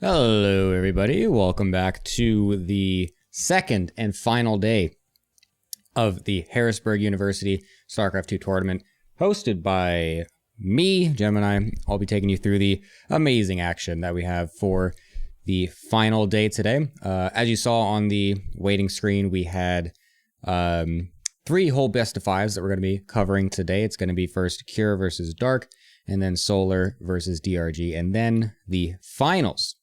Hello everybody, welcome back to the second and final day of the Harrisburg University StarCraft 2 tournament, hosted by me, Gemini. I'll be taking you through the amazing action that we have for the final day today. As you saw on the waiting screen, we had 3 whole best of 5s that we're going to be covering today. It's going to be first Cure versus Dark, and then Solar versus DRG, and then the finals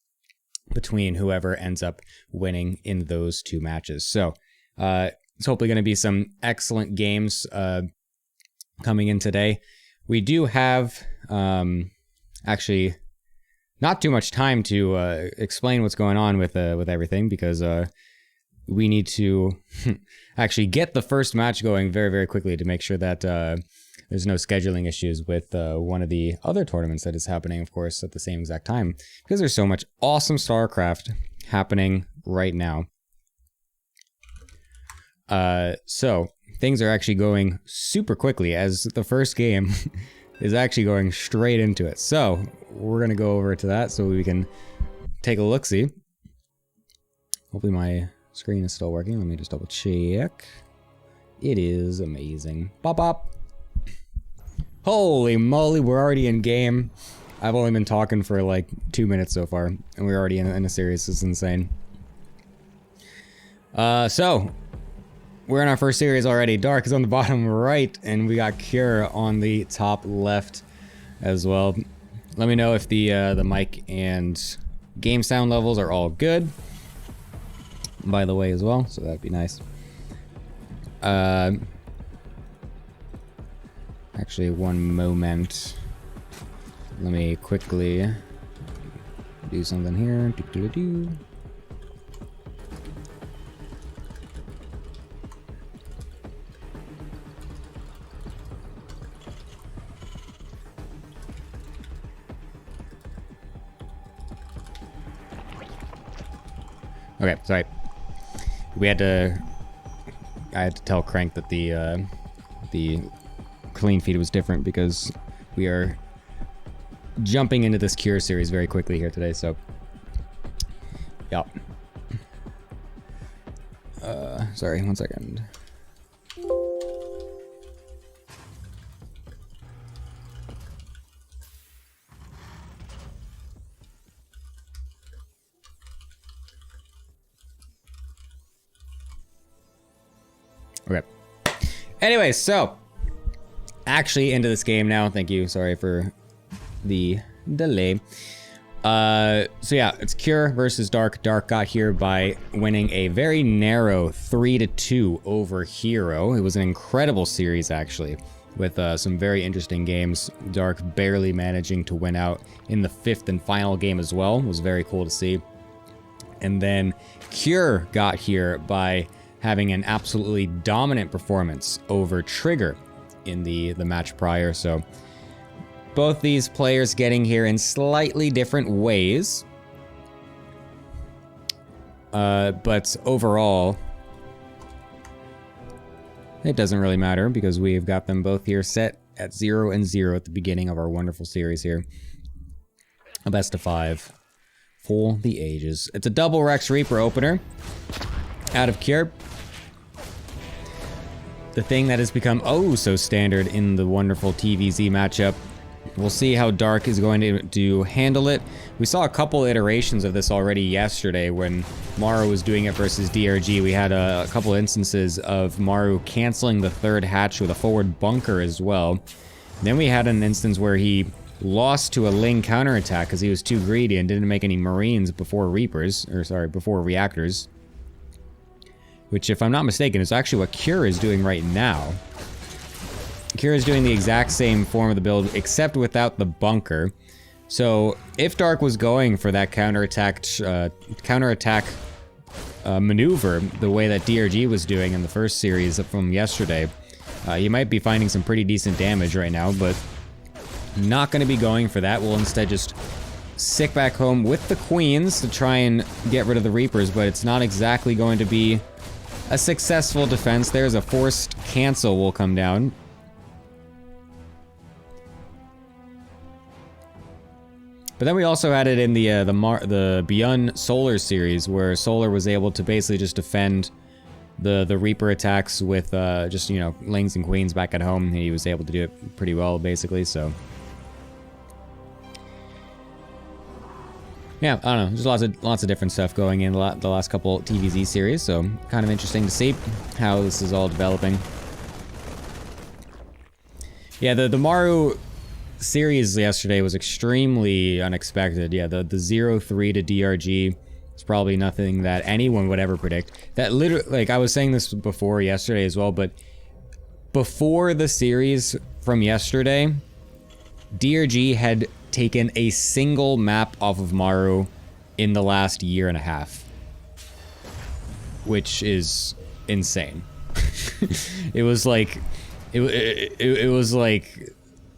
between whoever ends up winning in those 2 matches. So it's hopefully going to be some excellent games coming in today. We do have actually not too much time to explain what's going on with everything, because we need to actually get the first match going very, very quickly to make sure that there's no scheduling issues with one of the other tournaments that is happening, of course, at the same exact time, because there's so much awesome StarCraft happening right now. So things are actually going super quickly, as the first game is actually going straight into it. So we're going to go over to that so we can take a look-see. Hopefully my screen is still working. Let me just double check. It is amazing. Bop bop. Holy moly, we're already in game. I've only been talking for like 2 minutes so far, and we're already in a series. It's insane. So we're in our first series already. Dark is on the bottom right, and we got Cure on the top left as well. Let me know if the mic and game sound levels are all good, by the way, as well, so that'd be nice. Actually, one moment. Let me quickly do something here. Okay, sorry. I had to tell Crank that the clean feed was different, because we are jumping into this Cure series very quickly here today, so yep. Sorry, 1 second. Okay. Anyway, so actually into this game now. Thank you. Sorry for the delay. So yeah, it's Cure versus Dark. Dark got here by winning a very narrow 3-2 over Hero. It was an incredible series, actually, with some very interesting games. Dark barely managing to win out in the 5th and final game as well. It was very cool to see. And then Cure got here by having an absolutely dominant performance over Trigger in the match prior. So both these players getting here in slightly different ways, but overall it doesn't really matter, because we've got them both here set at 0-0 at the beginning of our wonderful series here. A best of 5 for the ages. It's a double Rex Reaper opener out of Cure. The thing that has become oh so standard in the wonderful TVZ matchup. We'll see how Dark is going to handle it. We saw a couple iterations of this already yesterday when Maru was doing it versus DRG. We had a couple instances of Maru canceling the 3rd hatch with a forward bunker as well. Then we had an instance where he lost to a Ling counterattack because he was too greedy and didn't make any Marines before Reapers, or sorry, before Reactors. Which, if I'm not mistaken, is actually what Cure is doing right now. Cure is doing the exact same form of the build, except without the bunker. So, if Dark was going for that counterattack maneuver, the way that DRG was doing in the first series from yesterday, you might be finding some pretty decent damage right now, but not going to be going for that. We'll instead just stick back home with the Queens to try and get rid of the Reapers, but it's not exactly going to be a successful defense. There's a forced cancel will come down. But then we also had it in the Beyond Solar series, where Solar was able to basically just defend the Reaper attacks with just, you know, Lings and Queens back at home. He was able to do it pretty well, basically, so. Yeah, I don't know. There's lots of different stuff going in the last couple TVZ series, so kind of interesting to see how this is all developing. Yeah, the Maru series yesterday was extremely unexpected. Yeah, the 0-3 to DRG is probably nothing that anyone would ever predict. That literally, like, I was saying this before yesterday as well, but before the series from yesterday, DRG had taken a single map off of Maru in the last year and a half, which is insane. It was like it was like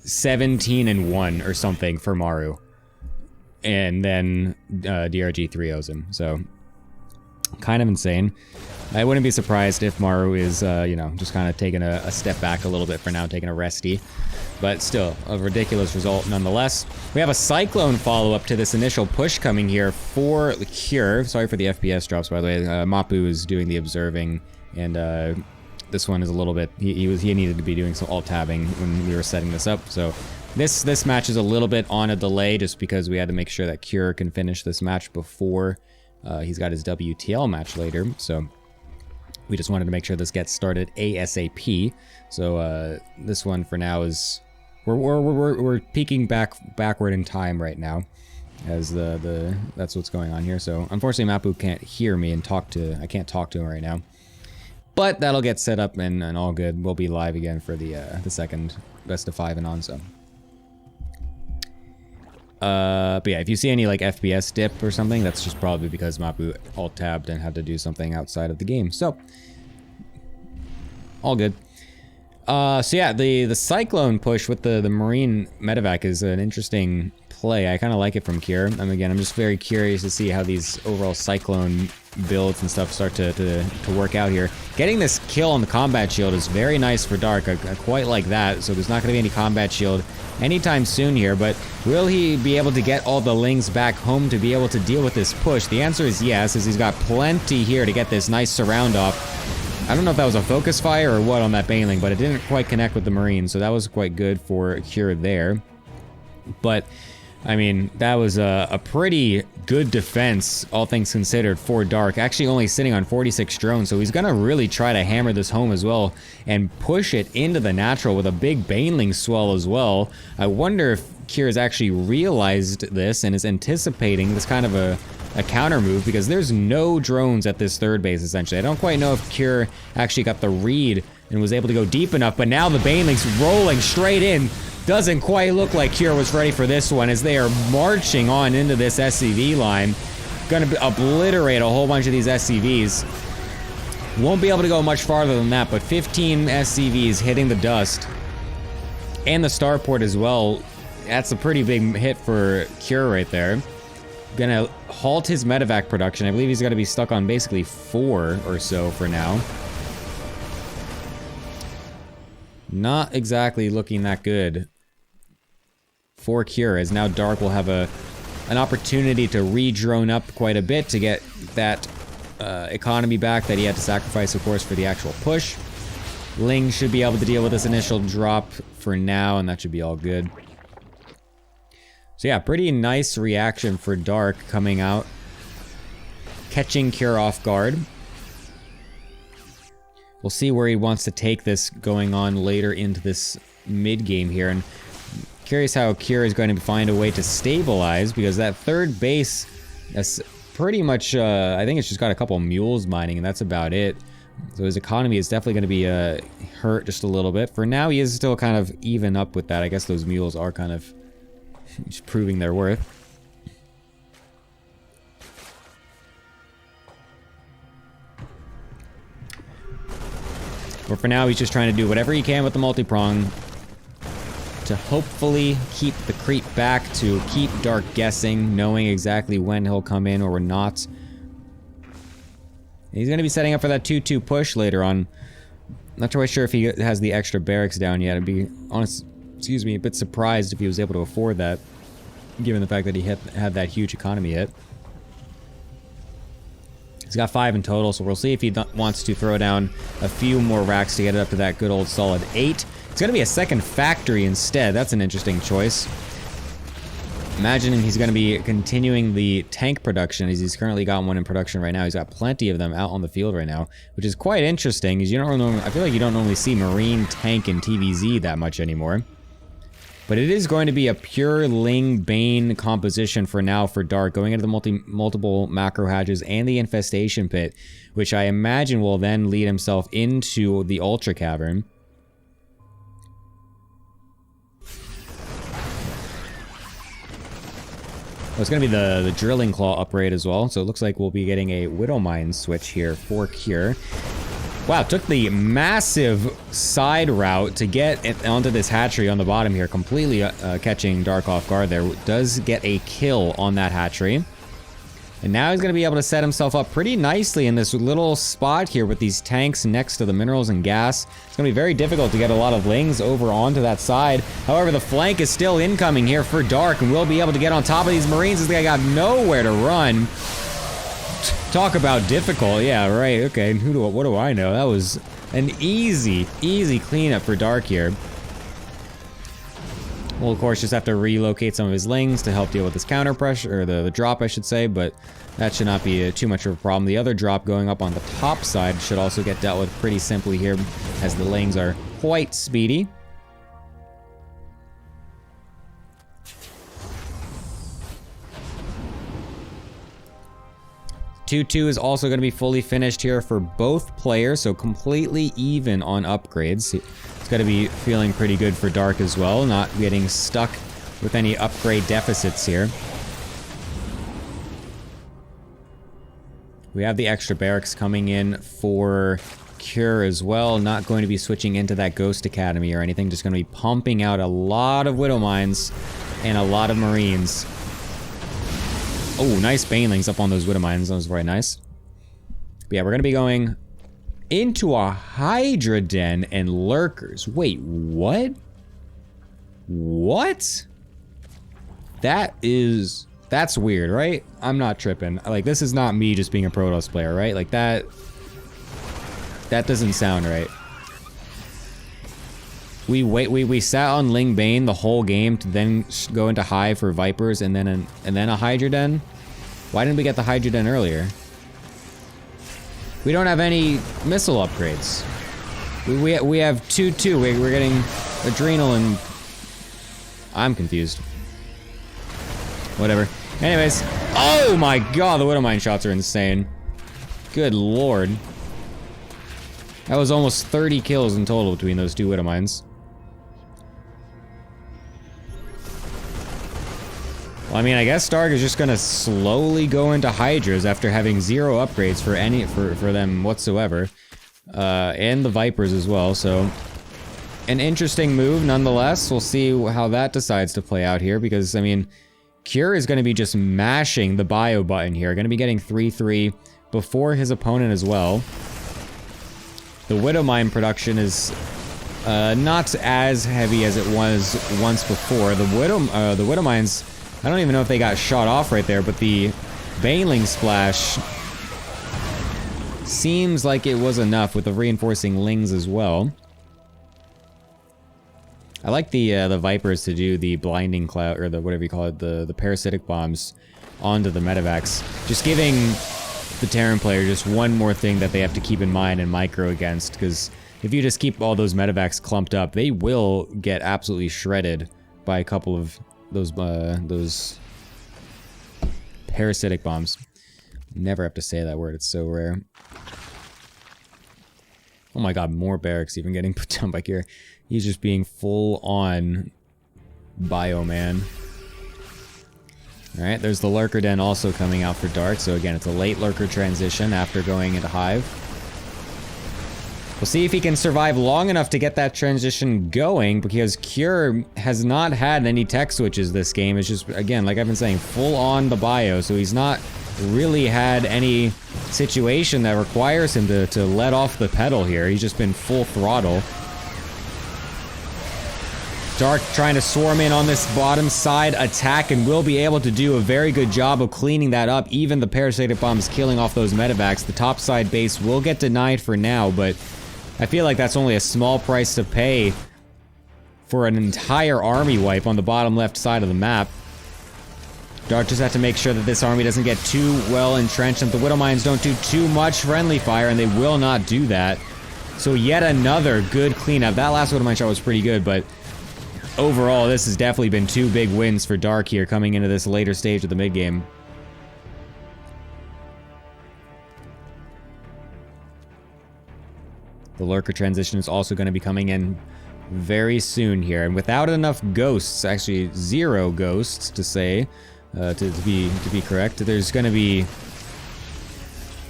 17-1 or something for Maru, and then DRG 3-0s him. So kind of insane. I wouldn't be surprised if Maru is you know, just kind of taking a step back a little bit for now, taking a resty. But still, a ridiculous result nonetheless. We have a Cyclone follow-up to this initial push coming here for the Cure. Sorry for the FPS drops, by the way. Mapu is doing the observing, and this one is a little bit... He needed to be doing some alt-tabbing when we were setting this up. So this match is a little bit on a delay, just because we had to make sure that Cure can finish this match before he's got his WTL match later. So we just wanted to make sure this gets started ASAP. So this one for now is... We're peeking backward in time right now, as that's what's going on here. So unfortunately, Mapu can't hear me and I can't talk to him right now. But that'll get set up and all good. We'll be live again for the second best of 5 and on. So, but yeah, if you see any like FPS dip or something, that's just probably because Mapu alt tabbed and had to do something outside of the game. So all good. So yeah, the Cyclone push with the Marine medevac is an interesting play. I kind of like it from Cure. Again, I'm just very curious to see how these overall Cyclone builds and stuff start to work out here. Getting this kill on the combat shield is very nice for Dark. I quite like that. So there's not going to be any combat shield anytime soon here, but will he be able to get all the Lings back home to be able to deal with this push? The answer is yes, as he's got plenty here to get this nice surround off. I don't know if that was a focus fire or what on that Baneling, but it didn't quite connect with the Marine, so that was quite good for Cure there. But, I mean, that was a pretty good defense, all things considered, for Dark. Actually only sitting on 46 drones, so he's gonna really try to hammer this home as well and push it into the natural with a big Baneling swell as well. I wonder if Cure has actually realized this and is anticipating this kind of a counter move, because there's no drones at this third base, essentially. I don't quite know if Cure actually got the read and was able to go deep enough, but now the Baneling's rolling straight in. Doesn't quite look like Cure was ready for this one, as they are marching on into this SCV line. Gonna obliterate a whole bunch of these SCVs. Won't be able to go much farther than that, but 15 SCVs hitting the dust. And the starport as well. That's a pretty big hit for Cure right there. Gonna halt his medevac production. I believe he's gonna be stuck on basically 4 or so for now. Not exactly looking that good for Cure, as now Dark will have an opportunity to re-drone up quite a bit to get that economy back that he had to sacrifice, of course, for the actual push. Ling should be able to deal with this initial drop for now, and that should be all good. So yeah, pretty nice reaction for Dark coming out, catching Cure off guard. We'll see where he wants to take this going on later into this mid-game here, and curious how Cure is going to find a way to stabilize, because that third base, that's pretty much, I think it's just got a couple mules mining, and that's about it. So his economy is definitely going to be hurt just a little bit. For now, he is still kind of even up with that. I guess those mules are kind of just proving their worth. But for now, he's just trying to do whatever he can with the multi-prong to hopefully keep the creep back, to keep Dark guessing, knowing exactly when he'll come in or not. He's going to be setting up for that 2-2 push later on. Not quite sure if he has the extra barracks down yet. I'd be honest, excuse me, a bit surprised if he was able to afford that. given the fact that he had that huge economy hit. He's got 5 in total, so we'll see if he wants to throw down a few more racks to get it up to that good old solid 8. It's going to be a second factory instead. That's an interesting choice. Imagining he's going to be continuing the tank production, as he's currently got one in production right now. He's got plenty of them out on the field right now, which is quite interesting, because you don't normally, I feel like you don't normally see Marine, tank, and TVZ that much anymore. But it is going to be a pure Ling Bane composition for now for Dark, going into the multiple macro hatches and the infestation pit, which I imagine will then lead himself into the Ultra Cavern. Oh, it's going to be the Drilling Claw upgrade as well, so it looks like we'll be getting a Widow Mine switch here for Cure. Wow, took the massive side route to get it onto this hatchery on the bottom here, completely catching Dark off guard there. Does get a kill on that hatchery. And now he's going to be able to set himself up pretty nicely in this little spot here with these tanks next to the minerals and gas. It's going to be very difficult to get a lot of Lings over onto that side. However, the flank is still incoming here for Dark, and we'll be able to get on top of these Marines as they got nowhere to run. Talk about difficult. Yeah, right. Okay, what do I know? That was an easy cleanup for Dark here. We'll, of course, just have to relocate some of his Lings to help deal with this counter pressure, or the drop, I should say, but that should not be too much of a problem. The other drop going up on the top side should also get dealt with pretty simply here, as the Lings are quite speedy. Two is also going to be fully finished here for both players, so completely even on upgrades. It's going to be feeling pretty good for Dark as well, not getting stuck with any upgrade deficits here. We have the extra barracks coming in for Cure as well. Not going to be switching into that Ghost Academy or anything, just going to be pumping out a lot of Widow Mines and a lot of Marines. Oh, nice Banelings up on those Widow Mines. That was very nice. But yeah, we're going to be going into a Hydra Den and Lurkers. Wait, what? What? That's weird, right? I'm not tripping. Like, this is not me just being a Protoss player, right? Like, that doesn't sound right. We sat on Ling Bane the whole game to then go into Hive for Vipers and then a Hydra Den. Why didn't we get the Hydra Den earlier? We don't have any missile upgrades. We have 2-2. We're getting Adrenal and I'm confused. Whatever. Anyways, oh my god, the Widow Mine shots are insane. Good lord. That was almost 30 kills in total between those two Widow Mines. Well, I mean, I guess Dark is just gonna slowly go into Hydras after having 0 upgrades for them whatsoever. And the Vipers as well, so an interesting move nonetheless. We'll see how that decides to play out here, because, I mean, Cure is going to be just mashing the bio button here. Going to be getting 3-3 before his opponent as well. The Widow Mine production is not as heavy as it was once before. The Widow Mines, I don't even know if they got shot off right there, but the Baneling splash seems like it was enough with the reinforcing Lings as well. I like the Vipers to do the blinding cloud, or the whatever you call it, the parasitic bombs onto the medevacs. Just giving the Terran player just one more thing that they have to keep in mind and micro against, because if you just keep all those medevacs clumped up, they will get absolutely shredded by a couple of those parasitic bombs. Never have to say that word, it's so rare. Oh my god, more barracks even getting put down by Cure. He's just being full on Bioman. Alright, there's the Lurker Den also coming out for Dark. So again, it's a late Lurker transition after going into Hive. We'll see if he can survive long enough to get that transition going, because Cure has not had any tech switches this game. It's just, again, like I've been saying, full on the bio. So he's not really had any situation that requires him to let off the pedal here. He's just been full throttle. Dark trying to swarm in on this bottom side attack and will be able to do a very good job of cleaning that up. Even the parasitic bombs killing off those medevacs. The top side base will get denied for now, but I feel like that's only a small price to pay for an entire army wipe on the bottom left side of the map. Dark just have to make sure that this army doesn't get too well entrenched and the Widow Mines don't do too much friendly fire, and they will not do that. So yet another good cleanup. That last Widow Mine shot was pretty good, but overall this has definitely been 2 big wins for Dark here coming into this later stage of the mid-game. The Lurker transition is also going to be coming in very soon here, and without enough ghosts, actually 0 ghosts to say, to be correct, there's going to be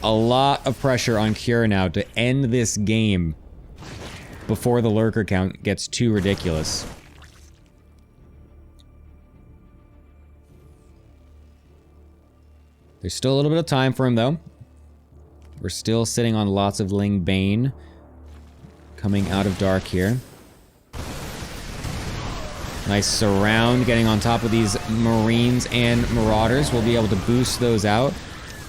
a lot of pressure on Cure now to end this game before the Lurker count gets too ridiculous. There's still a little bit of time for him though. We're still sitting on lots of Ling Bane coming out of Dark here. Nice surround, getting on top of these Marines and Marauders. We'll be able to boost those out.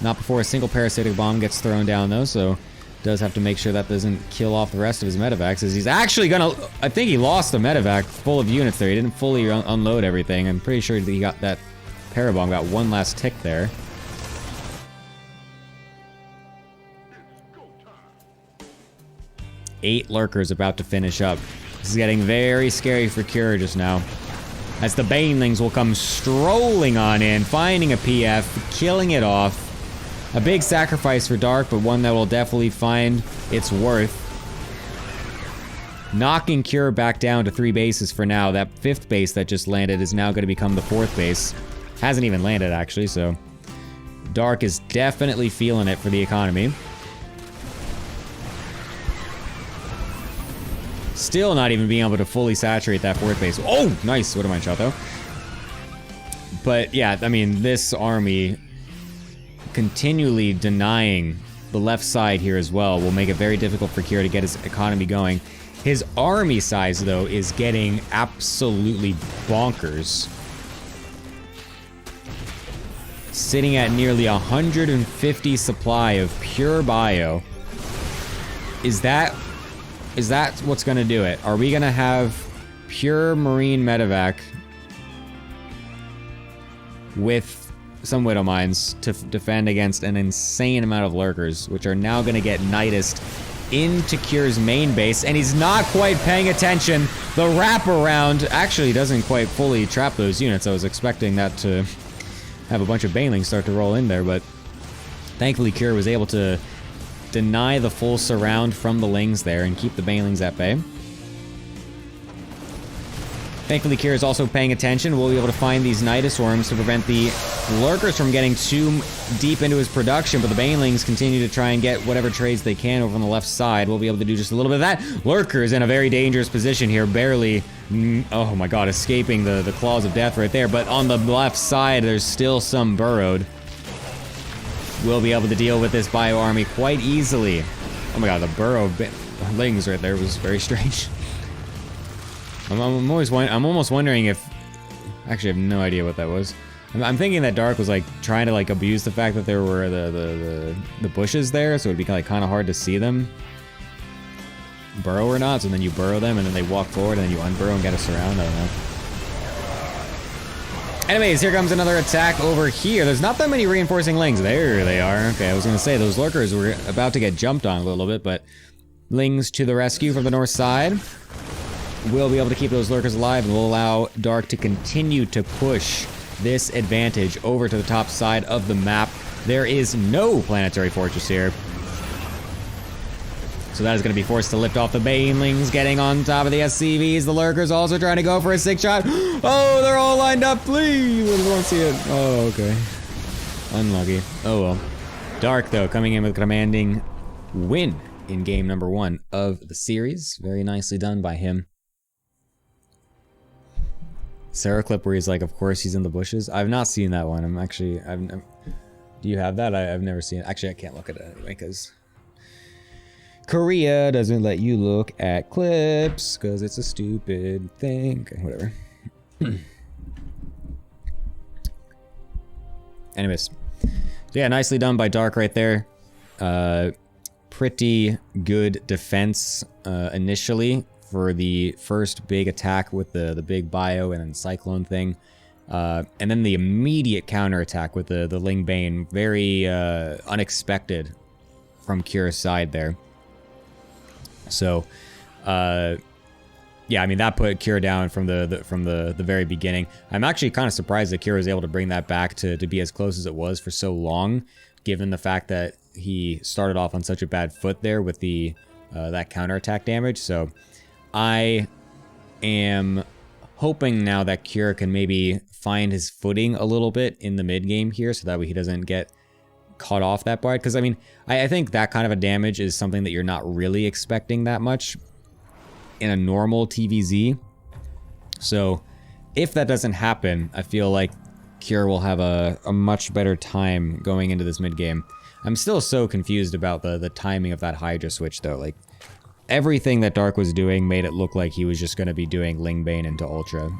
Not before a single parasitic bomb gets thrown down though, so does have to make sure that doesn't kill off the rest of his medevacs, as he's actually gonna... I think he lost a medevac full of units there. He didn't fully unload everything. I'm pretty sure that he got that parabomb, got one last tick there. Eight Lurkers about to finish up. This is getting very scary for Cure just now, as the Banelings will come strolling on in, finding a PF, killing it off. A big sacrifice for Dark, but one that will definitely find its worth. Knocking Cure back down to 3 bases for now. That 5th base that just landed is now going to become the 4th base. Hasn't even landed actually, so Dark is definitely feeling it for the economy. Still not even being able to fully saturate that 4th base. Oh, nice. What am I shot though? But yeah, I mean, this army continually denying the left side here as well will make it very difficult for Cure to get his economy going. His army size though is getting absolutely bonkers. Sitting at nearly 150 supply of pure bio. Is that what's gonna do it? Are we gonna have pure Marine medevac with some Widow Mines to defend against an insane amount of Lurkers, which are now gonna get Nidused into Cure's main base, and he's not quite paying attention. The wraparound actually doesn't quite fully trap those units. I was expecting that to have a bunch of Banelings start to roll in there, but thankfully Cure was able to deny the full surround from the Lings there and keep the Banelings at bay. Thankfully, Cure is also paying attention. We'll be able to find these Nidus Worms to prevent the Lurkers from getting too deep into his production, but the Banelings continue to try and get whatever trades they can over on the left side. We'll be able to do just a little bit of that. Lurkers in a very dangerous position here, barely, oh my god, escaping the claws of death right there, but on the left side, there's still some burrowed. We'll be able to deal with this bio army quite easily. Oh my god, the burrow Lings right there was very strange. I'm almost wondering if... Actually, I have no idea what that was. I'm thinking that Dark was like trying to like abuse the fact that there were the bushes there, so it'd be like kind of hard to see them burrow or not. So then you burrow them, and then they walk forward, and then you unburrow and get a surround. I don't know. Anyways, here comes another attack over here. There's not that many reinforcing Lings. There they are. Okay, I was gonna say those Lurkers were about to get jumped on a little bit, but Lings to the rescue from the north side. We'll be able to keep those Lurkers alive, and we'll allow Dark to continue to push this advantage over to the top side of the map. There is no planetary fortress here, so that is going to be forced to lift off the Banelings, getting on top of the SCVs. The Lurkers also trying to go for a 6 shot. Oh, they're all lined up, please. I don't see it. Oh, okay. Unlucky. Oh well. Dark, though, coming in with a commanding win in game number 1 of the series. Very nicely done by him. Sarah clip where he's like, of course he's in the bushes. I've not seen that one. Do you have that? I've never seen it. Actually, I can't look at it anyway, because Korea doesn't let you look at clips because it's a stupid thing. Okay, whatever. Anyways. So yeah, nicely done by Dark right there. Pretty good defense initially for the first big attack with the big bio and then cyclone thing. And then the immediate counterattack with the Ling Bane. Very unexpected from Kira's side there. So, yeah, I mean, that put Kira down from the very beginning. I'm actually kind of surprised that Kira was able to bring that back to be as close as it was for so long, given the fact that he started off on such a bad foot there with the that counterattack damage. So, I am hoping now that Kira can maybe find his footing a little bit in the mid game here, so that way he doesn't get caught off that part. Because I mean, I think that kind of a damage is something that you're not really expecting that much in a normal TVZ. So if that doesn't happen, I feel like Kira will have a much better time going into this mid game. I'm still so confused about the timing of that Hydra switch though. Like, everything that Dark was doing made it look like he was just going to be doing Ling Bane into Ultra.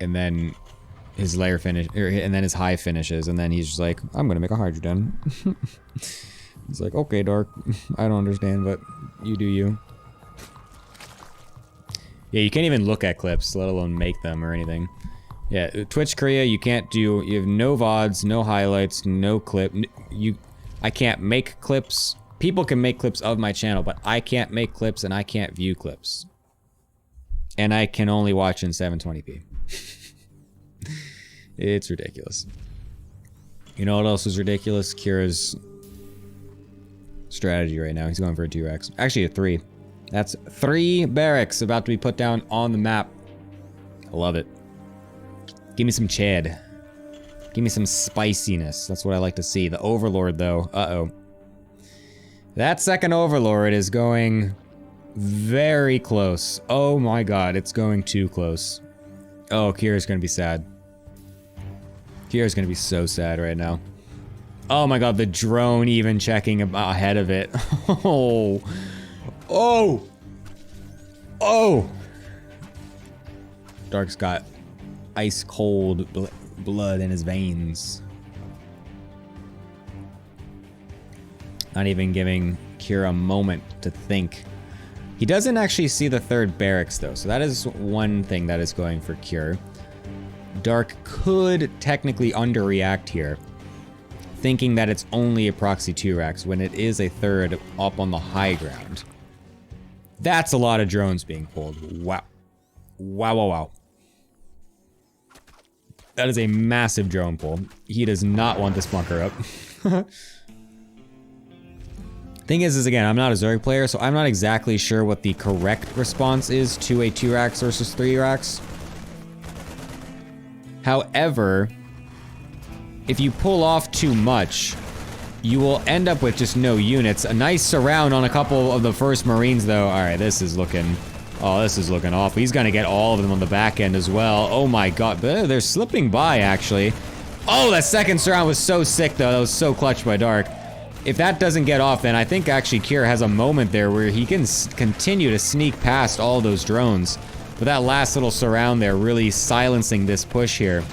And then his layer finish, and then his high finishes, and then he's just like, I'm going to make a Hydra Den. He's like, okay, Dark, I don't understand, but you do you. Yeah, you can't even look at clips, let alone make them or anything. Yeah, Twitch Korea, you can't do, you have no VODs, no highlights, no clip. I can't make clips. People can make clips of my channel, but I can't make clips and I can't view clips. And I can only watch in 720p. It's ridiculous. You know what else is ridiculous? Kira's strategy right now. He's going for a 2x. Actually a 3. That's 3 barracks about to be put down on the map. I love it. Give me some Chad. Give me some spiciness. That's what I like to see. The Overlord though. Uh-oh. That second Overlord is going very close. Oh my god, it's going too close. Oh, Kira's gonna be sad. Kira's gonna be so sad right now. Oh my god, the drone even checking ahead of it. Oh. Oh! Oh! Dark's got ice cold blood in his veins. Not even giving Kira a moment to think. He doesn't actually see the third barracks though, so that is one thing that is going for Kira. Dark could technically underreact here, thinking that it's only a proxy 2 racks when it is a third up on the high ground. That's a lot of drones being pulled. Wow. Wow, wow, wow. That is a massive drone pull. He does not want this bunker up. Thing is again, I'm not a Zerg player, so I'm not exactly sure what the correct response is to a 2 racks versus 3 racks. However, if you pull off too much, you will end up with just no units. A nice surround on a couple of the first Marines though. Alright, this is looking... Oh, this is looking awful. He's gonna get all of them on the back end as well. Oh my god, they're slipping by actually. Oh, that second surround was so sick though. That was so clutch by Dark. If that doesn't get off, then I think actually Kira has a moment there where he can continue to sneak past all those drones. But that last little surround there really silencing this push here.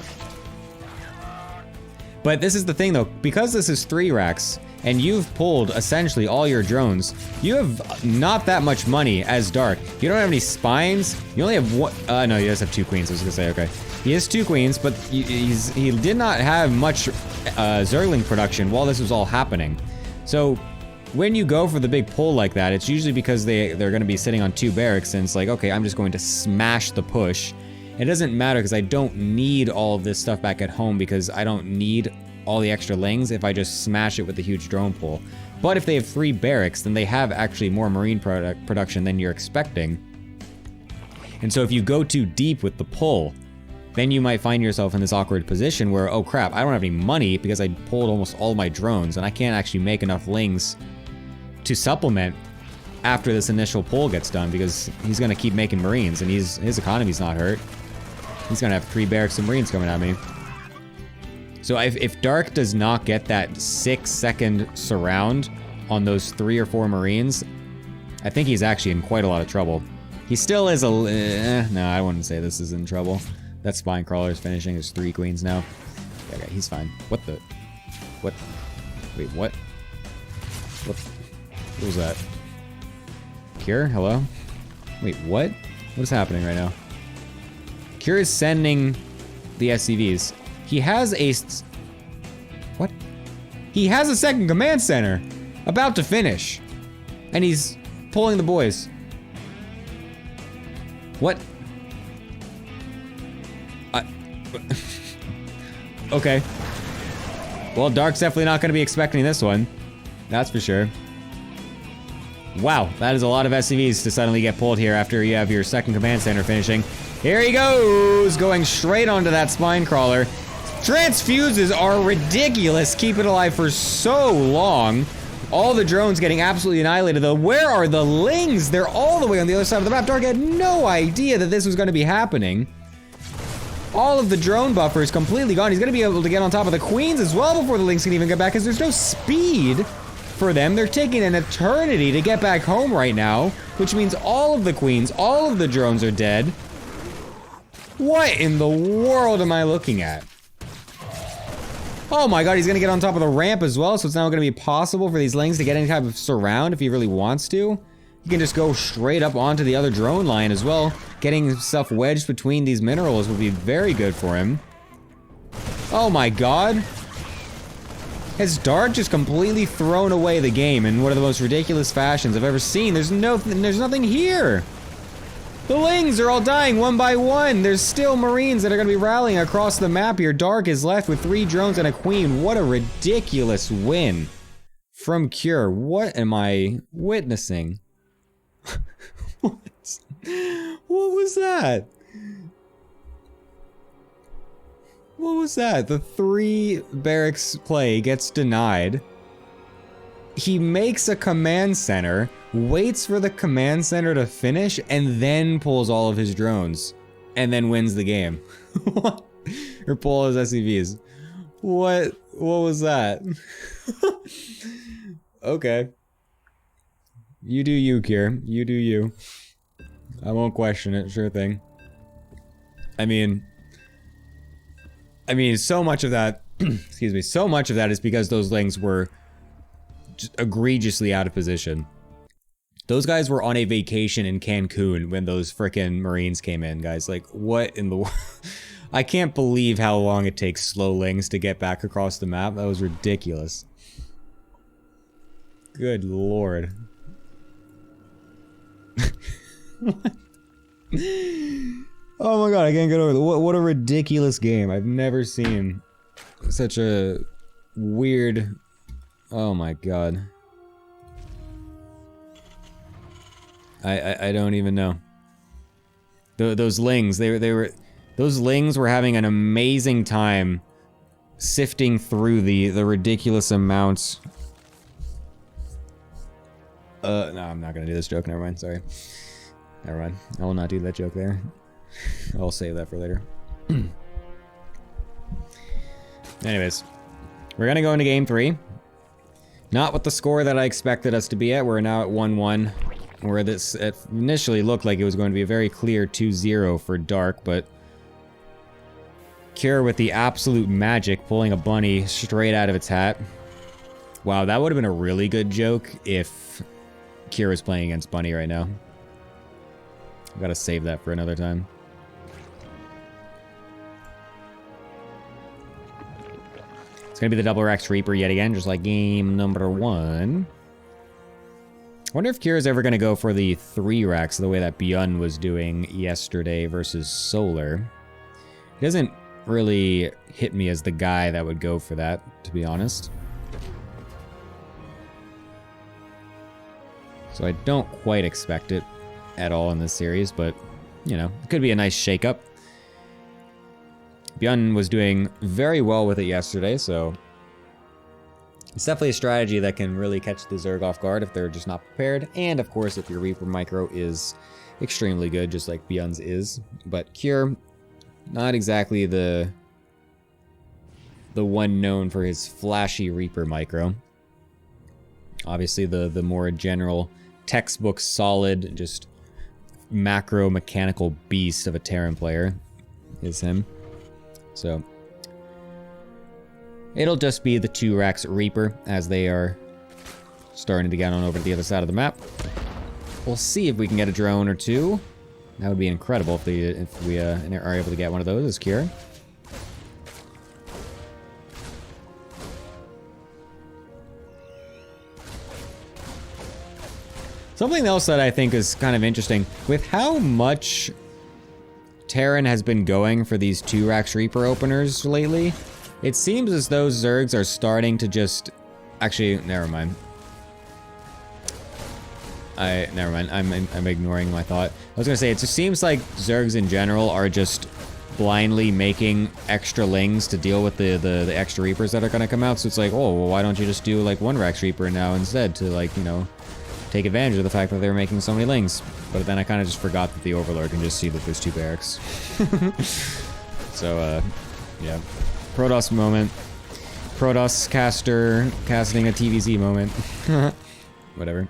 But this is the thing though, because this is 3 racks, and you've pulled essentially all your drones, you have not that much money as Dark. You don't have any spines, you only have one, no, he does have 2 queens, I was gonna say, okay. He has 2 queens, but he did not have much Zergling production while this was all happening. So, when you go for the big pull like that, it's usually because they're gonna be sitting on 2 barracks, and it's like, okay, I'm just going to smash the push. It doesn't matter because I don't need all of this stuff back at home because I don't need all the extra lings if I just smash it with the huge drone pull. But if they have 3 barracks, then they have actually more marine production than you're expecting. And so if you go too deep with the pull, then you might find yourself in this awkward position where, oh crap, I don't have any money because I pulled almost all my drones and I can't actually make enough lings to supplement after this initial pull gets done because he's gonna keep making marines and his economy's not hurt. He's gonna have 3 barracks of marines coming at me. So if Dark does not get that 6-second surround on those 3 or 4 Marines, I think he's actually in quite a lot of trouble. He still is a... no, I wouldn't say this is in trouble. That Spine Crawler is finishing. There's 3 Queens now. Okay, he's fine. What the... What? Wait, what? What was that? Cure? Hello? Wait, what? What is happening right now? Cure is sending the SCVs. He has a... What? He has a second command center about to finish. And he's pulling the boys. What? Okay. Well, Dark's definitely not going to be expecting this one. That's for sure. Wow, that is a lot of SCVs to suddenly get pulled here after you have your second command center finishing. Here he goes, going straight onto that Spine Crawler. Transfuses are ridiculous. Keep it alive for so long. All the drones getting absolutely annihilated, though. Where are the Lings? They're all the way on the other side of the map. Dark had no idea that this was going to be happening. All of the drone buffers completely gone. He's going to be able to get on top of the Queens as well before the Lings can even get back, because there's no speed for them. They're taking an eternity to get back home right now, which means all of the Queens, all of the drones are dead. What in the world am I looking at? Oh my god, he's gonna get on top of the ramp as well, so it's now gonna be possible for these Lings to get any type of surround if he really wants to. He can just go straight up onto the other drone line as well. Getting himself wedged between these minerals would be very good for him. Oh my god. Has Dark just completely thrown away the game in one of the most ridiculous fashions I've ever seen? There's nothing here. The Lings are all dying one by one. There's still Marines that are going to be rallying across the map here. Dark is left with 3 drones and a Queen. What a ridiculous win from Cure. What am I witnessing? What was that? What was that? The 3 barracks play gets denied. He makes a command center, waits for the command center to finish, and then pulls all of his drones. And then wins the game. Or pull his SCVs. What was that? Okay. You do you, Kier. You do you. I won't question it, sure thing. I mean, so much of that, excuse me, so much of that is because those Lings were just egregiously out of position. Those guys were on a vacation in Cancun when those frickin' Marines came in, guys. Like, what in the world? I can't believe how long it takes slow Lings to get back across the map. That was ridiculous. Good lord. What? Oh my god, I can't get over that. What a ridiculous game. I've never seen such a weird... Oh my god. I don't even know. Those Lings, those Lings were having an amazing time sifting through the ridiculous amounts. No, I'm not gonna do this joke, never mind, sorry. Never mind, I will not do that joke there. I'll save that for later. Anyways, we're gonna go into game 3. Not with the score that I expected us to be at. We're now at 1-1, where this initially looked like it was going to be a very clear 2-0 for Dark, but Cure with the absolute magic, pulling a bunny straight out of its hat. Wow, that would have been a really good joke if Cure was playing against Bunny right now. I've got to save that for another time. It's going to be the Double Rex Reaper yet again, just like game number 1. I wonder if Kira's ever going to go for the 3 racks the way that Byun was doing yesterday versus Solar. He doesn't really hit me as the guy that would go for that, to be honest. So I don't quite expect it at all in this series, but, you know, it could be a nice shakeup. Byun was doing very well with it yesterday, so it's definitely a strategy that can really catch the Zerg off guard if they're just not prepared, and of course if your Reaper Micro is extremely good, just like Byun's is. But Cure, not exactly the one known for his flashy Reaper Micro. Obviously, the more general textbook solid, just macro mechanical beast of a Terran player is him. So it'll just be the 2 Rax Reaper as they are starting to get on over to the other side of the map. We'll see if we can get a drone or 2. That would be incredible if we are able to get one of those as Cure. Something else that I think is kind of interesting, with how much Terran has been going for these 2 Rax Reaper openers lately, it seems as though Zergs are starting to just... Actually, never mind. Never mind, I'm ignoring my thought. I was gonna say, it just seems like Zergs in general are just blindly making extra lings to deal with the extra Reapers that are gonna come out, so it's like, oh, well, why don't you just do like 1 Rax Reaper now instead to, like, you know, take advantage of the fact that they're making so many lings. But then I kind of just forgot that the Overlord can just see that there's 2 barracks. So, yeah. Protoss moment. Protoss caster casting a TVZ moment. Whatever.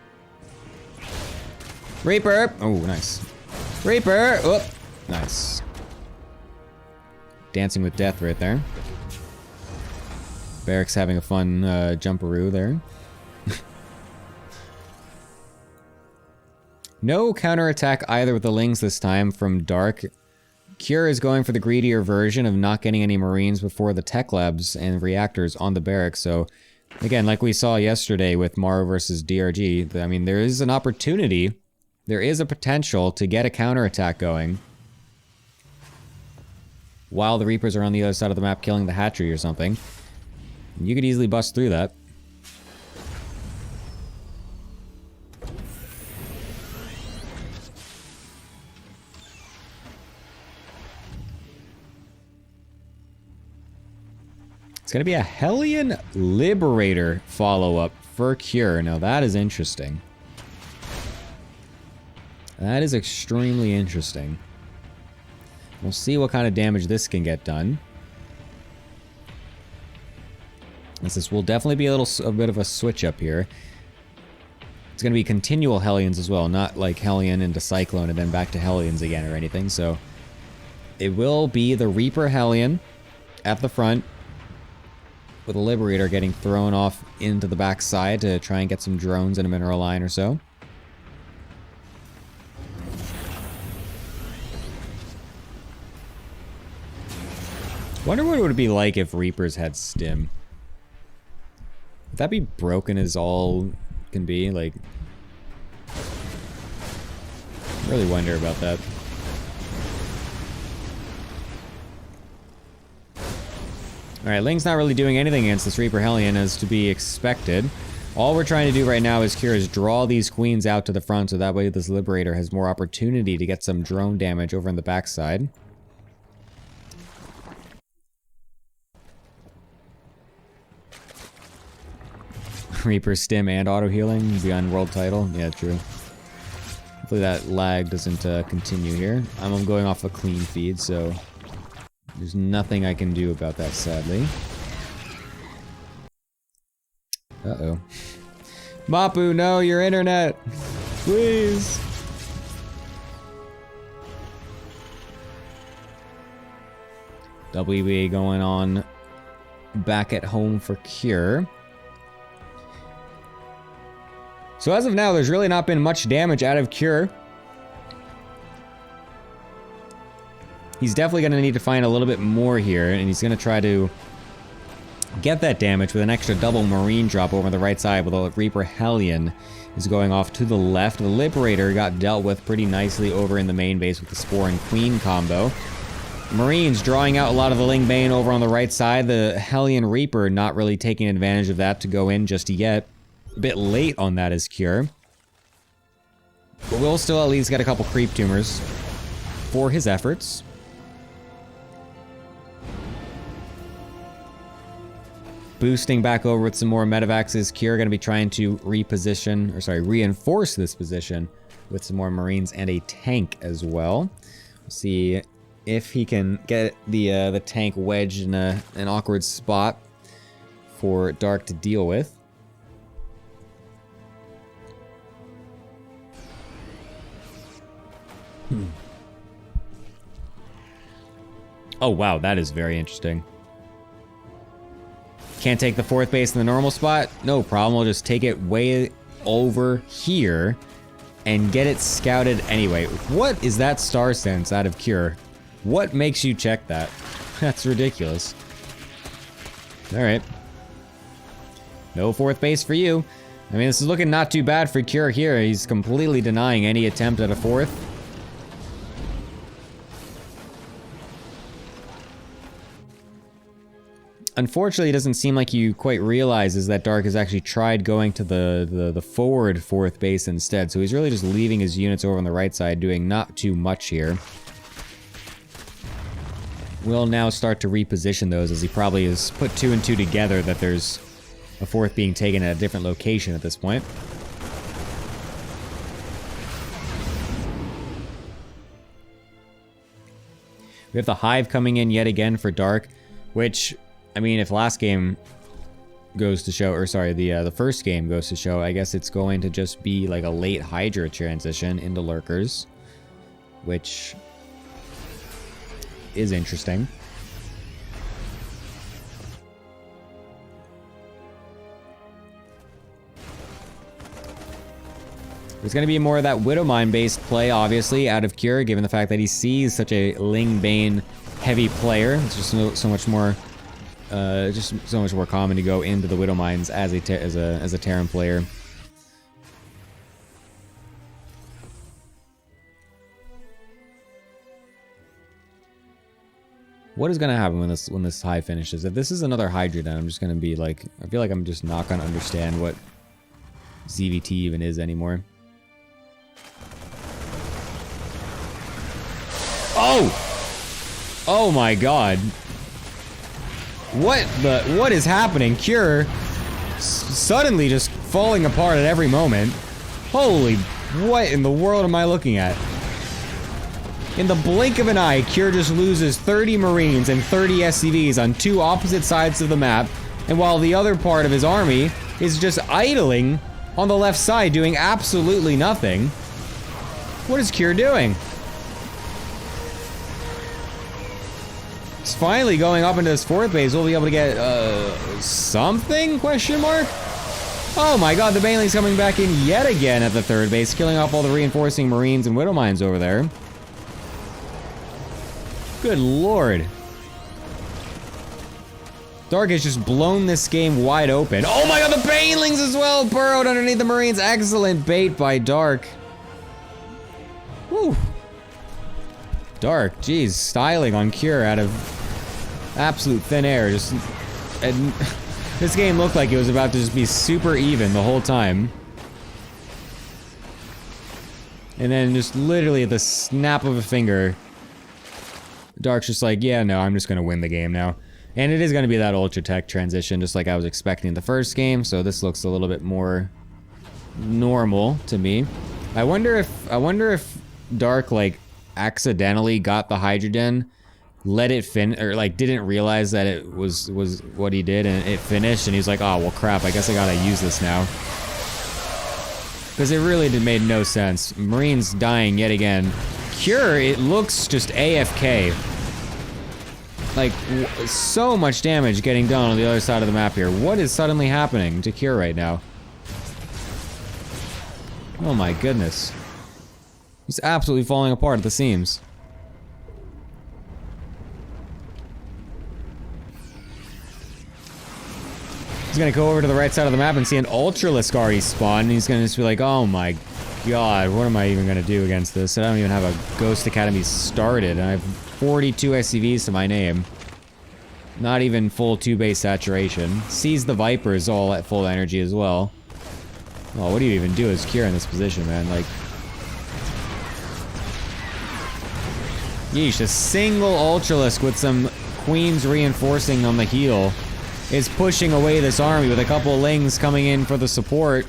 Reaper! Oh, nice. Reaper! Oh, nice. Dancing with death right there. Barracks having a fun jumperoo there. No counterattack either with the Lings this time from Dark. Cure is going for the greedier version of not getting any Marines before the tech labs and reactors on the barracks. So, again, like we saw yesterday with Maro versus DRG, I mean, there is an opportunity, there is a potential to get a counterattack going while the Reapers are on the other side of the map killing the hatchery or something. You could easily bust through that. It's going to be a Hellion Liberator follow-up for Cure. Now that is interesting. That is extremely interesting. We'll see what kind of damage this can get done. This will definitely be a bit of a switch up here. It's going to be continual Hellions as well, not like Hellion into Cyclone and then back to Hellions again or anything. So it will be the Reaper Hellion at the front, with a Liberator getting thrown off into the backside to try and get some drones in a mineral line or so. Wonder what it would be like if Reapers had stim. Would that be broken as all can be? Like, I really wonder about that. Alright, Ling's not really doing anything against this Reaper Hellion as to be expected. All we're trying to do right now is Cure is draw these Queens out to the front so that way this Liberator has more opportunity to get some drone damage over on the backside. Reaper stim and auto healing beyond world title. Yeah, true. Hopefully that lag doesn't continue here. I'm going off a clean feed, so there's nothing I can do about that, sadly. Uh-oh. Mapu, no, your internet! Please! WBA going on back at home for Cure. So as of now, there's really not been much damage out of Cure. He's definitely going to need to find a little bit more here, and he's going to try to get that damage with an extra double Marine drop over on the right side, while the Reaper Hellion is going off to the left. The Liberator got dealt with pretty nicely over in the main base with the Spore and Queen combo. Marines drawing out a lot of the Ling Bane over on the right side. The Hellion Reaper not really taking advantage of that to go in just yet. A bit late on that as Cure. But we'll still at least get a couple creep tumors for his efforts. Boosting back over with some more medevacs. Cure going to be trying to reinforce this position with some more Marines and a tank as well. We'll see if he can get the tank wedged in an awkward spot for Dark to deal with. Oh, wow, that is very interesting. Can't take the 4th base in the normal spot? No problem, we'll just take it way over here and get it scouted anyway. What is that star sense out of Cure? What makes you check that? That's ridiculous. Alright. No 4th base for you. I mean, this is looking not too bad for Cure here. He's completely denying any attempt at a 4th. Unfortunately, it doesn't seem like he quite realizes that Dark has actually tried going to the forward 4th base instead, so he's really just leaving his units over on the right side, doing not too much here. We'll now start to reposition those, as he probably has put 2 and 2 together that there's a 4th being taken at a different location at this point. We have the Hive coming in yet again for Dark, which... I mean, if last game goes to show, or sorry, the first game goes to show, I guess it's going to just be like a late Hydra transition into Lurkers, which is interesting. There's going to be more of that Widowmine-based play, obviously, out of Cure, given the fact that he sees such a Ling Bane heavy player. It's just so much more... just so much more common to go into the Widow Mines as a Terran player. What is gonna happen when this Hive finishes? If this is another Hydra, then I'm just gonna be like, I feel like I'm just not gonna understand what ZVT even is anymore. Oh! Oh my god. What is happening? Cure suddenly just falling apart at every moment. Holy, what in the world am I looking at? In the blink of an eye, Cure just loses 30 Marines and 30 SCVs on 2 opposite sides of the map, and while the other part of his army is just idling on the left side doing absolutely nothing. What is Cure doing? It's finally going up into this 4th base. We'll be able to get, something? Question mark? Oh my god, the Baneling's coming back in yet again at the 3rd base, killing off all the reinforcing Marines and Widow Mines over there. Good lord. Dark has just blown this game wide open. Oh my god, the Banelings as well burrowed underneath the Marines. Excellent bait by Dark. Whew. Dark, geez, styling on Cure out of absolute thin air. And this game looked like it was about to just be super even the whole time. And then just literally at the snap of a finger, Dark's just like, yeah, no, I'm just gonna win the game now. And it is gonna be that Ultra Tech transition, just like I was expecting the first game, so this looks a little bit more normal to me. I wonder if Dark, like, accidentally got the Hydrogen, let it or like didn't realize that it was what he did, and it finished, and he's like, oh well crap, I guess I gotta use this now. Because it really made no sense. Marines dying yet again. Cure, it looks just AFK. Like, so much damage getting done on the other side of the map here. What is suddenly happening to Cure right now? Oh my goodness. He's absolutely falling apart at the seams. He's gonna go over to the right side of the map and see an Ultralisk already spawn, and he's gonna just be like, oh my god, what am I even gonna do against this? I don't even have a Ghost Academy started, and I have 42 SCVs to my name. Not even full 2-base saturation. Sees the Vipers all at full energy as well. Oh, what do you even do as Cure in this position, man? Like... Yeesh, a single Ultralisk with some Queens reinforcing on the heel is pushing away this army with a couple Lings coming in for the support.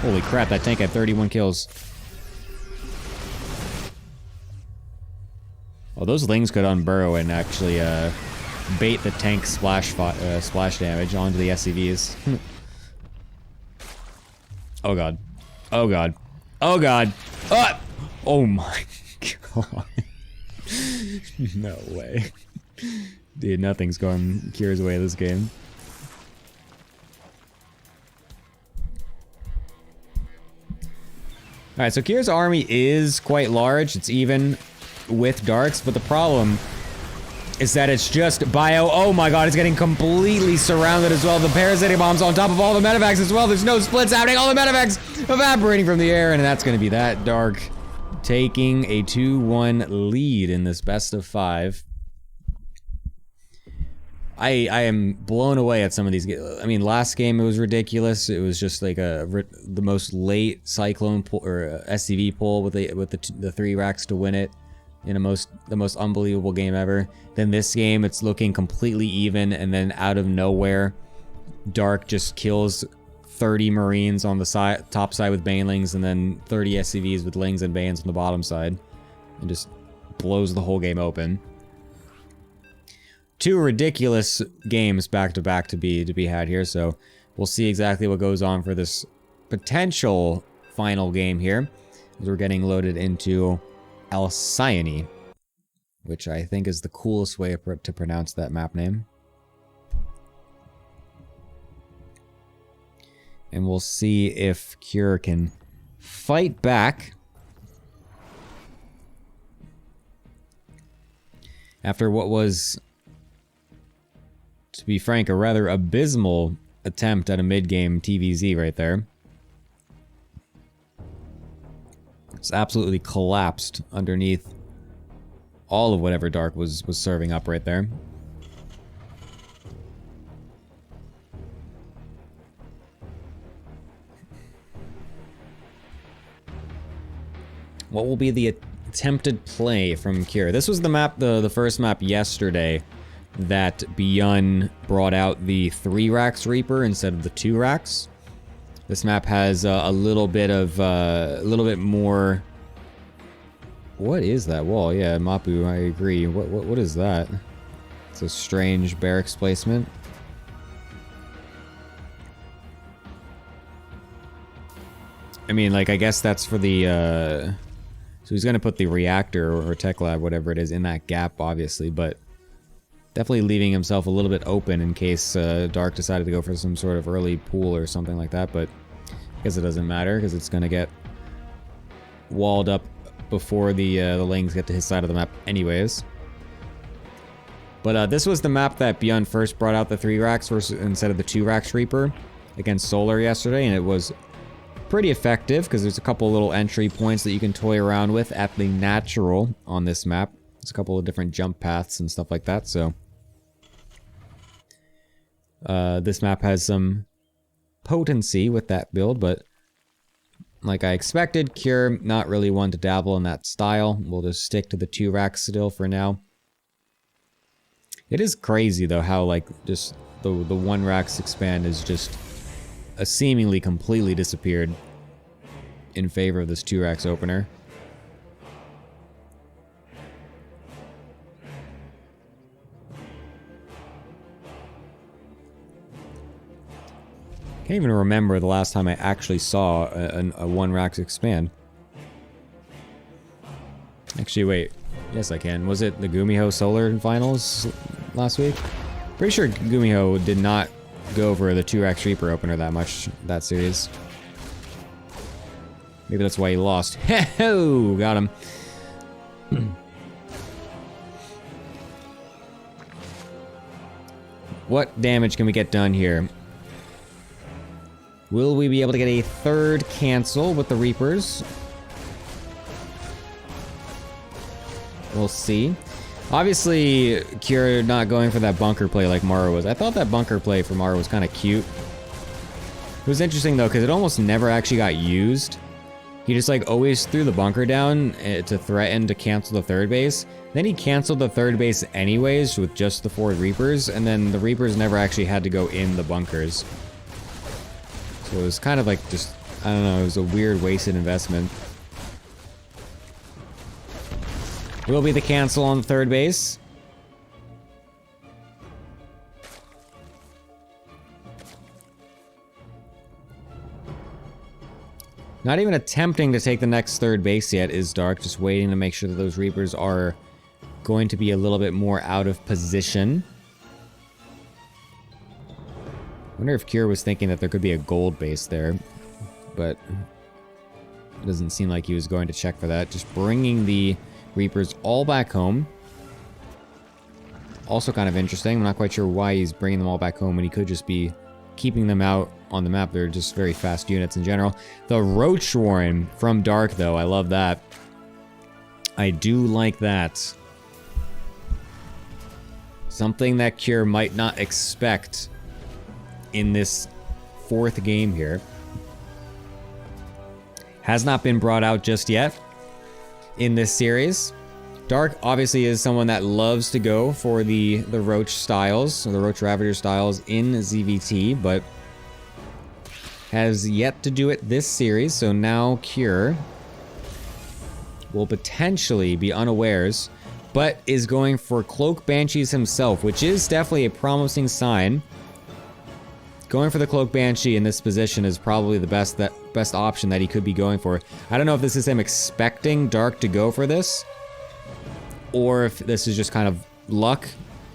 Holy crap, that tank had 31 kills. Oh, those Lings could unburrow and actually bait the tank splash damage onto the SCVs. Oh god. Oh god. Oh god. Ah! Oh my god. No way. Dude, nothing's going Kira's way this game. Alright, so Kira's army is quite large. It's even with Darks, but the problem is that it's just bio. Oh my god, it's getting completely surrounded as well. The parasitic bombs on top of all the medevacs as well. There's no splits happening. All the medevacs evaporating from the air, and that's going to be that. Dark taking a 2-1 lead in this best of 5. I am blown away at some of these. I mean, last game it was ridiculous. It was just like the most late Cyclone pull, or SCV pull with the 3 racks to win it in the most unbelievable game ever. Then this game, it's looking completely even, and then out of nowhere, Dark just kills 30 Marines on the top side with Banelings, and then 30 SCVs with Lings and Banes on the bottom side, and just blows the whole game open. 2 ridiculous games back to back to be had here, so we'll see exactly what goes on for this potential final game here, as we're getting loaded into Alcyone, which I think is the coolest way to pronounce that map name. And we'll see if Cure can fight back after what was, to be frank, a rather abysmal attempt at a mid-game TVZ right there. It's absolutely collapsed underneath all of whatever Dark was serving up right there. What will be the attempted play from Cure? This was the map, the first map yesterday that Beyond brought out the 3 racks Reaper instead of the 2 racks. This map has a little bit more. What is that wall? Yeah, Mapu, I agree. What is that? It's a strange barracks placement. I mean, like, I guess that's for the, so he's gonna put the reactor or tech lab, whatever it is, in that gap, obviously, but definitely leaving himself a little bit open in case Dark decided to go for some sort of early pool or something like that, but I guess it doesn't matter, because it's gonna get walled up before the Lings get to his side of the map anyways. But this was the map that Beyond first brought out the 3 racks instead of the 2 racks Reaper against Solar yesterday, and it was pretty effective because there's a couple little entry points that you can toy around with at the natural on this map. There's a couple of different jump paths and stuff like that, so this map has some potency with that build, but like I expected, Cure not really one to dabble in that style. We'll just stick to the 2 racks still for now. It is crazy though how like just the 1 racks expand is just seemingly completely disappeared in favor of this 2 racks opener. Can't even remember the last time I actually saw a 1 racks expand. Actually, wait. Yes, I can. Was it the Gumiho Solar Finals last week? Pretty sure Gumiho did not go over the 2 racks Reaper opener that much that series. Maybe that's why he lost. Ho! Got him. What damage can we get done here? Will we be able to get a 3rd cancel with the Reapers? We'll see. Obviously, Cure not going for that bunker play like Mara was. I thought that bunker play for Mara was kind of cute. It was interesting though, because it almost never actually got used. He just like always threw the bunker down to threaten to cancel the 3rd base. Then he canceled the 3rd base anyways with just the 4 Reapers, and then the Reapers never actually had to go in the bunkers. So it was kind of like just, I don't know, it was a weird wasted investment. Will be the cancel on the 3rd base. Not even attempting to take the next 3rd base yet is Dark, just waiting to make sure that those Reapers are going to be a little bit more out of position. I wonder if Kira was thinking that there could be a gold base there, but it doesn't seem like he was going to check for that. Just bringing the Reapers all back home. Also kind of interesting. I'm not quite sure why he's bringing them all back home when he could just be keeping them out on the map. They're just very fast units in general. The Ro4 from Dark, though. I love that. I do like that. Something that Cure might not expect in this 4th game here. Has not been brought out just yet in this series. Dark obviously is someone that loves to go for the Roach styles, or the Roach Ravager styles in ZVT, but has yet to do it this series, so now Cure will potentially be unawares, but is going for Cloak Banshees himself, which is definitely a promising sign. Going for the Cloak Banshee in this position is probably the best option that he could be going for. I don't know if this is him expecting Dark to go for this, or if this is just kind of luck,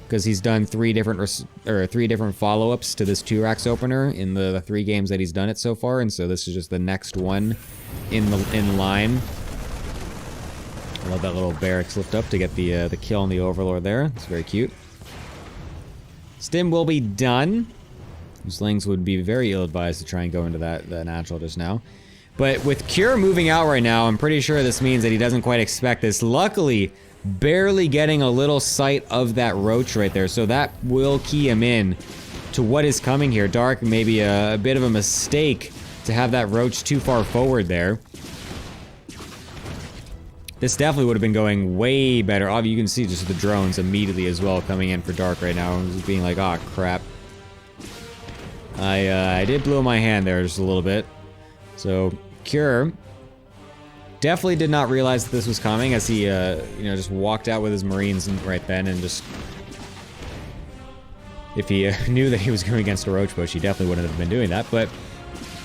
because he's done 3 different follow-ups to this 2-Rax opener in the 3 games that he's done it so far, and so this is just the next one in line. I love that little barracks lift up to get the kill on the Overlord there. It's very cute. Stim will be done. Slings would be very ill-advised to try and go into that natural just now. But with Cure moving out right now, I'm pretty sure this means that he doesn't quite expect this. Luckily, barely getting a little sight of that Roach right there, so that will key him in to what is coming here. Dark, maybe a bit of a mistake to have that Roach too far forward there. This definitely would have been going way better. Obviously, you can see just the drones immediately as well coming in for Dark right now. Just being like, oh crap. I did blow my hand there just a little bit. So, Cure definitely did not realize that this was coming as he, just walked out with his Marines right then and just... If he knew that he was going against a Roach Bush, he definitely wouldn't have been doing that, but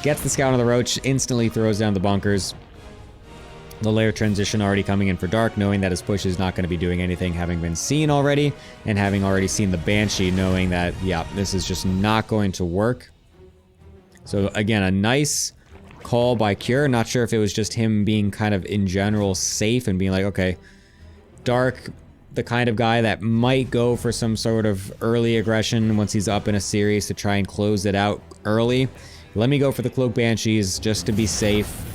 gets the scout on the Roach, instantly throws down the bunkers. The layer transition already coming in for Dark, knowing that his push is not going to be doing anything, having been seen already, and having already seen the Banshee, knowing that, yeah, this is just not going to work. So again, a nice call by Cure. Not sure if it was just him being kind of in general safe and being like, okay, Dark, the kind of guy that might go for some sort of early aggression once he's up in a series to try and close it out early. Let me go for the Cloak Banshees just to be safe.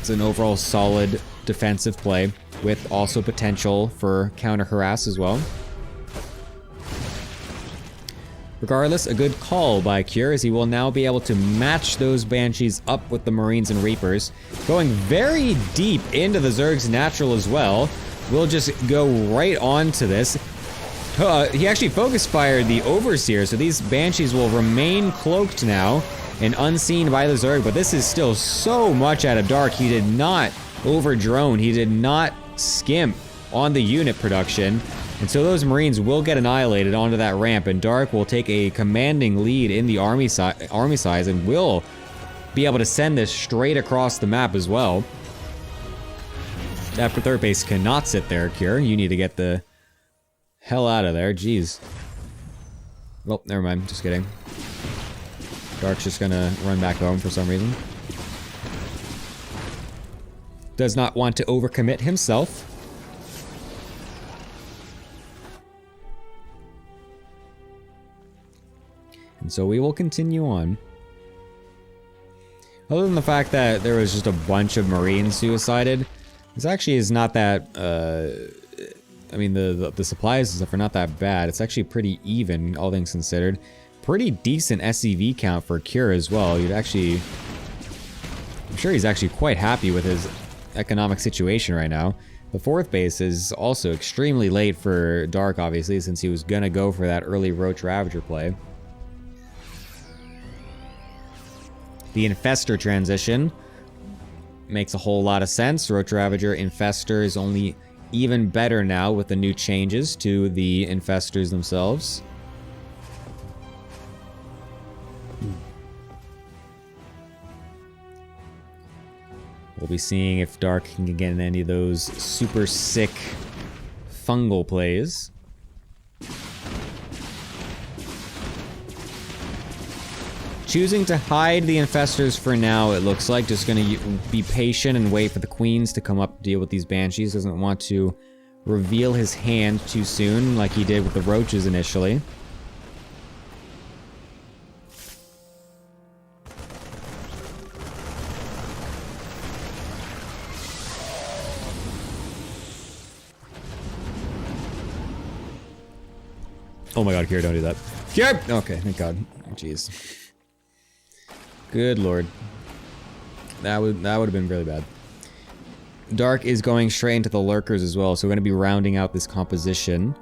It's an overall solid defensive play with also potential for counter harass as well. Regardless, a good call by Cure as he will now be able to match those Banshees up with the Marines and Reapers. Going very deep into the Zerg's natural as well. We'll just go right on to this. He actually focus fired the Overseer, so these Banshees will remain cloaked now and unseen by the Zerg, but this is still so much out of Dark. He did not over-drone. He did not skimp on the unit production. And so those Marines will get annihilated onto that ramp, and Dark will take a commanding lead in the army size and will be able to send this straight across the map as well. That 3rd base cannot sit there, Cure. You need to get the hell out of there. Jeez. Well, never mind. Just kidding. Dark's just gonna run back home for some reason. Does not want to overcommit himself. And so we will continue on. Other than the fact that there was just a bunch of Marines suicided, this actually is not that, I mean, the supplies and stuff are not that bad. It's actually pretty even, all things considered. Pretty decent SCV count for Cure as well. You'd actually... I'm sure he's actually quite happy with his economic situation right now. The 4th base is also extremely late for Dark, obviously, since he was gonna go for that early Roach Ravager play. The Infestor transition makes a whole lot of sense. Roach Ravager Infestor is only even better now with the new changes to the Infestors themselves. We'll be seeing if Dark can get any of those super sick fungal plays. Choosing to hide the infestors for now, it looks like. Just gonna be patient and wait for the queens to come up to deal with these banshees. Doesn't want to reveal his hand too soon like he did with the roaches initially. Oh my god, Kira, don't do that. Kira! Okay, thank god. Oh, jeez. Good lord. That would have been really bad. Dark is going straight into the lurkers as well, so we're going to be rounding out this composition.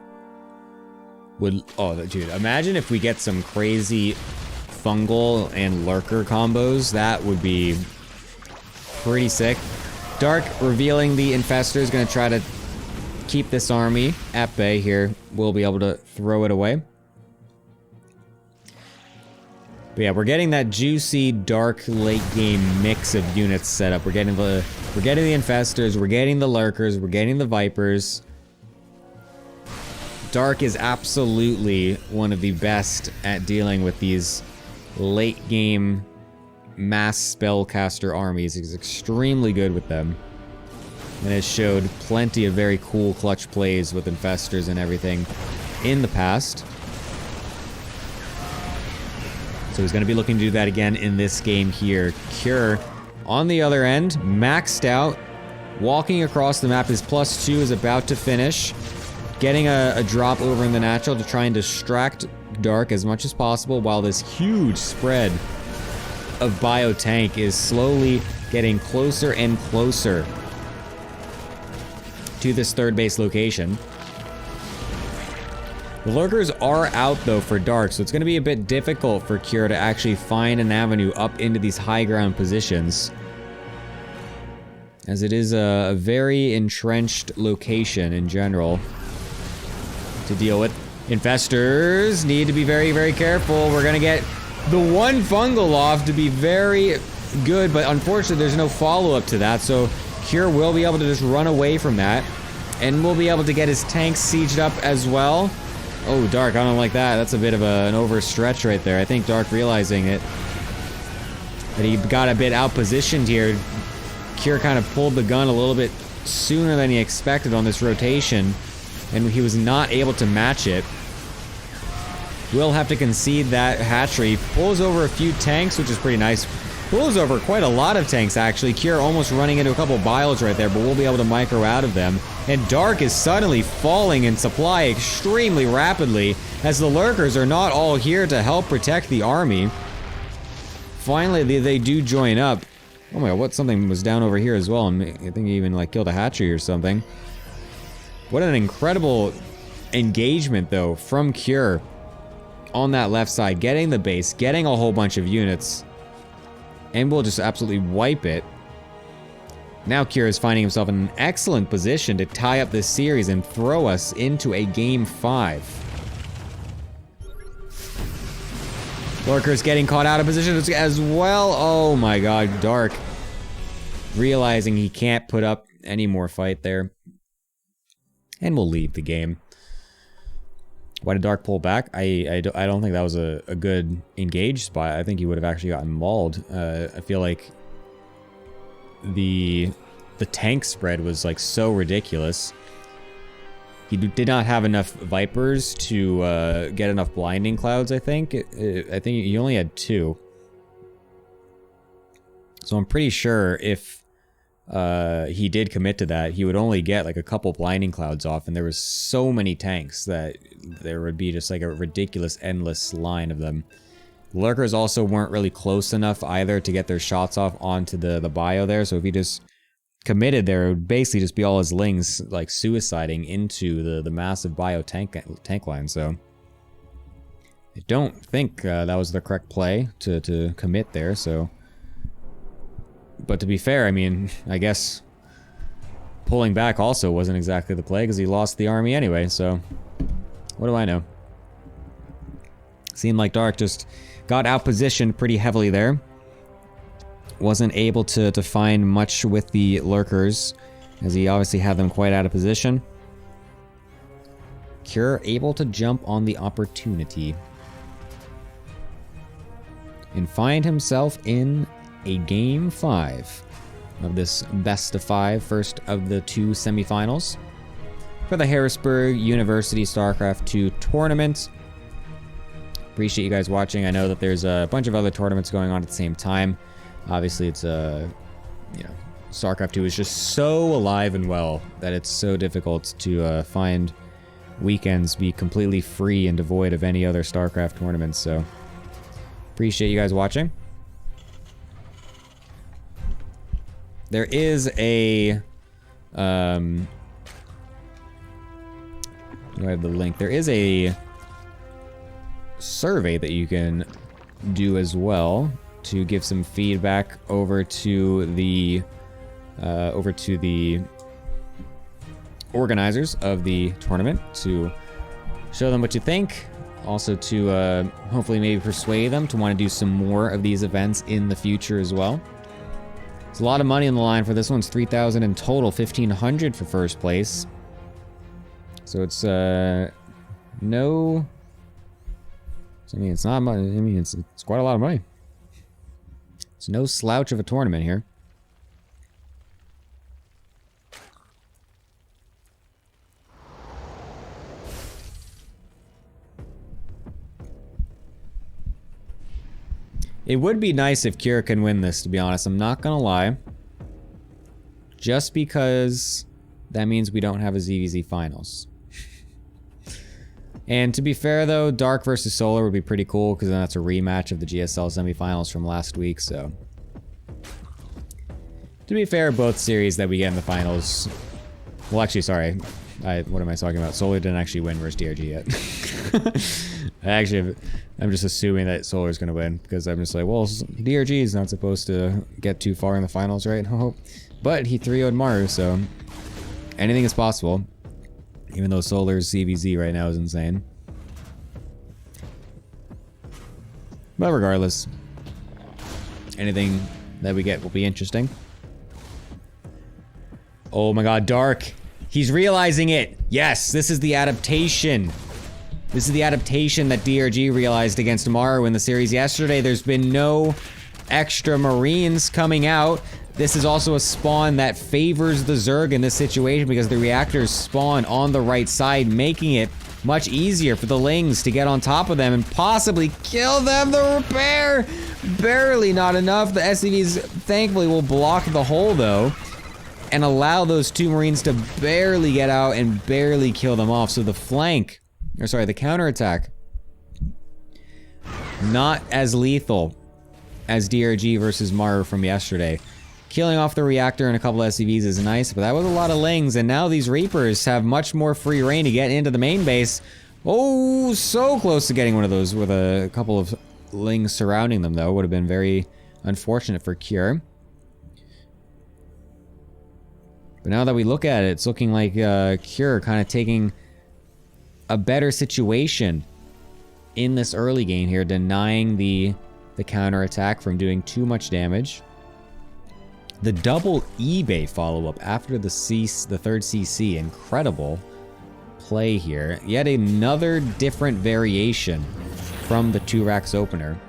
Oh, dude, imagine if we get some crazy fungal and lurker combos. That would be pretty sick. Dark revealing the infestor is going to try to keep this army at bay here. We'll be able to throw it away. But yeah, we're getting that juicy dark late game mix of units set up. We're getting the infestors, we're getting the lurkers, we're getting the vipers. Dark is absolutely one of the best at dealing with these late game mass spellcaster armies. He's extremely good with them. And has showed plenty of very cool clutch plays with infestors and everything in the past. So he's going to be looking to do that again in this game here. Cure, on the other end, maxed out. Walking across the map, his +2 is about to finish. Getting a drop over in the natural to try and distract Dark as much as possible while this huge spread of Biotank is slowly getting closer and closer to this third base location. The lurkers are out though for Dark, so it's going to be a bit difficult for Cure to actually find an avenue up into these high ground positions, as it is a very entrenched location in general to deal with. Infestors need to be very, very careful. We're going to get the one fungal off to be very good, but unfortunately there's no follow-up to that, so Cure will be able to just run away from that, and we'll be able to get his tanks sieged up as well. Oh, Dark, I don't like that. That's a bit of an overstretch right there. I think Dark realizing it, that he got a bit out-positioned here. Cure kind of pulled the gun a little bit sooner than he expected on this rotation, and he was not able to match it. We'll have to concede that hatchery. Pulls over a few tanks, which is pretty nice. Pulls over quite a lot of tanks, actually. Cure almost running into a couple bios right there, but we'll be able to micro out of them. And Dark is suddenly falling in supply extremely rapidly, as the lurkers are not all here to help protect the army. Finally, they do join up. Oh my god, what? Something was down over here as well, and I think he even like killed a hatchery or something. What an incredible engagement, though, from Cure on that left side, getting the base, getting a whole bunch of units, and we'll just absolutely wipe it. Now Cure is finding himself in an excellent position to tie up this series and throw us into a Game 5. Lurker's getting caught out of position as well. Oh my god, Dark realizing he can't put up any more fight there. And we'll leave the game. Why did Dark pull back? I don't think that was a good engage spot. I think he would have actually gotten mauled. I feel like the tank spread was like so ridiculous. He did not have enough Vipers to get enough blinding clouds, I think. I think he only had 2. So I'm pretty sure if he did commit to that, he would only get like a couple blinding clouds off, and there was so many tanks that there would be just like a ridiculous endless line of them. Lurkers also weren't really close enough either to get their shots off onto the bio there, so if he just committed there, it would basically just be all his lings like suiciding into the massive bio tank line. So I don't think that was the correct play to commit there. So, but to be fair, I mean, I guess pulling back also wasn't exactly the play because he lost the army anyway. So what do I know? Seemed like Dark just got outpositioned pretty heavily there. Wasn't able to find much with the lurkers, as he obviously had them quite out of position. Cure able to jump on the opportunity and find himself in a Game 5 of this best of 5, first of the 2 semifinals for the Harrisburg University StarCraft 2 tournament. Appreciate you guys watching. I know that there's a bunch of other tournaments going on at the same time. Obviously, it's StarCraft 2 is just so alive and well that it's so difficult to find weekends be completely free and devoid of any other StarCraft tournaments. So, appreciate you guys watching. There is a do I have the link? There is a survey that you can do as well to give some feedback over to the organizers of the tournament to show them what you think. Also to hopefully maybe persuade them to want to do some more of these events in the future as well. There's a lot of money on the line for this one. It's $3,000 in total, $1,500 for first place. So it's no. I mean, it's not money. I mean, it's quite a lot of money. It's no slouch of a tournament here. It would be nice if Cure can win this, to be honest. I'm not gonna lie. Just because that means we don't have a ZVZ finals. And to be fair though, Dark versus Solar would be pretty cool because then that's a rematch of the GSL semifinals from last week, so. To be fair, both series that we get in the finals... Well, actually, sorry. What am I talking about? Solar didn't actually win versus DRG yet. I'm just assuming that Solar's gonna win because I'm just like, well, DRG is not supposed to get too far in the finals, right? But he 3-0'd Maru, so anything is possible. Even though Solar's CVZ right now is insane. But regardless, anything that we get will be interesting. Oh my god, Dark. He's realizing it. Yes, this is the adaptation. This is the adaptation that DRG realized against Maru in the series yesterday. There's been no extra Marines coming out. This is also a spawn that favors the Zerg in this situation because the reactors spawn on the right side, making it much easier for the Lings to get on top of them and possibly kill them. The repair! Barely not enough. The SCVs thankfully will block the hole though and allow those 2 Marines to barely get out and barely kill them off. So the flank, or sorry, the counterattack, not as lethal as DRG versus Maru from yesterday. Killing off the reactor and a couple SCVs is nice, but that was a lot of Lings, and now these Reapers have much more free reign to get into the main base. Oh, so close to getting one of those with a couple of Lings surrounding them, though. Would have been very unfortunate for Cure. But now that we look at it, it's looking like Cure kind of taking a better situation in this early game here, denying the counterattack from doing too much damage. The double eBay follow-up after the third CC, incredible play here. Yet another different variation from the 2 racks opener.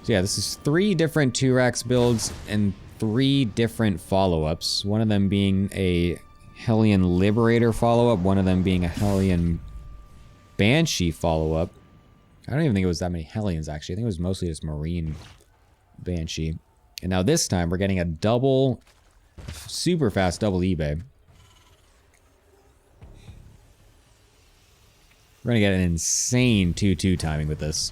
So yeah, this is 3 different 2 racks builds and 3 different follow-ups. One of them being a Hellion Liberator follow-up, one of them being a Hellion Banshee follow-up. I don't even think it was that many Hellions, actually. I think it was mostly just Marine Banshee. And now this time, we're getting a double, super fast double eBay. We're gonna get an insane 2-2 timing with this.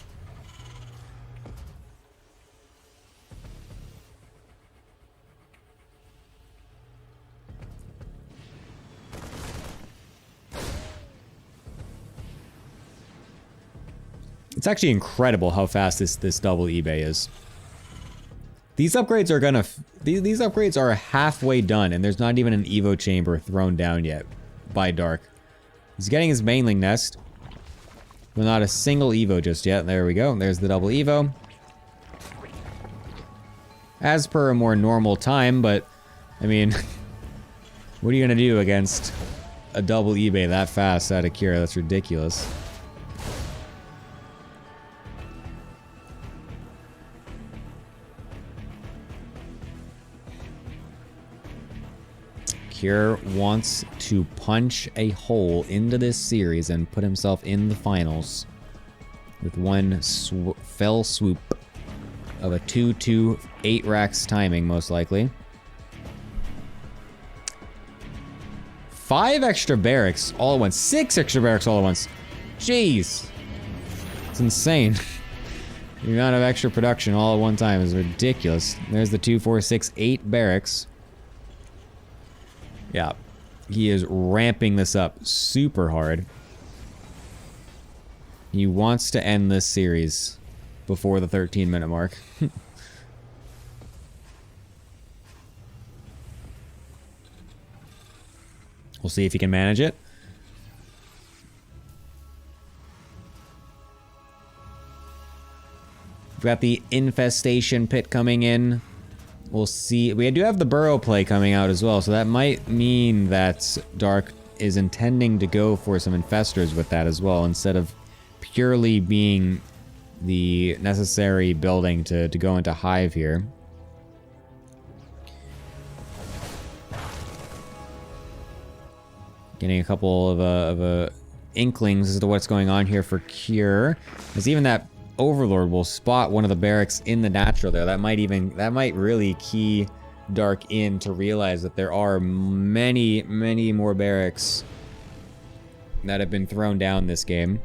It's actually incredible how fast this double eBay is. These upgrades are gonna... These upgrades are halfway done, and there's not even an Evo chamber thrown down yet by Dark. He's getting his mainling nest, but not a single Evo just yet. There we go. There's the double Evo. As per a more normal time, but I mean, what are you gonna do against a double eBay that fast out of Kira? That's ridiculous. Kira wants to punch a hole into this series and put himself in the finals with one fell swoop of a 2-2 8 racks timing, most likely. 5 extra barracks all at once. 6 extra barracks all at once. Jeez. It's insane. The amount of extra production all at one time is ridiculous. There's the 2, 4, 6, 8 barracks. Yeah. He is ramping this up super hard. He wants to end this series before the 13-minute mark. We'll see if he can manage it. We've got the infestation pit coming in. We'll see. We do have the burrow play coming out as well, so that might mean that Dark is intending to go for some infestors with that as well, instead of purely being the necessary building to go into hive here. Getting a couple of inklings as to what's going on here for Cure. As even that Overlord will spot one of the barracks in the natural there. That might really key Dark in to realize that there are many more barracks that have been thrown down this game.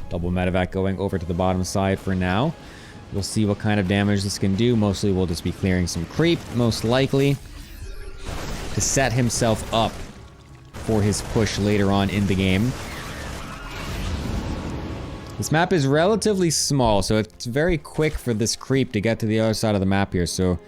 Double medevac going over to the bottom side for now. We'll see what kind of damage this can do. Mostly we'll just be clearing some creep, most likely, to set himself up for his push later on in the game. This map is relatively small, so it's very quick for this creep to get to the other side of the map here. So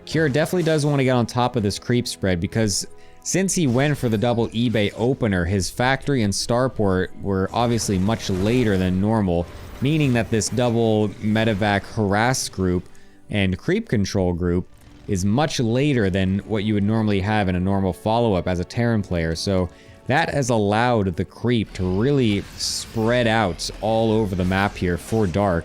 Cure definitely does want to get on top of this creep spread, because since he went for the double eBay opener, his factory and starport were obviously much later than normal, meaning that this double medevac harass group and creep control group is much later than what you would normally have in a normal follow-up as a Terran player. So that has allowed the creep to really spread out all over the map here for Dark.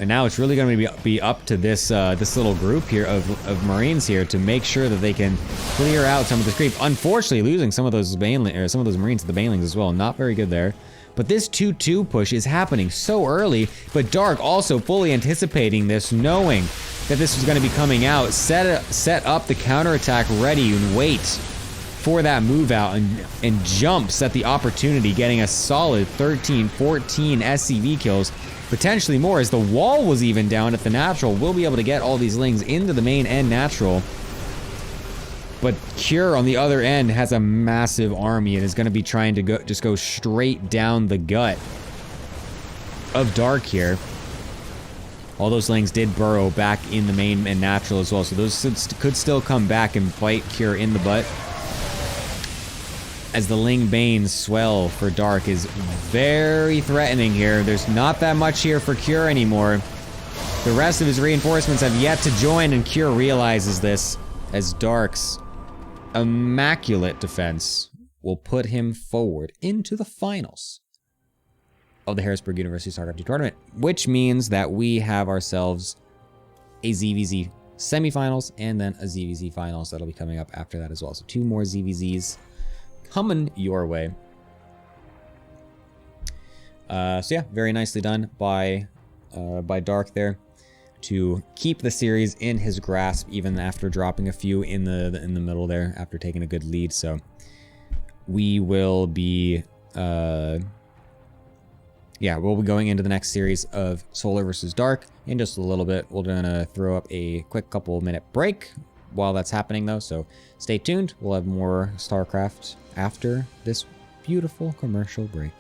And now it's really going to be up to this this little group here of Marines here to make sure that they can clear out some of this creep. Unfortunately, losing some of those Marines to the Banelings as well. Not very good there. But this 2-2 push is happening so early, but Dark also fully anticipating this, knowing that this was going to be coming out, set up the counterattack ready and wait for that move out, and jumps at the opportunity, getting a solid 13, 14 SCV kills, potentially more, as the wall was even down at the natural. We'll be able to get all these lings into the main and natural. But Cure on the other end has a massive army and is going to be trying to go straight down the gut of Dark here. All those lings did burrow back in the main and natural as well, so those could still come back and bite Cure in the butt. As the Ling Banes swell for Dark is very threatening here. There's not that much here for Cure anymore. The rest of his reinforcements have yet to join, and Cure realizes this, as Dark's immaculate defense will put him forward into the finals of the Harrisburg University StarCraft 2 tournament, which means that we have ourselves a ZVZ semifinals and then a ZVZ finals that'll be coming up after that as well. So 2 more ZVZs coming your way. So yeah, very nicely done by Dark there to keep the series in his grasp, even after dropping a few in the middle there after taking a good lead. So we will be we'll be going into the next series of Solar versus Dark in just a little bit. We're gonna throw up a quick couple-minute break while that's happening, though, so stay tuned. We'll have more StarCraft after this beautiful commercial break.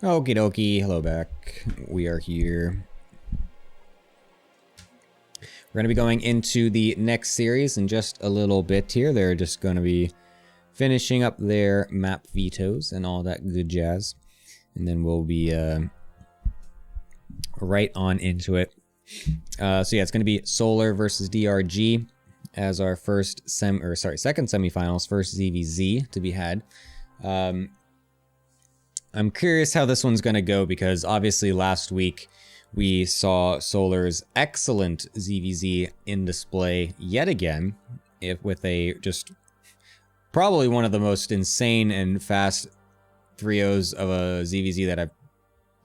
Okie dokie, hello back. We are here. We're going to be going into the next series in just a little bit here. They're just going to be finishing up their map vetoes and all that good jazz. And then we'll be right on into it. So yeah, it's going to be Solar versus DRG as our second semifinals, first ZVZ to be had. I'm curious how this one's going to go because obviously last week we saw Solar's excellent ZVZ in display yet again, with a just probably one of the most insane and fast 3-0s of a ZVZ that I've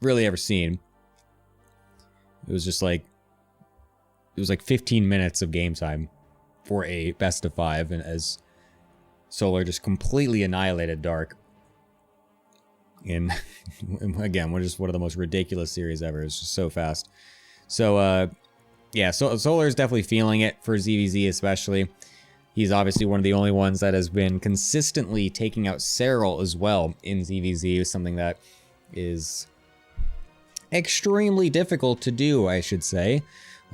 really ever seen. It was just like, 15 minutes of game time for a best of 5, and as Solar just completely annihilated Dark. And again, just one of the most ridiculous series ever. It's just so fast. So, yeah, Solar is definitely feeling it for ZVZ especially. He's obviously one of the only ones that has been consistently taking out Serral as well in ZVZ, something that is extremely difficult to do, I should say.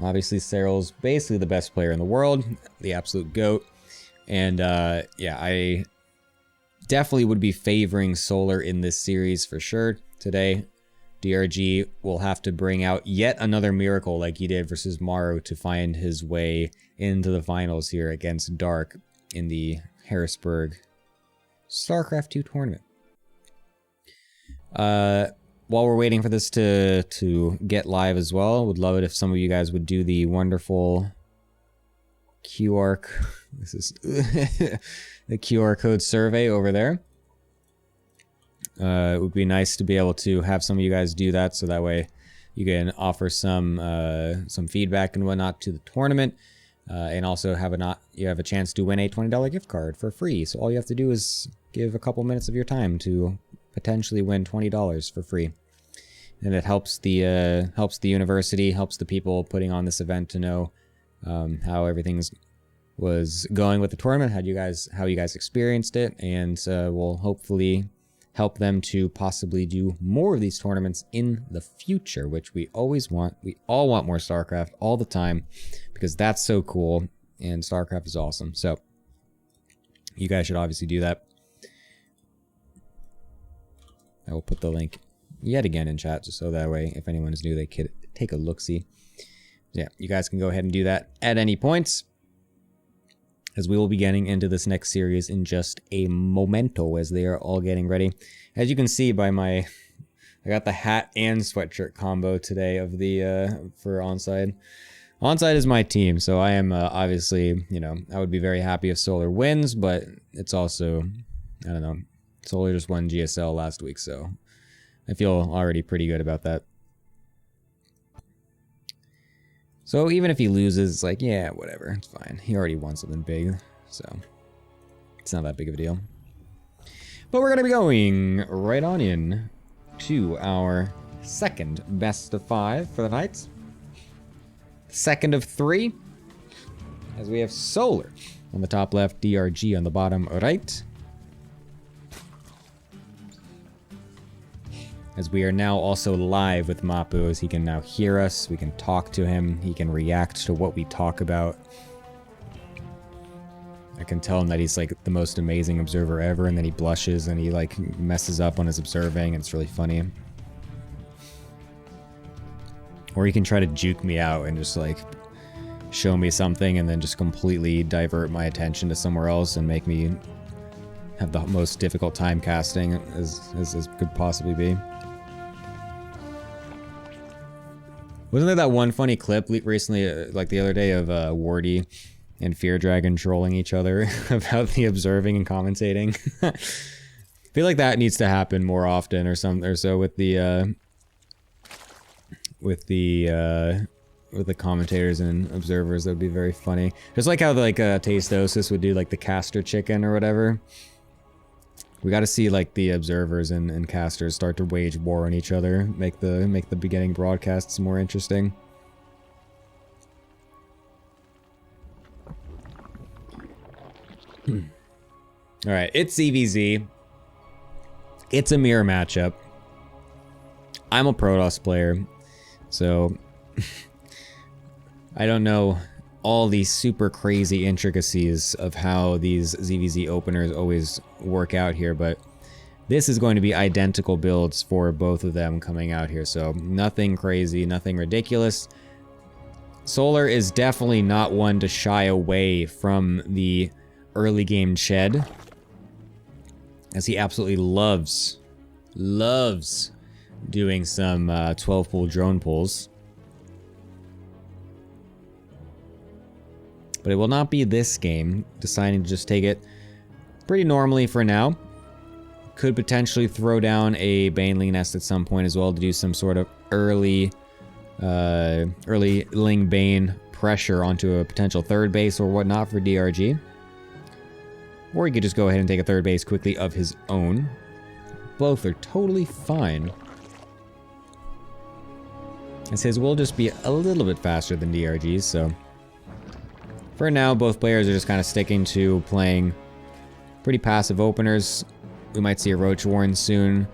Obviously, Serral's basically the best player in the world, the absolute GOAT. And, yeah, I definitely would be favoring Solar in this series for sure today. DRG will have to bring out yet another miracle like he did versus Maru to find his way into the finals here against Dark in the Harrisburg StarCraft 2 tournament. While we're waiting for this to get live as well, would love it if some of you guys would do the wonderful QR. This is the QR code survey over there. It would be nice to be able to have some of you guys do that, so that way you can offer some feedback and whatnot to the tournament, and also you have a chance to win a $20 gift card for free. So all you have to do is give a couple minutes of your time to potentially win $20 for free, and it helps the university, helps the people putting on this event to know how everything was going with the tournament, how you guys experienced it, and will hopefully help them to possibly do more of these tournaments in the future, which we always want. We all want more StarCraft all the time because that's so cool and StarCraft is awesome. So you guys should obviously do that. I will put the link yet again in chat just so that way if anyone is new they could take a look-see. Yeah, you guys can go ahead and do that at any points, as we will be getting into this next series in just a momento as they are all getting ready. As you can see by I got the hat and sweatshirt combo today of the for Onside. Onside is my team, so I am obviously, I would be very happy if Solar wins, but it's also, I don't know, Solar just won GSL last week, so I feel already pretty good about that. So even if he loses, it's like, yeah, whatever, it's fine. He already won something big, so it's not that big of a deal. But we're going to be going right on in to our second best of 5 for the night. Second of 3, as we have Solar on the top left, DRG on the bottom right. As we are now also live with Mapu, as he can now hear us, we can talk to him, he can react to what we talk about. I can tell him that he's like the most amazing observer ever, and then he blushes and he like messes up on his observing, and it's really funny. Or he can try to juke me out and just like show me something and then just completely divert my attention to somewhere else and make me have the most difficult time casting as could possibly be. Wasn't there that one funny clip recently, like the other day, of Wardy and Fear Dragon trolling each other about the observing and commentating? I feel like that needs to happen more often, or so with the commentators and observers. That would be very funny. Just like how like Tasteosis would do like the caster chicken or whatever. We got to see like the observers and casters start to wage war on each other, make the beginning broadcasts more interesting. All right, it's ZVZ. It's a mirror matchup. I'm a Protoss player, so I don't know all these super crazy intricacies of how these ZVZ openers always work out here, but this is going to be identical builds for both of them coming out here, so nothing crazy, nothing ridiculous. Solar is definitely not one to shy away from the early game Shed, as he absolutely loves doing some 12-pool drone pulls. But it will not be this game, deciding to just take it pretty normally for now. Could potentially throw down a Baneling Nest at some point as well to do some sort of early Ling Bane pressure onto a potential third base or whatnot for DRG. Or he could just go ahead and take a third base quickly of his own. Both are totally fine, as his will just be a little bit faster than DRG's, so for now, both players are just kind of sticking to playing pretty passive openers. We might see a Roach Warren soon.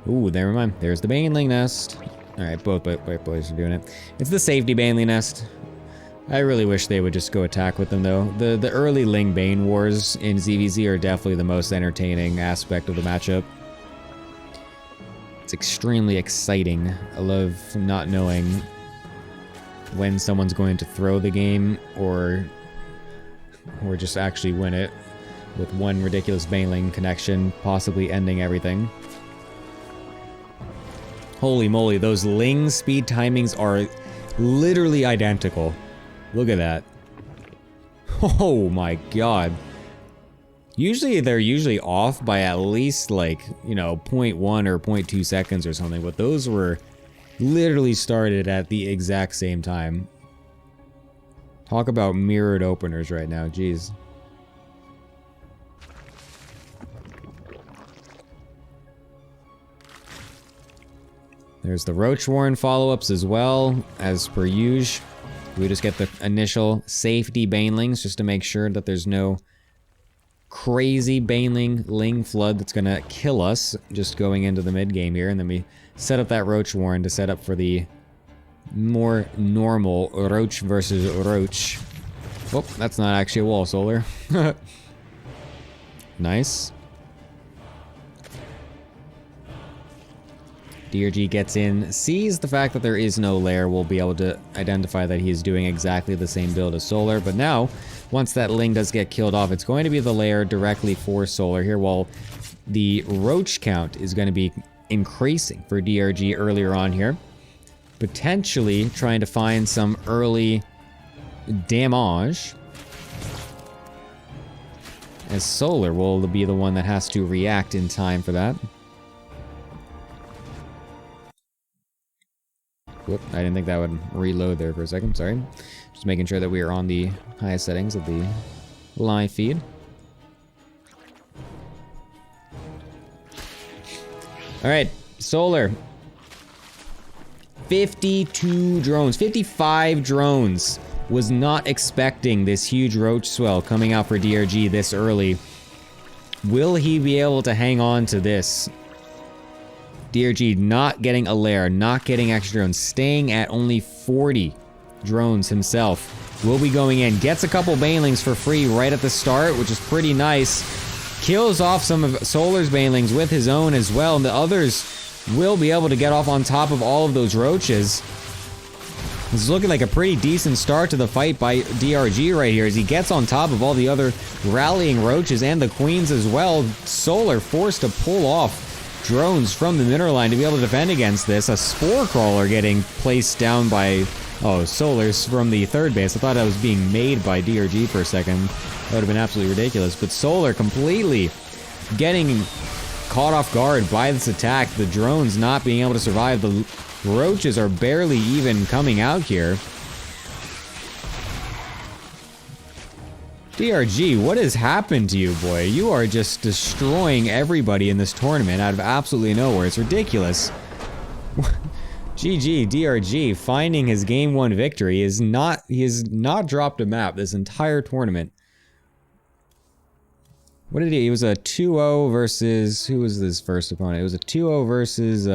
Ooh, never mind. There's the Baneling Nest. Alright, both players are doing it. It's the safety Baneling Nest. I really wish they would just go attack with them, though. The early Ling Bane wars in ZVZ are definitely the most entertaining aspect of the matchup. It's extremely exciting. I love not knowing when someone's going to throw the game or just actually win it with one ridiculous Baneling connection, possibly ending everything. Holy moly, those Ling speed timings are literally identical. Look at that. Oh my god. Usually they're off by at least like, you know, 0.1 or 0.2 seconds or something, but those were literally started at the exact same time. Talk about mirrored openers right now, jeez. There's the Roach Warren follow-ups as well, as per usual. We just get the initial safety Banelings just to make sure that there's no crazy Baneling Ling flood that's gonna kill us just going into the mid game here, and then we set up that Roach Warren to set up for the more normal Roach versus Roach. Oh, that's not actually a wall, Solar. Nice. DRG gets in, sees the fact that there is no lair, will be able to identify that he's doing exactly the same build as Solar, but now, once that Ling does get killed off, it's going to be the lair directly for Solar here, while the Roach count is going to be increasing for DRG earlier on here. Potentially trying to find some early damage, as Solar will be the one that has to react in time for that. Whoop, I didn't think that would reload there for a second, sorry. Just making sure that we are on the highest settings of the live feed. Alright, Solar. 52 drones, 55 drones. Was not expecting this huge Roach swell coming out for DRG this early. Will he be able to hang on to this? DRG not getting a lair, not getting extra drones, staying at only 40 drones himself. Will be going in, gets a couple Banelings for free right at the start, which is pretty nice. Kills off some of Solar's Banelings with his own as well, and the others will be able to get off on top of all of those Roaches. This is looking like a pretty decent start to the fight by DRG right here, as he gets on top of all the other rallying Roaches and the Queens as well. Solar forced to pull off drones from the mineral line to be able to defend against this. A Spore Crawler getting placed down by, oh, Solar's from the third base. I thought that was being made by DRG for a second. That would have been absolutely ridiculous. But Solar completely getting caught off guard by this attack. The drones not being able to survive. The Roaches are barely even coming out here. DRG, what has happened to you, boy? You are just destroying everybody in this tournament out of absolutely nowhere. It's ridiculous. GG, DRG, finding his game 1 victory. He has not dropped a map this entire tournament. What did he? He was a 2-0 versus, who was his first opponent? It was a 2-0 versus,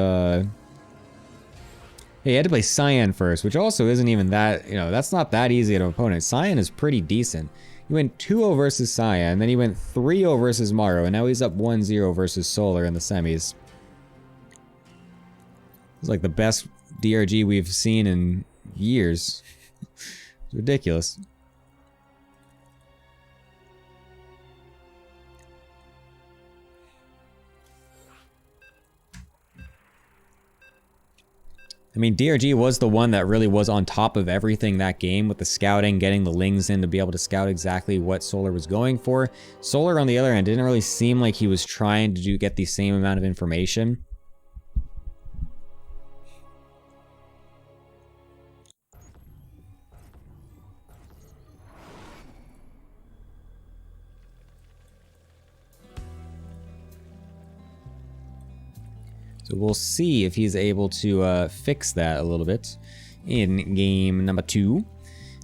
Hey, he had to play Cyan first, which also isn't even that, you know, that's not that easy of an opponent. Cyan is pretty decent. He went 2-0 versus Cyan, then he went 3-0 versus Maro, and now he's up 1-0 versus Solar in the semis. It's like the best DRG we've seen in years. It's ridiculous. I mean, DRG was the one that really was on top of everything that game with the scouting, getting the Lings in to be able to scout exactly what Solar was going for. Solar, on the other hand, didn't really seem like he was trying to get the same amount of information. So we'll see if he's able to fix that a little bit in game number 2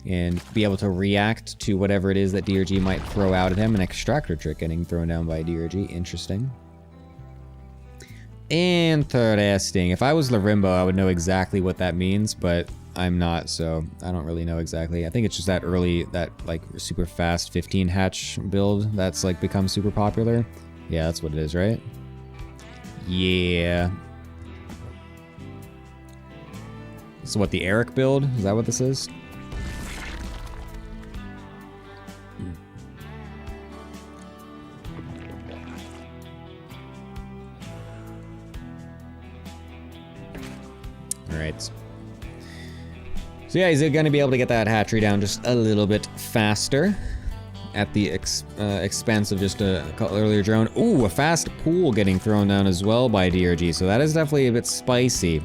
and be able to react to whatever it is that DRG might throw out at him. An extractor trick getting thrown down by DRG. Interesting. Interesting. If I was Larimbo, I would know exactly what that means, but I'm not, so I don't really know exactly. I think it's just that early, that like super fast 15 hatch build that's like become super popular. Yeah, that's what it is, right? Yeah. So what, the Eric build? Is that what this is? Alright. So yeah, he's going to be able to get that hatchery down just a little bit faster. At the expense of just a earlier drone. Ooh, a fast pool getting thrown down as well by DRG, so that is definitely a bit spicy.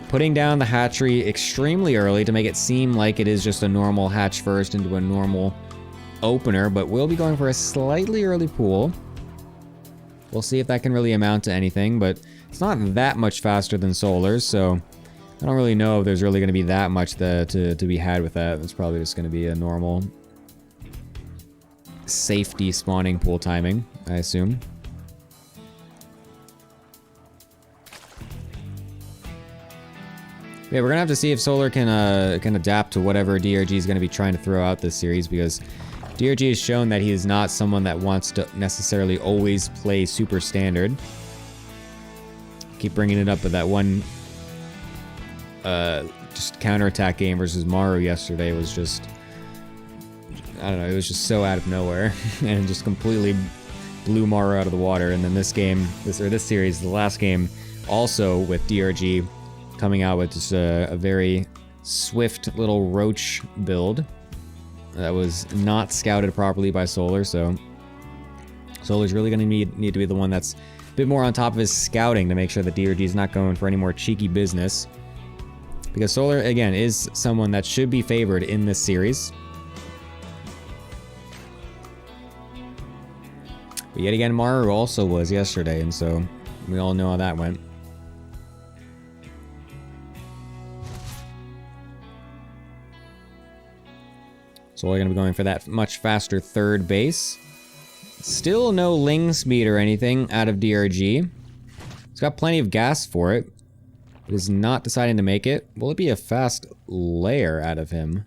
Putting down the hatchery extremely early to make it seem like it is just a normal hatch first into a normal opener, but we'll be going for a slightly early pool. We'll see if that can really amount to anything, but it's not that much faster than Solar's, so I don't really know if there's really going to be that much to be had with that. It's probably just going to be a normal safety spawning pool timing, I assume. Yeah, we're gonna have to see if Solar can adapt to whatever DRG is gonna be trying to throw out this series, because DRG has shown that he is not someone that wants to necessarily always play super standard. Keep bringing it up, but that one just counterattack game versus Maru yesterday was just, I don't know, it was just so out of nowhere and just completely blew Maru out of the water. And then this game, this series, the last game, also with DRG coming out with just a very swift little roach build that was not scouted properly by Solar, so Solar's really going to need to be the one that's a bit more on top of his scouting to make sure that DRG is not going for any more cheeky business. Because Solar, again, is someone that should be favored in this series. But yet again, Maru also was yesterday, and so we all know how that went. So we're going to be going for that much faster third base. Still no Ling speed or anything out of DRG. He's got plenty of gas for it. But is not deciding to make it. Will it be a fast layer out of him?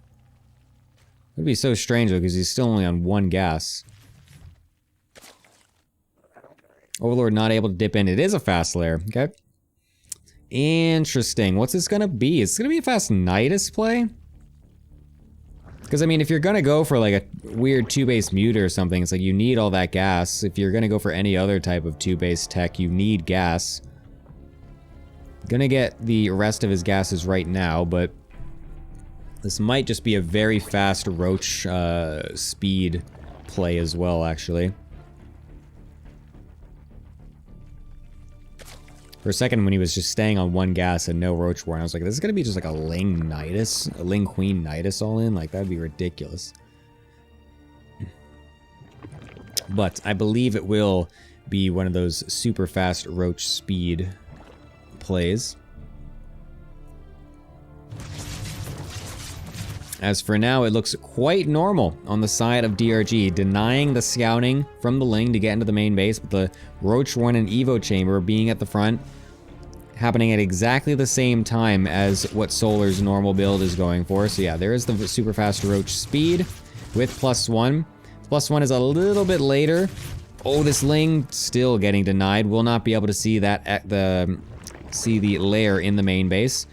It would be so strange though, because he's still only on 1 gas. Overlord not able to dip in. It is a fast layer. Okay. Interesting. What's this gonna be? It's gonna be a fast Nidus play? Because, I mean, if you're gonna go for like a weird 2-base mute or something, it's like you need all that gas. If you're gonna go for any other type of 2-base tech, you need gas. Gonna get the rest of his gases right now, but this might just be a very fast Roach speed play as well, actually. For a second, when he was just staying on 1 gas and no Roach Warren, I was like, this is gonna be just like a Ling Nidus, a Ling Queen Nidus all in? Like, that'd be ridiculous. But I believe it will be one of those super fast Roach speed plays. As for now, it looks quite normal on the side of DRG, denying the scouting from the Ling to get into the main base, but the Roach Warren and Evo Chamber being at the front, happening at exactly the same time as what Solar's normal build is going for. So yeah, there is the super fast roach speed with +1. +1 is a little bit later. Oh, this Ling still getting denied. Will not be able to see that at the lair in the main base.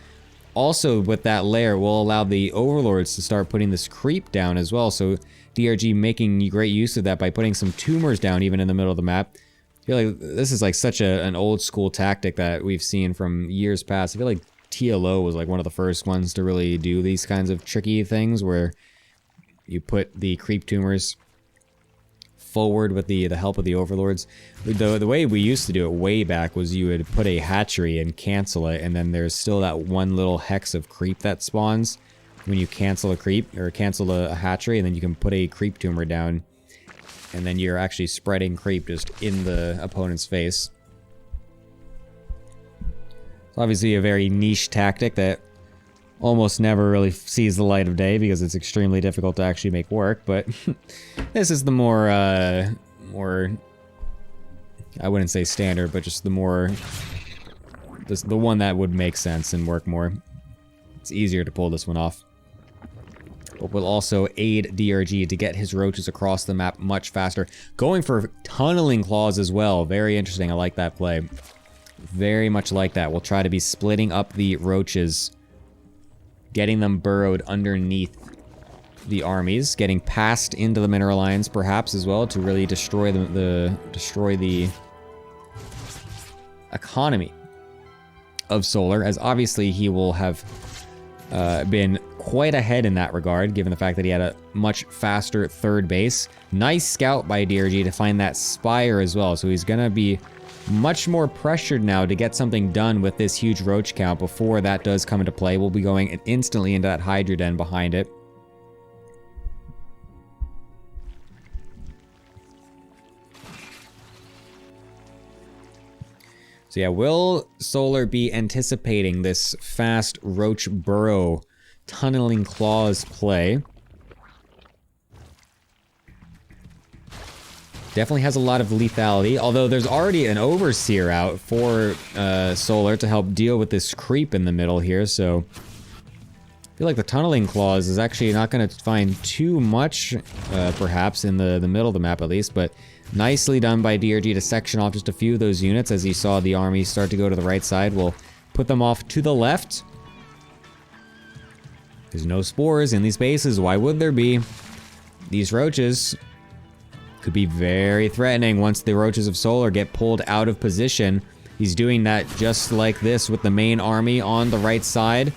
Also, with that lair, will allow the overlords to start putting this creep down as well. So DRG making great use of that by putting some tumors down even in the middle of the map. I feel like this is like such an old school tactic that we've seen from years past. I feel like TLO was like one of the first ones to really do these kinds of tricky things where you put the creep tumors forward with the help of the overlords. The way we used to do it way back was you would put a hatchery and cancel it, and then there's still that one little hex of creep that spawns when you cancel a creep or cancel a hatchery, and then you can put a creep tumor down, and then you're actually spreading creep just in the opponent's face. It's obviously a very niche tactic that almost never really sees the light of day because it's extremely difficult to actually make work, but this is the more, I wouldn't say standard, but just the one that would make sense and work more. It's easier to pull this one off. But will also aid DRG to get his roaches across the map much faster. Going for tunneling claws as well. Very interesting. I like that play. Very much like that. We'll try to be splitting up the roaches, getting them burrowed underneath the armies, getting past into the mineral lines perhaps as well to really destroy the economy of Solar, as obviously he will have been quite ahead in that regard given the fact that he had a much faster third base. Nice scout by DRG to find that spire as well, so he's gonna be much more pressured now to get something done with this huge roach count before that does come into play. We'll be going instantly into that Hydra Den behind it. So yeah, will Solar be anticipating this fast roach burrow tunneling claws play? Definitely has a lot of lethality, although there's already an Overseer out for Solar to help deal with this creep in the middle here, so I feel like the tunneling claws is actually not going to find too much, perhaps, in the middle of the map at least, but nicely done by DRG to section off just a few of those units as you saw the army start to go to the right side. We'll put them off to the left. There's no spores in these bases, why would there be? These roaches could be very threatening once the roaches of Solar get pulled out of position. He's doing that just like this with the main army on the right side.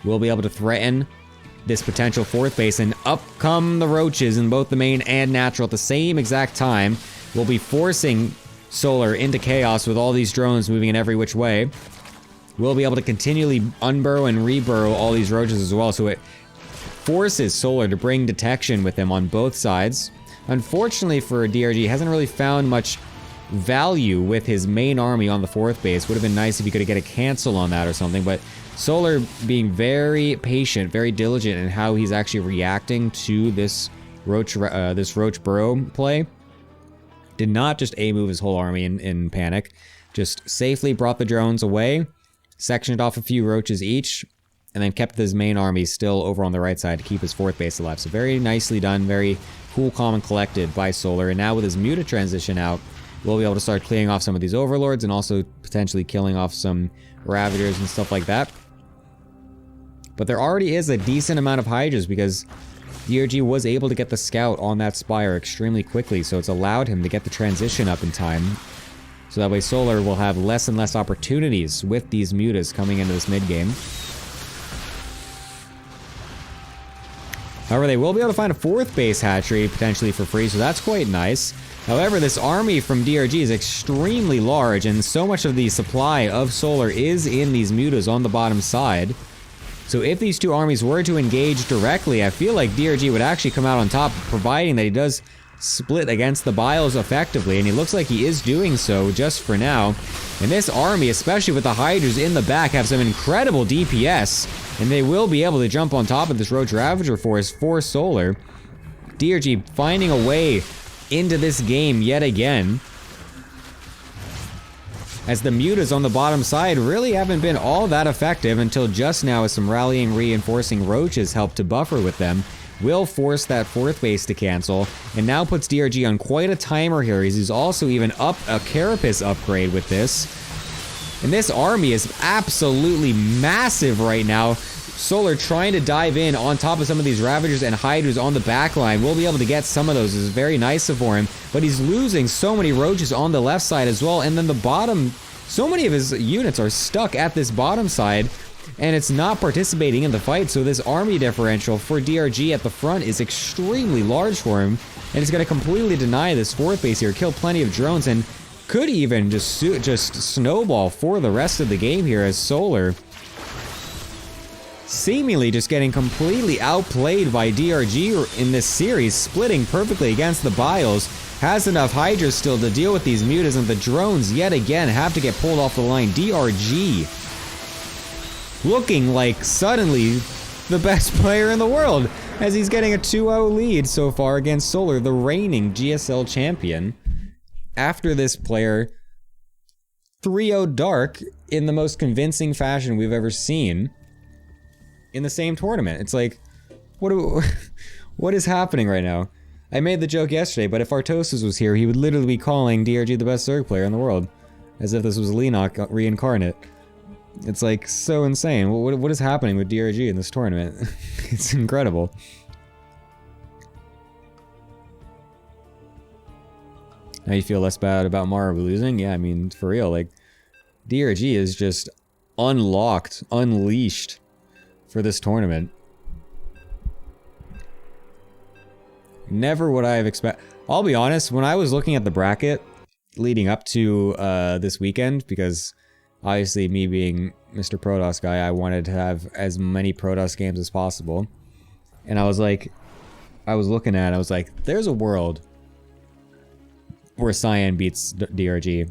We'll be able to threaten this potential fourth base, and up come the roaches in both the main and natural at the same exact time. We'll be forcing Solar into chaos with all these drones moving in every which way. We'll be able to continually unburrow and reburrow all these roaches as well, so it forces Solar to bring detection with him on both sides. Unfortunately for DRG, he hasn't really found much value with his main army on the fourth base. Would have been nice if he could get a cancel on that or something, but Solar being very patient, very diligent in how he's actually reacting to this roach burrow play. Did not just A-move his whole army in panic. Just safely brought the drones away, sectioned off a few roaches each, and then kept his main army still over on the right side to keep his fourth base alive. So very nicely done, very cool, calm, and collected by Solar. And now with his Muta transition out, we'll be able to start clearing off some of these overlords and also potentially killing off some Ravagers and stuff like that. But there already is a decent amount of Hydras because DRG was able to get the scout on that spire extremely quickly, so it's allowed him to get the transition up in time. So that way Solar will have less and less opportunities with these Mutas coming into this mid-game. However, they will be able to find a fourth base hatchery potentially for free, so that's quite nice. However, this army from DRG is extremely large, and so much of the supply of Solar is in these Mutas on the bottom side. So if these two armies were to engage directly, I feel like DRG would actually come out on top, providing that he does split against the Biles effectively, and he looks like he is doing so just for now. And this army, especially with the Hydras in the back, have some incredible DPS, and they will be able to jump on top of this Roach Ravager force for Solar. DRG finding a way into this game yet again. as the mutas on the bottom side really haven't been all that effective until just now, as some rallying reinforcing roaches help to buffer with them. Will force that 4th base to cancel, and now puts DRG on quite a timer here. He's also even up a Carapace upgrade with this. And this army is absolutely massive right now. Solar trying to dive in on top of some of these Ravagers and Hydras on the back line. We'll be able to get some of those. This is very nice for him. But he's losing so many Roaches on the left side as well. And then the bottom, so many of his units are stuck at this bottom side. And it's not participating in the fight. So this army differential for DRG at the front is extremely large for him. And he's going to completely deny this 4th base here. Kill plenty of drones and could even just snowball for the rest of the game here, as Solar seemingly just getting completely outplayed by DRG in this series, splitting perfectly against the Biles. Has enough Hydras still to deal with these mutas, and the drones yet again have to get pulled off the line. DRG looking like suddenly the best player in the world, as he's getting a 2-0 lead so far against Solar, the reigning GSL champion. After this player 3-0 Dark in the most convincing fashion we've ever seen in the same tournament. It's like, what is happening right now? I made the joke yesterday, but if Artosis was here, he would literally be calling DRG the best Zerg player in the world, as if this was Lenok reincarnate. It's like so insane. What is happening with DRG in this tournament? It's incredible. Now you feel less bad about Maru losing? Yeah, I mean, for real, like, DRG is just unlocked, unleashed for this tournament. Never would I have expected. I'll be honest, when I was looking at the bracket leading up to this weekend, because obviously me being Mr. Protoss guy, I wanted to have as many Protoss games as possible. And I was like, I was like, there's a world where Cyan beats DRG.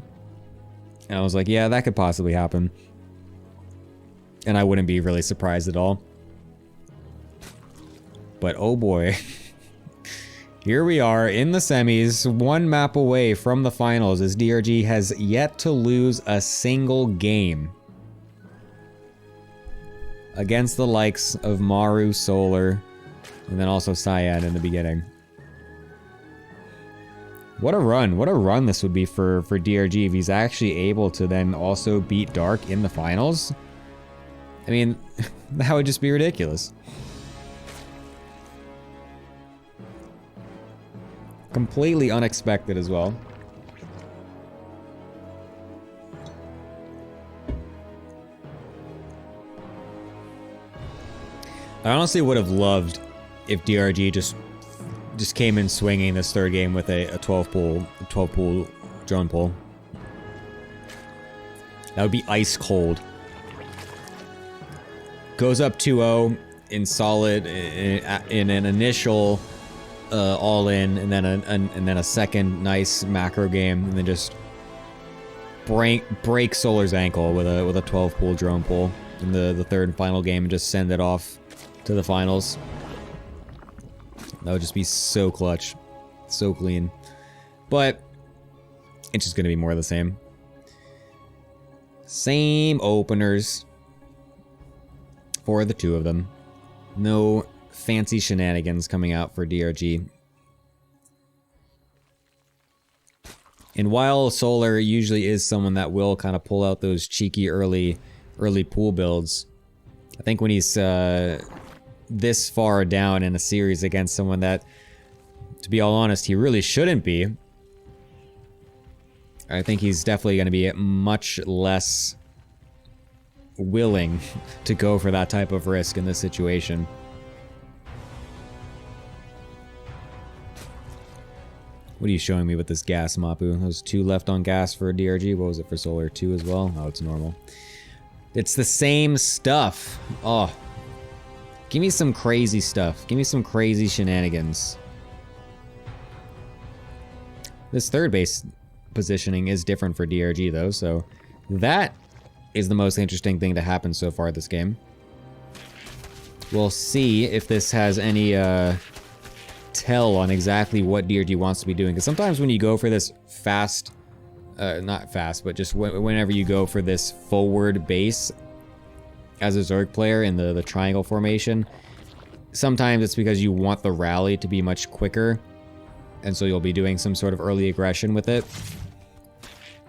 And I was like, yeah, that could possibly happen. And I wouldn't be really surprised at all. But oh boy. Here we are in the semis, one map away from the finals, as DRG has yet to lose a single game against the likes of Maru, Solar, and then also Cyan in the beginning. What a run this would be for DRG if he's actually able to then also beat Dark in the finals. I mean, that would just be ridiculous. Completely unexpected as well. I honestly would have loved if DRG just came in swinging this third game with a 12 pool drone pull. That would be ice cold. Goes up 2-0 in solid in an initial all in, and then a second nice macro game, and then just break Solar's ankle with a 12 pool drone pull in the third and final game, and just send it off to the finals. That would just be so clutch, so clean. But it's just gonna be more of the same. Same openers for the two of them. No fancy shenanigans coming out for DRG. And while Solar usually is someone that will kind of pull out those cheeky early pool builds, I think when he's this far down in a series against someone that, to be all honest, he really shouldn't be, I think he's definitely going to be much less willing to go for that type of risk in this situation. What are you showing me with this gas, Mapu? Those 2 left on gas for DRG. What was it for Solar? 2 as well? Oh, it's normal. It's the same stuff. Oh. Give me some crazy stuff. Give me some crazy shenanigans. This third base positioning is different for DRG though, so that is the most interesting thing to happen so far this game. We'll see if this has any tell on exactly what DRG wants to be doing, because sometimes when you go for this fast not fast, but just whenever you go for this forward base as a Zerg player in the triangle formation, sometimes it's because you want the rally to be much quicker, and so you'll be doing some sort of early aggression with it.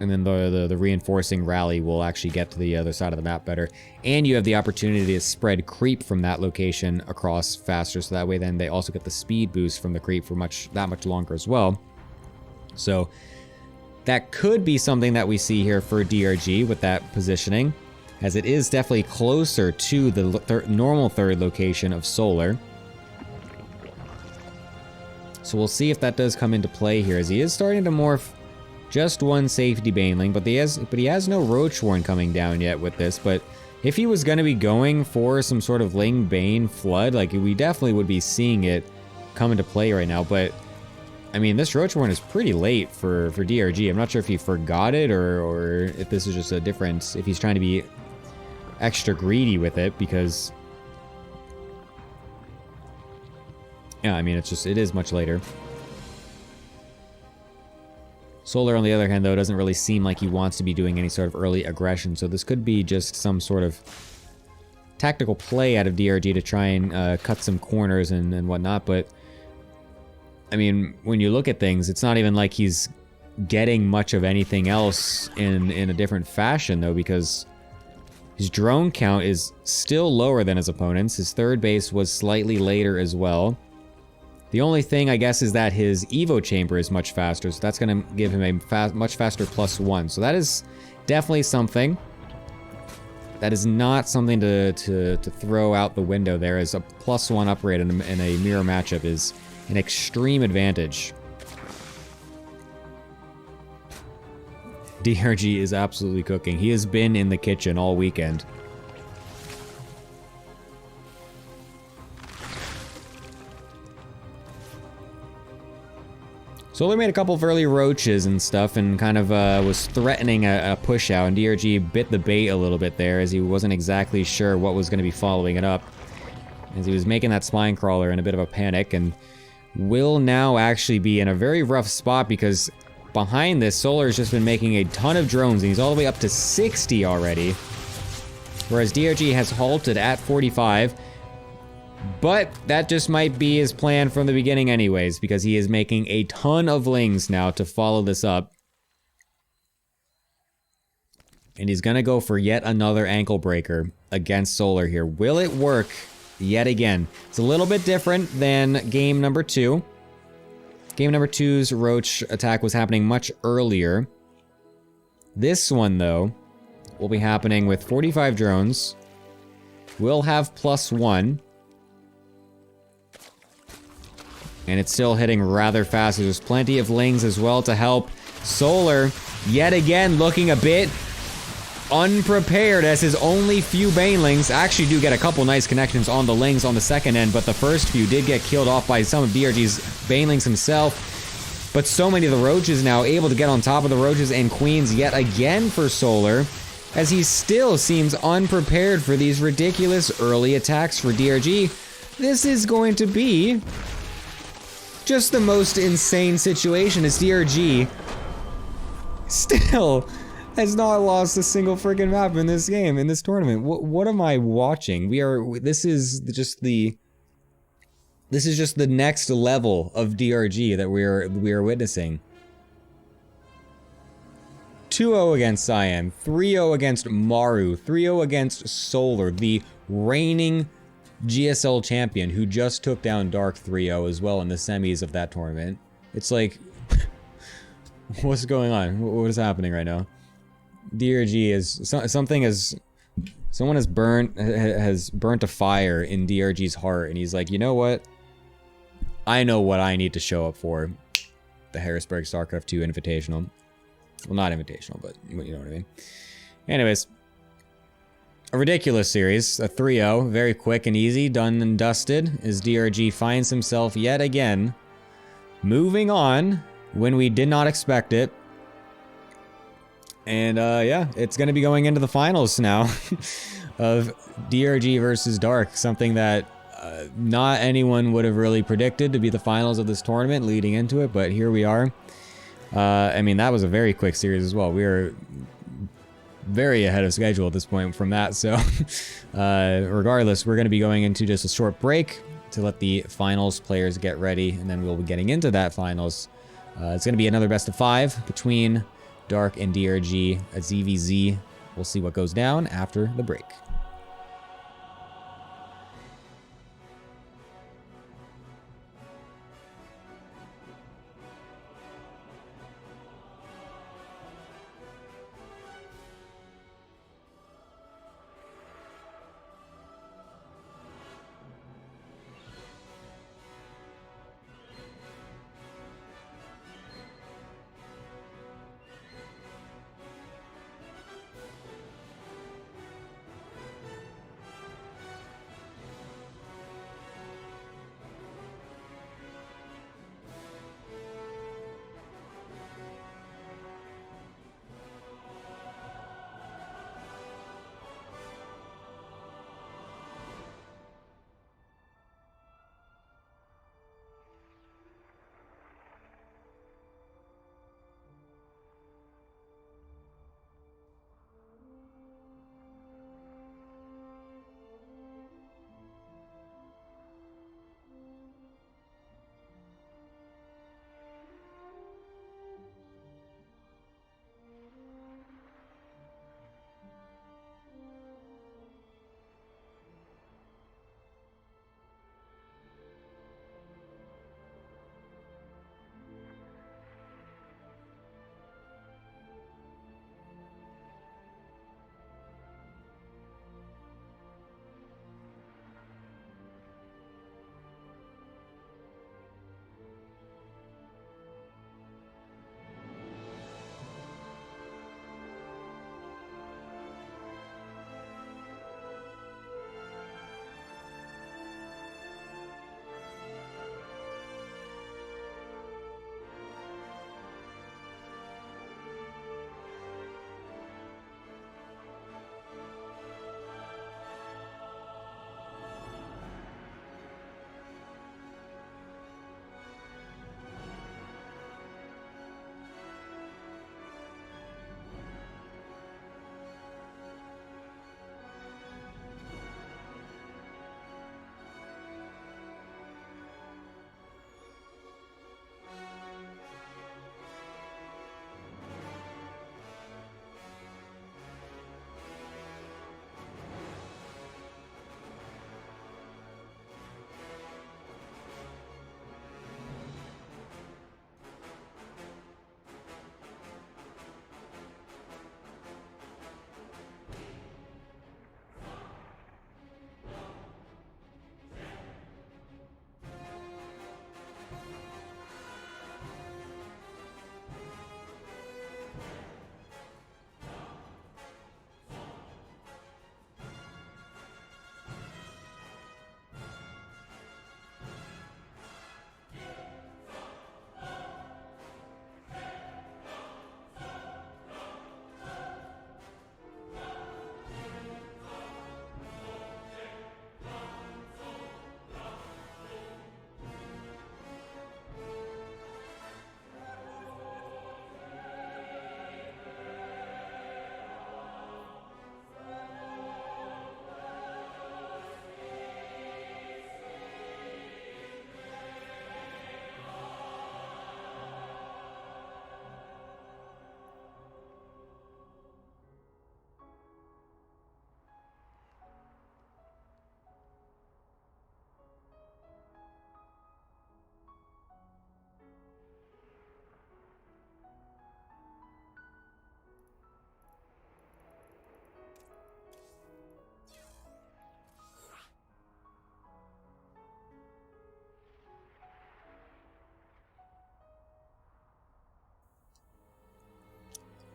And then the reinforcing rally will actually get to the other side of the map better. And you have the opportunity to spread creep from that location across faster, so that way then they also get the speed boost from the creep for that much longer as well. So that could be something that we see here for DRG with that positioning, as it is definitely closer to the normal third location of Solar. So we'll see if that does come into play here, as he is starting to morph just one safety Baneling, but he has no Ro4 coming down yet with this. But if he was going to be going for some sort of Ling Bane flood, like, we definitely would be seeing it come into play right now. But I mean, this Ro4 is pretty late for DRG. I'm not sure if he forgot it or if this is just a difference, if he's trying to be extra greedy with it, because yeah, I mean, it is much later. Solar, on the other hand, though, doesn't really seem like he wants to be doing any sort of early aggression, so this could be just some sort of tactical play out of DRG to try and cut some corners and whatnot. But I mean, when you look at things, it's not even like he's getting much of anything else in a different fashion, though, because his drone count is still lower than his opponent's. His third base was slightly later as well. The only thing, I guess, is that his Evo chamber is much faster, so that's going to give him a much faster +1. So that is definitely something. That is not something to throw out the window there, as a +1 upgrade in a mirror matchup is an extreme advantage. DRG is absolutely cooking. He has been in the kitchen all weekend. Solar made a couple of early roaches and stuff and kind of was threatening a push out, and DRG bit the bait a little bit there, as he wasn't exactly sure what was going to be following it up, as he was making that spine crawler in a bit of a panic, and will now actually be in a very rough spot, because behind this, Solar has just been making a ton of drones, and he's all the way up to 60 already, whereas DRG has halted at 45. But that just might be his plan from the beginning anyways, because he is making a ton of Lings now to follow this up. And he's going to go for yet another ankle breaker against Solar here. Will it work yet again? It's a little bit different than game number 2. Game number 2's Roach attack was happening much earlier. This one, though, will be happening with 45 drones. Will have +1. And it's still hitting rather fast. There's plenty of Lings as well to help. Solar, yet again, looking a bit unprepared, as his only few Banelings actually do get a couple nice connections on the Lings on the second end, but the first few did get killed off by some of DRG's Banelings himself. But so many of the Roaches now able to get on top of the Roaches and Queens yet again for Solar, as he still seems unprepared for these ridiculous early attacks for DRG. This is going to be just the most insane situation, as DRG still has not lost a single freaking map in this game, in this tournament. What am I watching? This is just the next level of DRG that we are witnessing. 2-0 against Cyan, 3-0 against Maru, 3-0 against Solar, the reigning GSL champion, who just took down Dark 3-0 as well in the semis of that tournament. It's like, what's going on? What is happening right now? DRG is someone has burnt a fire in DRG's heart, and he's like, you know what? I know what I need to show up for. The Harrisburg StarCraft 2 Invitational. Well, not Invitational, but you know what I mean. Anyways, a ridiculous series, a 3-0, very quick and easy, done and dusted, as DRG finds himself yet again moving on when we did not expect it. And yeah, it's going to be going into the finals now of DRG versus Dark, something that not anyone would have really predicted to be the finals of this tournament leading into it, but here we are. I mean, that was a very quick series as well. We were very ahead of schedule at this point from that. So regardless, we're going to be going into just a short break to let the finals players get ready, and then we'll be getting into that finals. It's going to be another best of 5 between Dark and DRG, a ZVZ. We'll see what goes down after the break.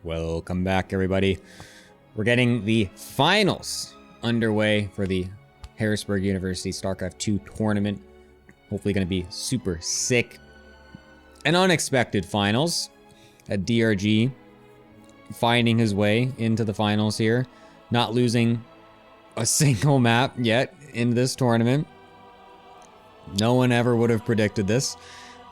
Welcome back, everybody. We're getting the finals underway for the Harrisburg University StarCraft 2 tournament. Hopefully going to be super sick and unexpected finals. At DRG finding his way into the finals here, not losing a single map yet in this tournament. No one ever would have predicted this.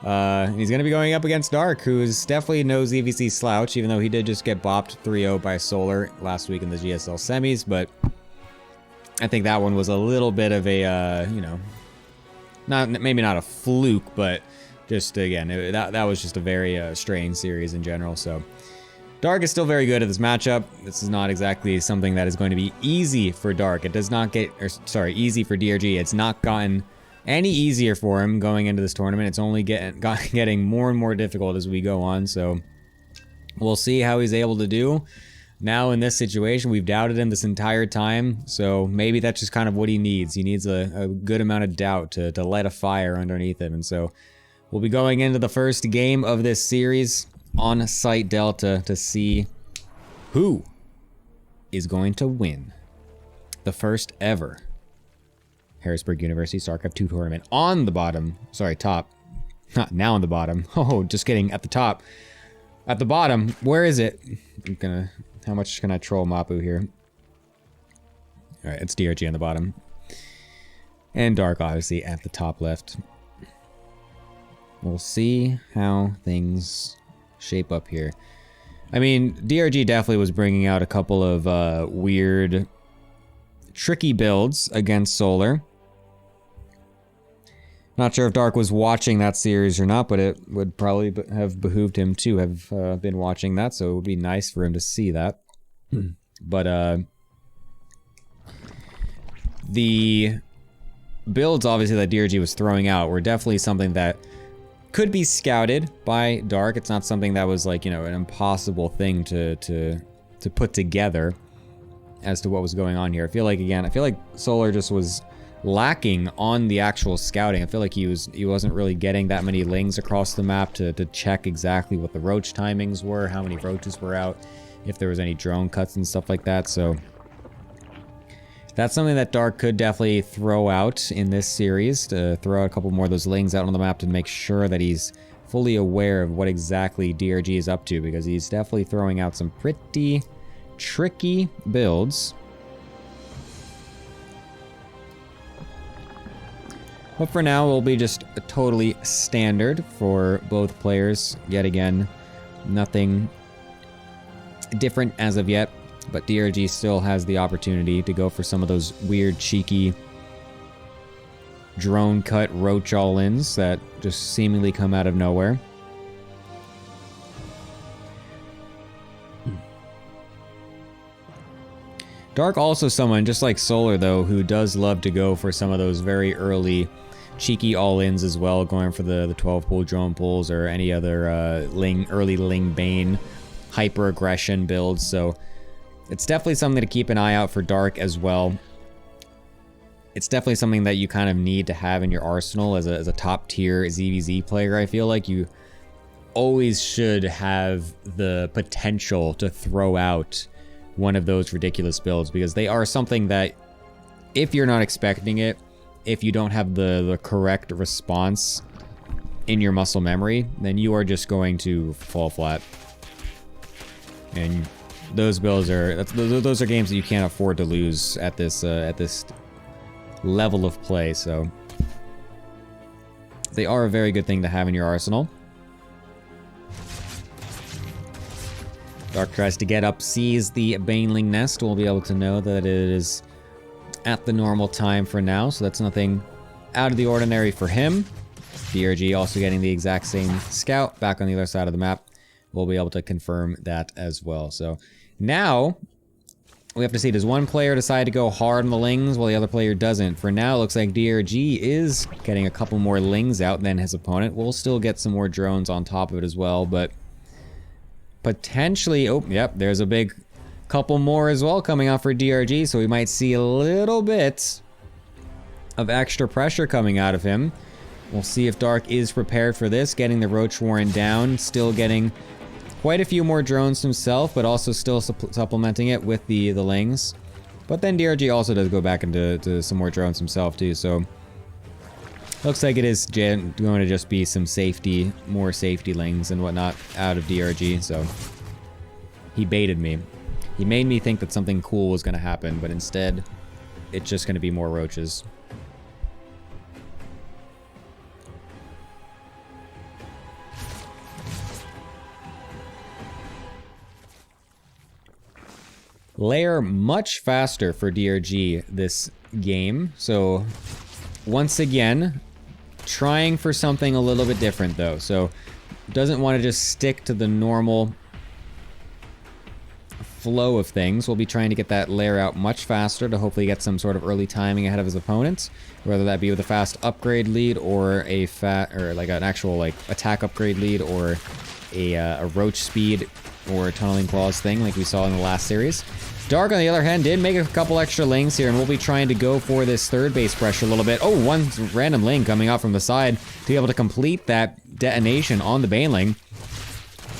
He's going to be going up against Dark, who is definitely no ZVC slouch, even though he did just get bopped 3-0 by Solar last week in the GSL semis, but I think that one was a little bit of a, you know, maybe not a fluke, but just, again, that was just a very strange series in general, so Dark is still very good at this matchup. This is not exactly something that is going to be easy for Dark. It does not get, or sorry, easy for DRG. It's not gotten any easier for him going into this tournament. It's only getting more and more difficult as we go on, so we'll see how he's able to do. Now in this situation, we've doubted him this entire time, so maybe that's just kind of what he needs. He needs a good amount of doubt to light a fire underneath him, and so we'll be going into the first game of this series on Site Delta to see who is going to win the first ever Harrisburg University StarCraft 2 tournament on the bottom. Sorry, top. Not now on the bottom. Oh, just kidding. At the top. At the bottom. Where is it? How much can I troll Mapu here? Alright, it's DRG on the bottom. And Dark, obviously, at the top left. We'll see how things shape up here. I mean, DRG definitely was bringing out a couple of weird, tricky builds against Solar. Not sure if Dark was watching that series or not, but it would probably have behooved him to have been watching that, so it would be nice for him to see that. But the builds, obviously, that DRG was throwing out were definitely something that could be scouted by Dark. It's not something that was like, you know, an impossible thing to put together as to what was going on here. I feel like Solar just was lacking on the actual scouting. I feel like he wasn't really getting that many lings across the map to check exactly what the roach timings were, how many roaches were out, if there was any drone cuts and stuff like that. So that's something that Dark could definitely throw out in this series, to throw out a couple more of those lings out on the map to make sure that he's fully aware of what exactly DRG is up to, because he's definitely throwing out some pretty tricky builds. But for now, it'll be just a totally standard for both players. Yet again, nothing different as of yet. But DRG still has the opportunity to go for some of those weird, cheeky drone cut roach all-ins that just seemingly come out of nowhere. Dark also someone, just like Solar though, who does love to go for some of those very early cheeky all-ins as well, going for the 12-pull drone pulls or any other early Ling Bane hyper-aggression builds, so it's definitely something to keep an eye out for Dark as well. It's definitely something that you kind of need to have in your arsenal as a top-tier ZVZ player. I feel like you always should have the potential to throw out one of those ridiculous builds, because they are something that, if you're not expecting it, if you don't have the correct response in your muscle memory, then you are just going to fall flat. And those builds are those are games that you can't afford to lose at this level of play. So they are a very good thing to have in your arsenal. Dark tries to get up, sees the Baneling nest. We'll be able to know that it is at the normal time for now, so that's nothing out of the ordinary for him. DRG also getting the exact same scout back on the other side of the map. We'll be able to confirm that as well. So now we have to see, does one player decide to go hard on the lings while the other player doesn't? For now, it looks like DRG is getting a couple more lings out than his opponent. We'll still get some more drones on top of it as well, but potentially, oh, yep, there's a big couple more as well coming out for DRG, so we might see a little bit of extra pressure coming out of him. We'll see if Dark is prepared for this, getting the Roach Warren down, still getting quite a few more drones himself, but also still supplementing it with the lings. But then DRG also does go back into some more drones himself too, so looks like it is going to just be some safety, more safety lings and whatnot out of DRG, so he baited me. He made me think that something cool was going to happen, but instead, it's just going to be more roaches. lair much faster for DRG this game. So once again, trying for something a little bit different though. So doesn't want to just stick to the normal flow of things. We'll be trying to get that lair out much faster to hopefully get some sort of early timing ahead of his opponents, whether that be with a fast upgrade lead or like an actual like attack upgrade lead, or a roach speed or a tunneling claws thing like we saw in the last series. Dark, on the other hand, did make a couple extra lings here, and we'll be trying to go for this third base pressure a little bit. Oh, one random ling coming out from the side to be able to complete that detonation on the Baneling.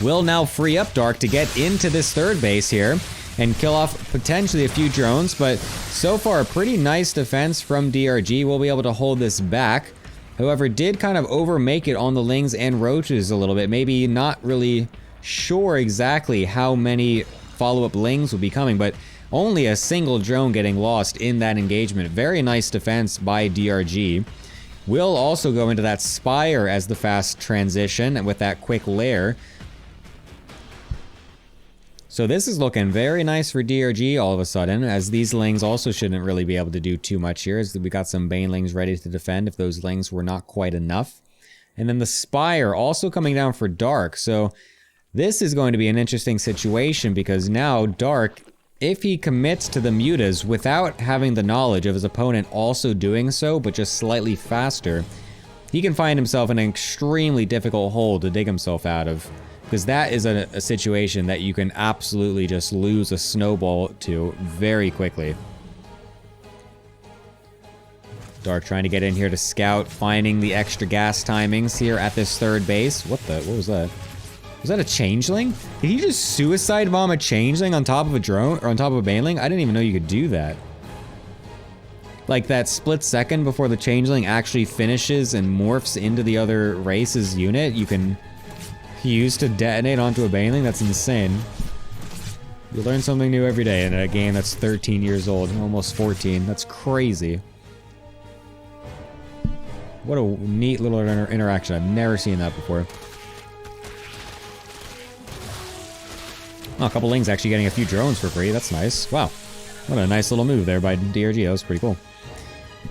Will now free up Dark to get into this third base here and kill off potentially a few drones, but so far a pretty nice defense from DRG. We'll be able to hold this back. However, did kind of overmake it on the lings and roaches a little bit. Maybe not really sure exactly how many follow-up lings will be coming, but only a single drone getting lost in that engagement. Very nice defense by DRG. Will also go into that Spire as the fast transition with that quick lair. So this is looking very nice for DRG all of a sudden, as these lings also shouldn't really be able to do too much here, as we got some Banelings ready to defend if those lings were not quite enough. And then the Spire also coming down for Dark. So this is going to be an interesting situation, because now Dark, if he commits to the mutas without having the knowledge of his opponent also doing so, but just slightly faster, he can find himself in an extremely difficult hole to dig himself out of. Because that is a situation that you can absolutely just lose a snowball to very quickly. Dark trying to get in here to scout, finding the extra gas timings here at this third base. What was that? Was that a changeling? Did he just suicide bomb a changeling on top of a drone, or on top of a baneling? I didn't even know you could do that. Like that split second before the changeling actually finishes and morphs into the other race's unit, you can use to detonate onto a baneling? That's insane. You learn something new every day in a game that's 13 years old, almost 14. That's crazy. What a neat little interaction. I've never seen that before. Oh, a couple lings actually getting a few drones for free. That's nice. Wow. What a nice little move there by DRG. That was pretty cool.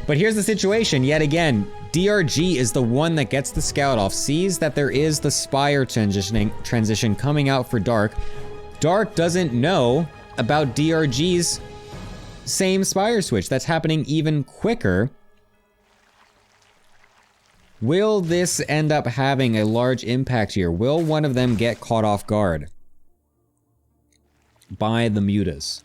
But here's the situation yet again. DRG is the one that gets the scout off, sees that there is the Spire transition coming out for Dark. Dark doesn't know about DRG's same Spire switch. That's happening even quicker. Will this end up having a large impact here? Will one of them get caught off guard by the mutas?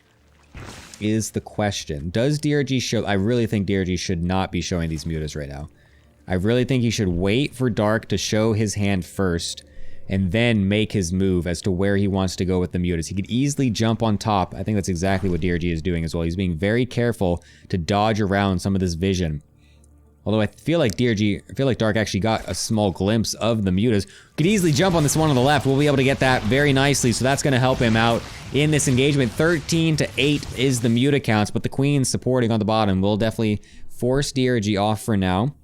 Is the question. Does DRG show... I really think DRG should not be showing these mutas right now. I really think he should wait for Dark to show his hand first, and then make his move as to where he wants to go with the mutas. He could easily jump on top. I think that's exactly what DRG is doing as well. He's being very careful to dodge around some of this vision. Although I feel like Dark actually got a small glimpse of the mutas. Could easily jump on this one on the left. We'll be able to get that very nicely, so that's going to help him out in this engagement. 13-8 is the muta counts, but the Queen supporting on the bottom will definitely force DRG off for now.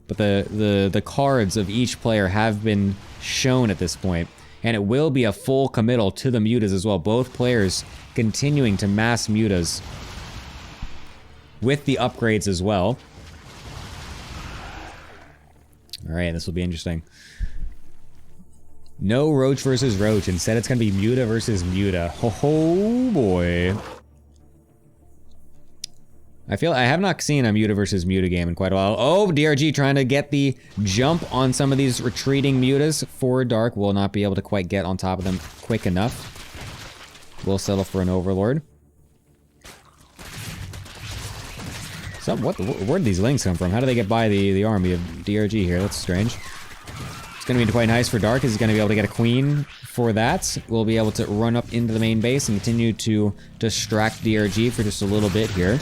But the cards of each player have been shown at this point, and it will be a full committal to the mutas as well. Both players continuing to mass mutas with the upgrades as well. Alright, this will be interesting. No Roach versus Roach. Instead, it's going to be Muta versus Muta. Oh boy. I have not seen a Muta versus Muta game in quite a while. Oh, DRG trying to get the jump on some of these retreating mutas for Dark. Will not be able to quite get on top of them quick enough. Will settle for an Overlord. So, where did these lings come from? How do they get by the army of DRG here? That's strange. It's going to be quite nice for Dark, as he's going to be able to get a Queen for that. We'll be able to run up into the main base and continue to distract DRG for just a little bit here.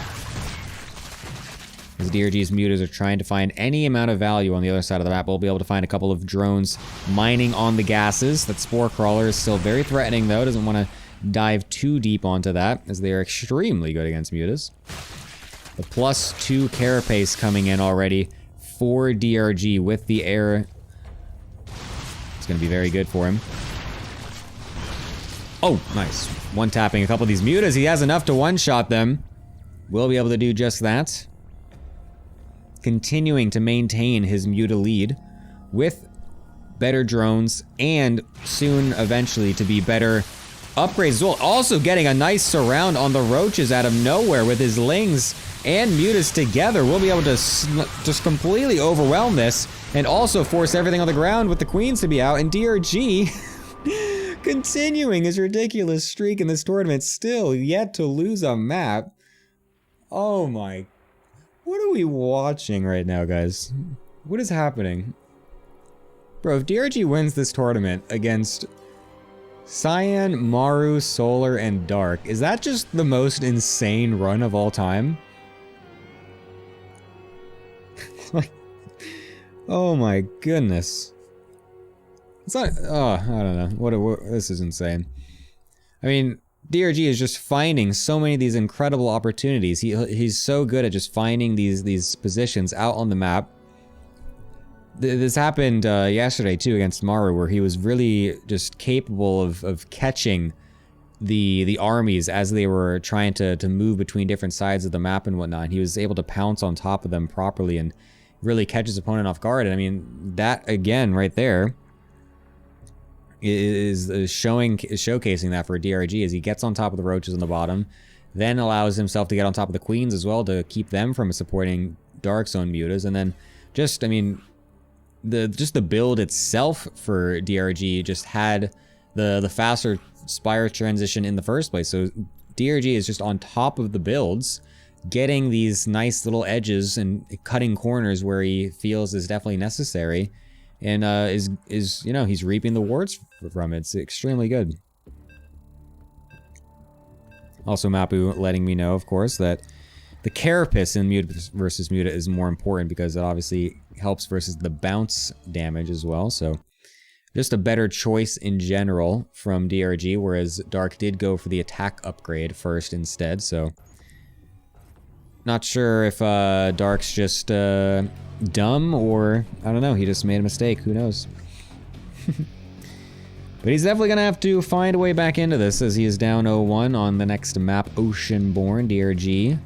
As DRG's mutas are trying to find any amount of value on the other side of the map. We'll be able to find a couple of drones mining on the gases. That Spore Crawler is still very threatening, though. Doesn't want to dive too deep onto that, as they are extremely good against mutas. The +2 carapace coming in already for DRG with the air. It's going to be very good for him. Oh, nice. one-tapping a couple of these mutas. He has enough to one-shot them. Will be able to do just that. Continuing to maintain his muta lead with better drones and soon eventually to be better upgrades as well. Also getting a nice surround on the roaches out of nowhere with his lings and mutas together. We'll be able to just completely overwhelm this and also force everything on the ground with the queens to be out. And DRG continuing his ridiculous streak in this tournament, still yet to lose a map. Oh my, what are we watching right now, guys? What is happening? Bro, if DRG wins this tournament against Cyan, Maru, Solar, and Dark, is that just the most insane run of all time? Like, oh my goodness. It's not, oh, I don't know. What, this is insane. I mean, DRG is just finding so many of these incredible opportunities. He's so good at just finding these positions out on the map. This happened yesterday too against Maru, where he was really just capable of catching the armies as they were trying to move between different sides of the map and whatnot. He was able to pounce on top of them properly and really catch his opponent off guard. And I mean, that again right there is showcasing that for DRG as he gets on top of the roaches on the bottom, then allows himself to get on top of the queens as well to keep them from supporting Dark Zone mutas, and then just, I mean, the build itself for DRG just had the faster Spire transition in the first place. So DRG is just on top of the builds, getting these nice little edges and cutting corners where he feels is definitely necessary, and is you know, he's reaping the rewards from it. It's extremely good. Also, Mapu letting me know, of course, that the Carapace in Muta versus Muta is more important because it obviously helps versus the bounce damage as well. So just a better choice in general from DRG, whereas Dark did go for the attack upgrade first instead. So not sure if Dark's just dumb, or I don't know, he just made a mistake. Who knows? But he's definitely gonna have to find a way back into this as he is down 0-1 on the next map, Oceanborn. DRG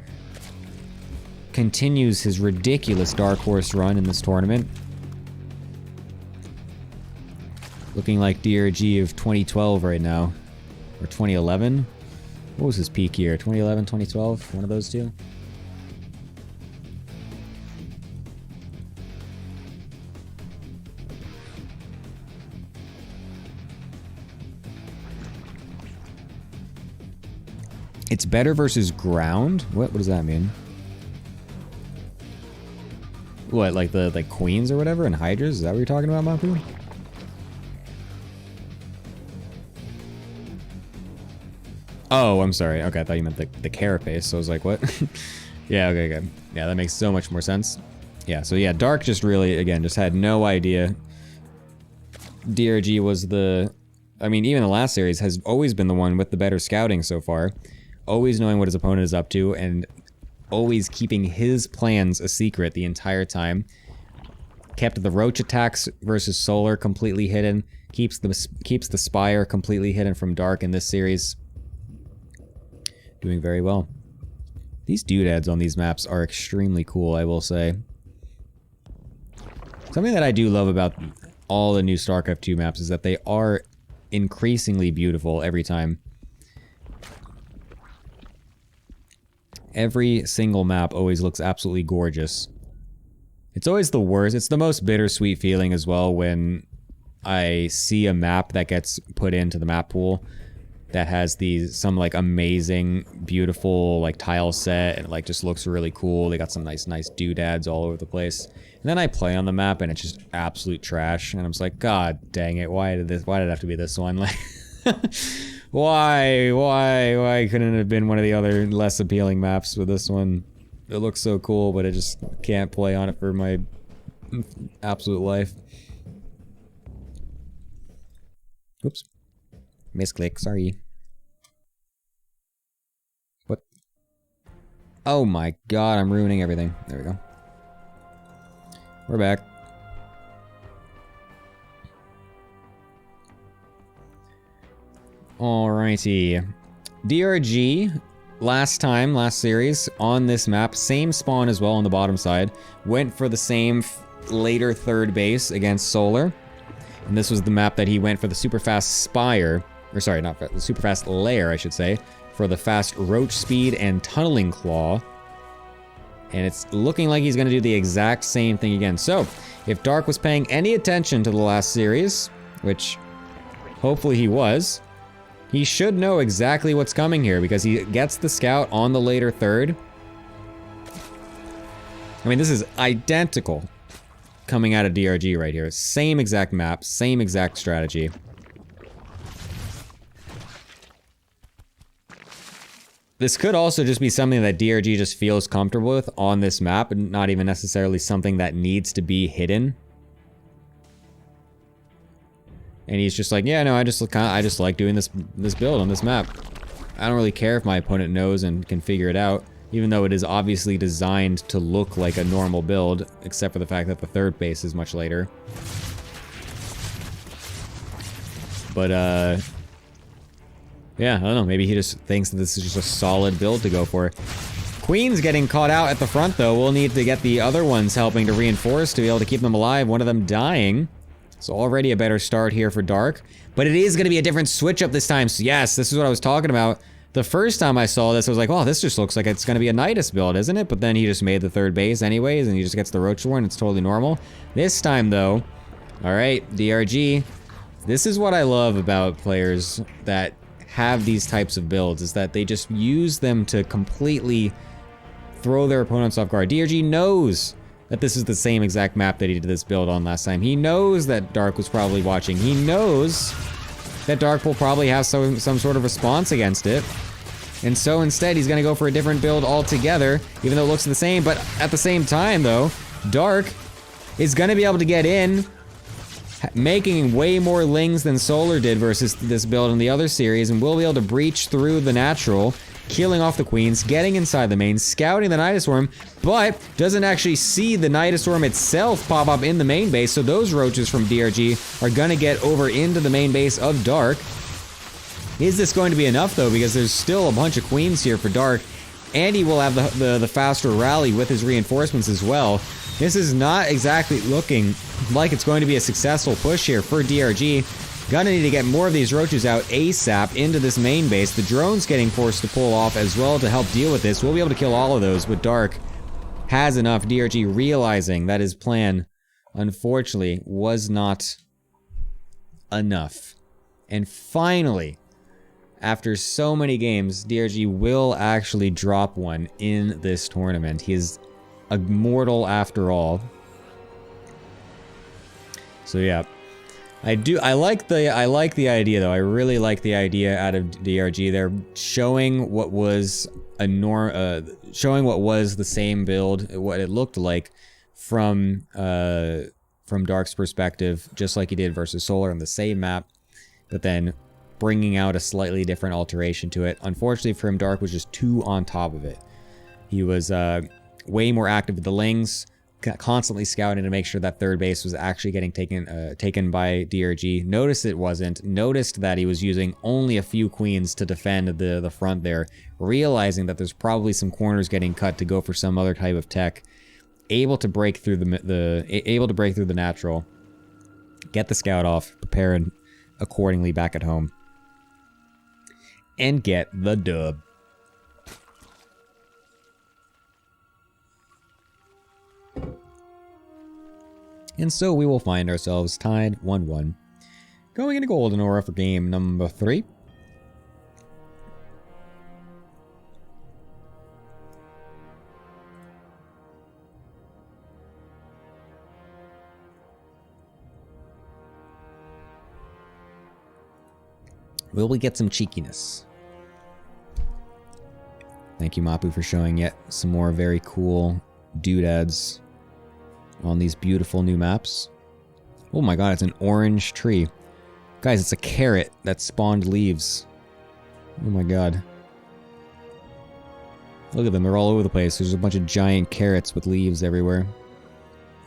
continues his ridiculous Dark Horse run in this tournament. Looking like DRG of 2012 right now. Or 2011? What was his peak year? 2011, 2012? One of those two? It's better versus ground? What does that mean? What, like the queens or whatever and hydras? Is that what you're talking about, Mapu? Oh, I'm sorry. Okay, I thought you meant the carapace. So I was like, what? Yeah, okay. Yeah, that makes so much more sense. Yeah, so yeah, Dark just really, again, just had no idea. DRG was the... I mean, even the last series has always been the one with the better scouting so far. Always knowing what his opponent is up to and always keeping his plans a secret the entire time. Kept the roach attacks versus Solar completely hidden. Keeps the Spire completely hidden from Dark in this series. Doing very well. These doodads on these maps are extremely cool, I will say. Something that I do love about all the new StarCraft 2 maps is that they are increasingly beautiful every time. Every single map always looks absolutely gorgeous. It's always the worst. It's the most bittersweet feeling as well when I see a map that gets put into the map pool that has some like amazing, beautiful like tile set and it like just looks really cool. They got some nice doodads all over the place. And then I play on the map and it's just absolute trash. And I'm just like, God dang it, why did it have to be this one? Like, why couldn't it have been one of the other less appealing maps with this one? It looks so cool, but I just can't play on it for my absolute life. Oops. Misclick, sorry. What? Oh my god, I'm ruining everything. There we go. We're back. Alrighty. DRG, last series, on this map, same spawn as well on the bottom side, went for the same later third base against Solar. And this was the map that he went for the super fast Spire, or sorry, not the super fast Lair, I should say, for the fast Roach Speed and Tunneling Claw. And it's looking like he's going to do the exact same thing again. So, if Dark was paying any attention to the last series, which hopefully he was, he should know exactly what's coming here, because he gets the scout on the later third. I mean, this is identical coming out of DRG right here. Same exact map, same exact strategy. This could also just be something that DRG just feels comfortable with on this map, and not even necessarily something that needs to be hidden. And he's just like, yeah, no, I just like doing this build on this map. I don't really care if my opponent knows and can figure it out, even though it is obviously designed to look like a normal build, except for the fact that the third base is much later. But, yeah, I don't know, maybe he just thinks that this is just a solid build to go for. Queen's getting caught out at the front, though. We'll need to get the other ones helping to reinforce to be able to keep them alive, one of them dying. So already a better start here for Dark. But it is going to be a different switch up this time. So yes, this is what I was talking about. The first time I saw this, I was like, oh, this just looks like it's going to be a Nidus build, isn't it? But then he just made the third base anyways, and he just gets the Roach War, and it's totally normal. This time, though, alright, DRG. This is what I love about players that have these types of builds, is that they just use them to completely throw their opponents off guard. DRG knows that this is the same exact map that he did this build on last time. He knows that Dark was probably watching. He knows that Dark will probably have some sort of response against it. And so instead, he's going to go for a different build altogether, even though it looks the same. But at the same time, though, Dark is going to be able to get in, making way more lings than Solar did versus this build in the other series, and will be able to breach through the natural, killing off the queens, getting inside the main, scouting the Nidus Worm, but doesn't actually see the Nidus Worm itself pop up in the main base, so those roaches from DRG are gonna get over into the main base of Dark. Is this going to be enough, though? Because there's still a bunch of queens here for Dark, and he will have the faster rally with his reinforcements as well. This is not exactly looking like it's going to be a successful push here for DRG. Gonna need to get more of these roaches out ASAP into this main base. The drone's getting forced to pull off as well to help deal with this. We'll be able to kill all of those, but Dark has enough. DRG realizing that his plan, unfortunately, was not enough. And finally, after so many games, DRG will actually drop one in this tournament. He is a mortal after all. So yeah. I like the idea, though. I really like the idea out of DRG. They're showing what was showing what was the same build, what it looked like from Dark's perspective, just like he did versus Solar on the same map, but then bringing out a slightly different alteration to it. Unfortunately for him, Dark was just too on top of it. He was way more active with the lings, constantly scouting to make sure that third base was actually getting taken by DRG. Noticed it wasn't. Noticed that he was using only a few queens to defend the front there. Realizing that there's probably some corners getting cut to go for some other type of tech. Able to break through the natural. Get the scout off. Prepare accordingly back at home. And get the dub. And so we will find ourselves tied 1-1. Going into Golden Aura for game number 3. Will we get some cheekiness? Thank you, Mapu, for showing yet some more very cool doodads on these beautiful new maps. Oh my god, it's an orange tree. Guys, it's a carrot that spawned leaves. Oh my god. Look at them, they're all over the place. There's a bunch of giant carrots with leaves everywhere.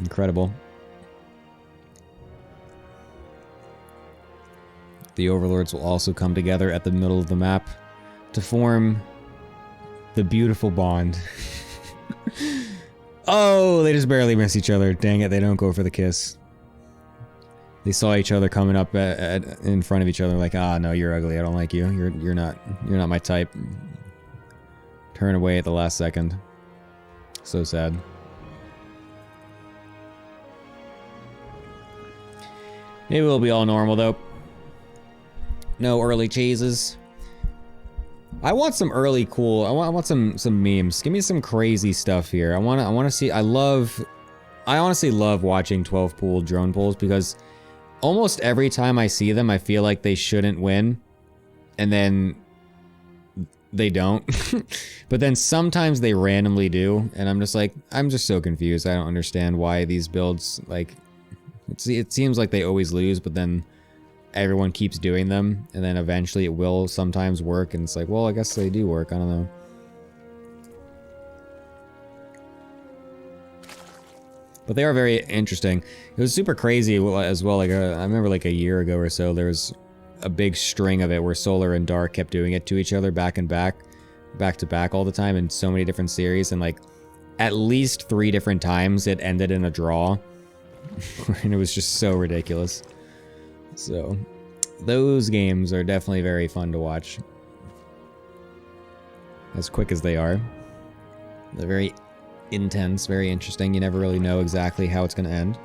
Incredible. The overlords will also come together at the middle of the map to form the beautiful bond. Oh, they just barely miss each other. Dang it, they don't go for the kiss. They saw each other coming up in front of each other like, ah, no, you're ugly. I don't like you. You're not my type. Turn away at the last second. So sad. It will be all normal though. No early chases. I want some early cool. I want some memes. Give me some crazy stuff here. I want to see. I honestly love watching 12 pool drone pulls because almost every time I see them, I feel like they shouldn't win, and then they don't. But then sometimes they randomly do, and I'm just so confused. I don't understand why these builds, like, it seems like they always lose, but then everyone keeps doing them, and then eventually it will sometimes work, and it's like, well, I guess they do work. I don't know. But they are very interesting. It was super crazy as well. Like I remember like a year ago or so, there was a big string of it where Solar and Dark kept doing it to each other back to back all the time in so many different series, and like at least 3 different times it ended in a draw. And it was just so ridiculous. So those games are definitely very fun to watch. As quick as they are. They're very intense, very interesting. You never really know exactly how it's going to end.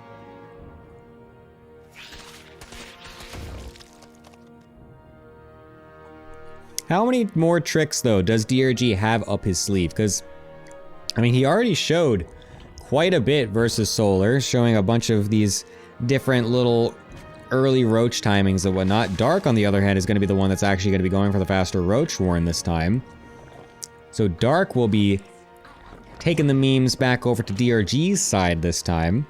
How many more tricks, though, does DRG have up his sleeve? Because, I mean, he already showed quite a bit versus Solar, showing a bunch of these different little early roach timings and whatnot. Dark, on the other hand, is going to be the one that's actually going to be going for the faster roach warren this time. So Dark will be taking the memes back over to DRG's side this time.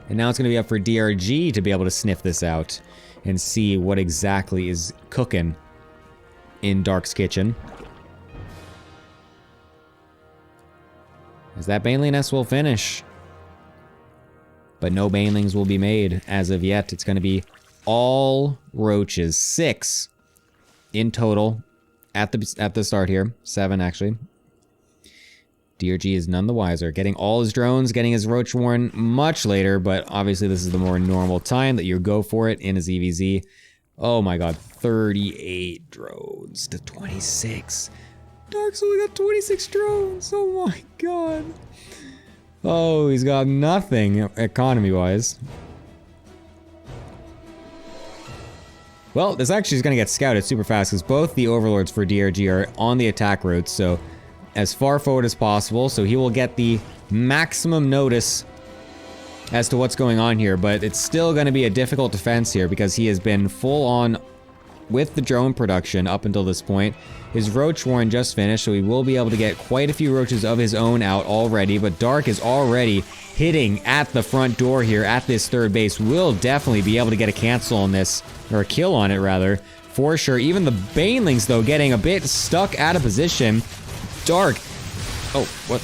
And now it's going to be up for DRG to be able to sniff this out and see what exactly is cooking in Dark's kitchen. As that Baneling nest will finish. But no Banelings will be made as of yet. It's going to be all roaches. 6 in total at the start here. 7 actually. DRG is none the wiser. Getting all his drones, getting his roach warren much later, but obviously this is the more normal time that you go for it in his EVZ. Oh my god, 38 drones to 26. Dark's only got 26 drones. Oh my god. Oh, he's got nothing economy-wise. Well, this actually is going to get scouted super fast because both the overlords for DRG are on the attack routes, so as far forward as possible, so he will get the maximum notice as to what's going on here, but it's still going to be a difficult defense here because he has been full on with the drone production up until this point. His roach warren just finished, so he will be able to get quite a few roaches of his own out already, but Dark is already hitting at the front door here at this third base. Will definitely be able to get a cancel on this, or a kill on it rather, for sure. Even the Banelings, though, getting a bit stuck out of position. Dark. Oh, what?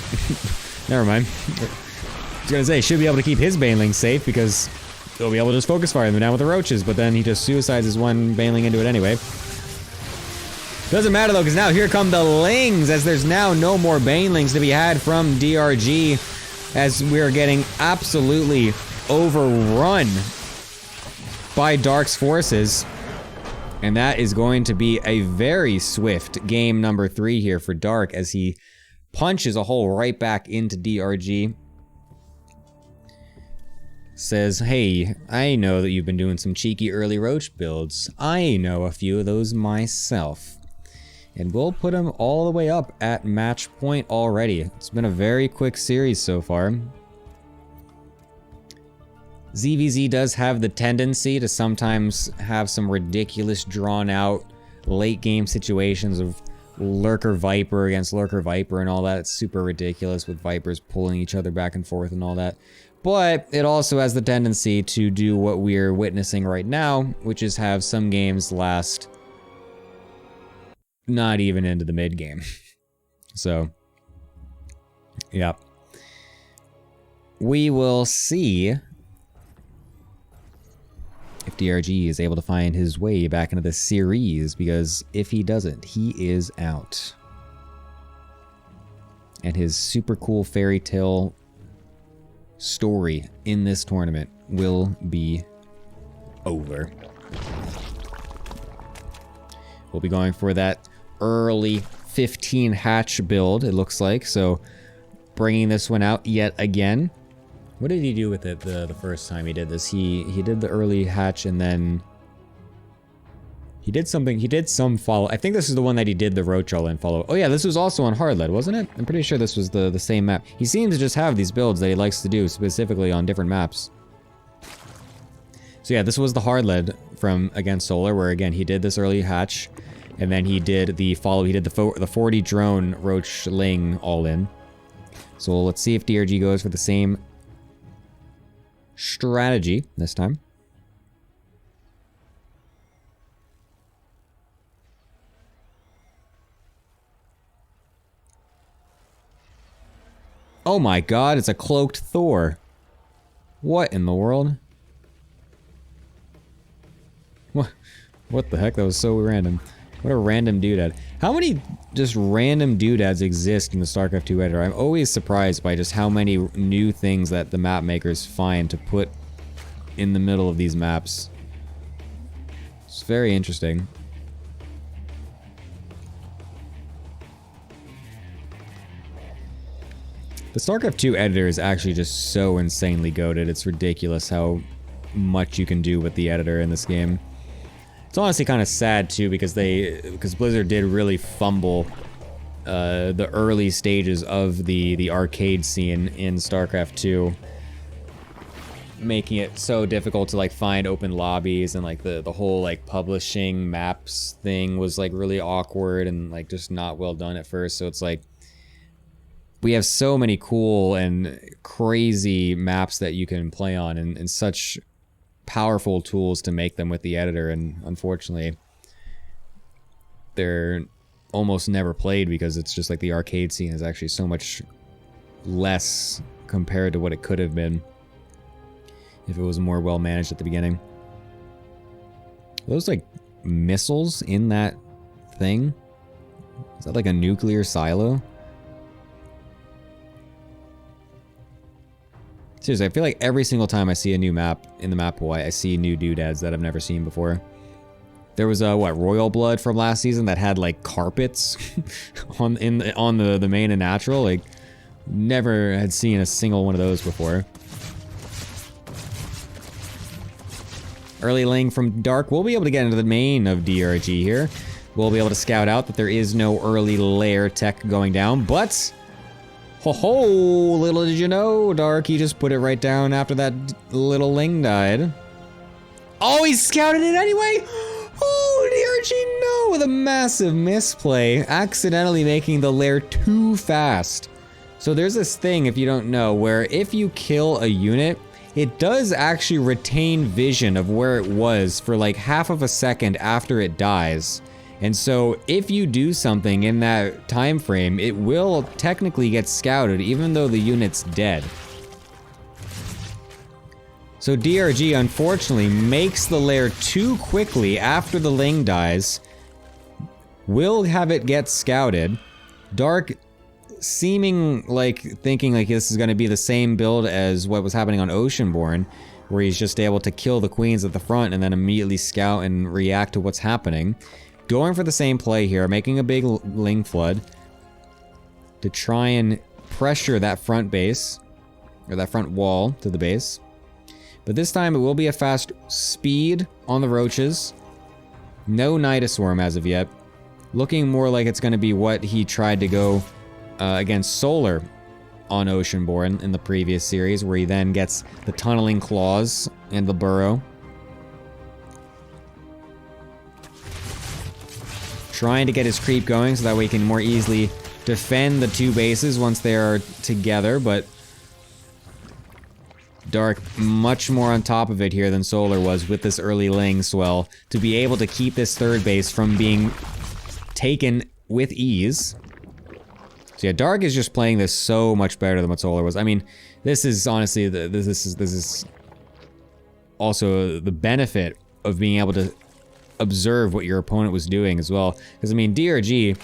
Never mind. I was gonna say, should be able to keep his Baneling safe because he'll be able to just focus fire them down with the roaches, but then he just suicides his one Baneling into it anyway. Doesn't matter though, because now here come the Lings, as there's now no more Banelings to be had from DRG, as we're getting absolutely overrun by Dark's forces. And that is going to be a very swift game number 3 here for Dark, as he punches a hole right back into DRG. Says, hey, I know that you've been doing some cheeky early roach builds. I know a few of those myself. And we'll put him all the way up at match point already. It's been a very quick series so far. ZVZ does have the tendency to sometimes have some ridiculous drawn out late game situations of Lurker Viper against Lurker Viper and all that. It's super ridiculous with Vipers pulling each other back and forth and all that. But it also has the tendency to do what we're witnessing right now, which is have some games last not even into the mid game. So, yeah. We will see if DRG is able to find his way back into the series, because if he doesn't, he is out. And his super cool fairy tale story in this tournament will be over. We'll be going for that early 15 hatch build, it looks like, so bringing this one out yet again. What did he do with it the first time he did this? He did the early hatch, and then he did something. He did some follow. I think this is the one that he did the Ro4 and follow. Oh yeah, this was also on hard lead, wasn't it? I'm pretty sure this was the same map. He seems to just have these builds that he likes to do specifically on different maps. So yeah, this was the hard lead from against Solar, where again he did this early hatch, and then he did the follow. He did the 40 drone Roach Ling all in. So let's see if DRG goes for the same strategy this time. Oh my god, it's a cloaked Thor. What in the world? What the heck? That was so random. What a random doodad. How many just random doodads exist in the StarCraft 2 editor? I'm always surprised by just how many new things that the map makers find to put in the middle of these maps. It's very interesting. The StarCraft 2 editor is actually just so insanely goated. It's ridiculous how much you can do with the editor in this game. It's honestly kind of sad too, because Blizzard did really fumble the early stages of the arcade scene in StarCraft 2, making it so difficult to like find open lobbies, and like the whole like publishing maps thing was like really awkward and like just not well done at first. So it's like we have so many cool and crazy maps that you can play on, and such powerful tools to make them with the editor, and unfortunately they're almost never played because it's just like the arcade scene is actually so much less compared to what it could have been if it was more well managed at the beginning. Are those like missiles in that thing? Is that like a nuclear silo? Seriously, I feel like every single time I see a new map in the map pool, I see new doodads that I've never seen before. There was what, Royal Blood from last season that had like carpets on the main and natural. Like, never had seen a single one of those before. Early Ling from Dark. We'll be able to get into the main of DRG here. We'll be able to scout out that there is no early lair tech going down, but ho ho, little did you know, Dark, he just put it right down after that little Ling died. Oh, he scouted it anyway? Oh, DRG, no, with a massive misplay, accidentally making the lair too fast. So there's this thing, if you don't know, where if you kill a unit, it does actually retain vision of where it was for like half of a second after it dies. And so if you do something in that time frame, it will technically get scouted even though the unit's dead. So DRG unfortunately makes the lair too quickly after the Ling dies, will have it get scouted. Dark seeming like thinking like this is going to be the same build as what was happening on Oceanborn, where he's just able to kill the queens at the front and then immediately scout and react to what's happening. Going for the same play here, making a big Ling flood to try and pressure that front base, or that front wall to the base. But this time it will be a fast speed on the roaches. No Nidus Swarm as of yet. Looking more like it's going to be what he tried to go against Solar on Oceanborn in the previous series, where he then gets the tunneling claws and the burrow. Trying to get his creep going so that way he can more easily defend the two bases once they are together, but Dark much more on top of it here than Solar was with this early Ling swell to be able to keep this third base from being taken with ease. So yeah, Dark is just playing this so much better than what Solar was. I mean, this is honestly, this is also the benefit of being able to observe what your opponent was doing as well. Because I mean, DRG,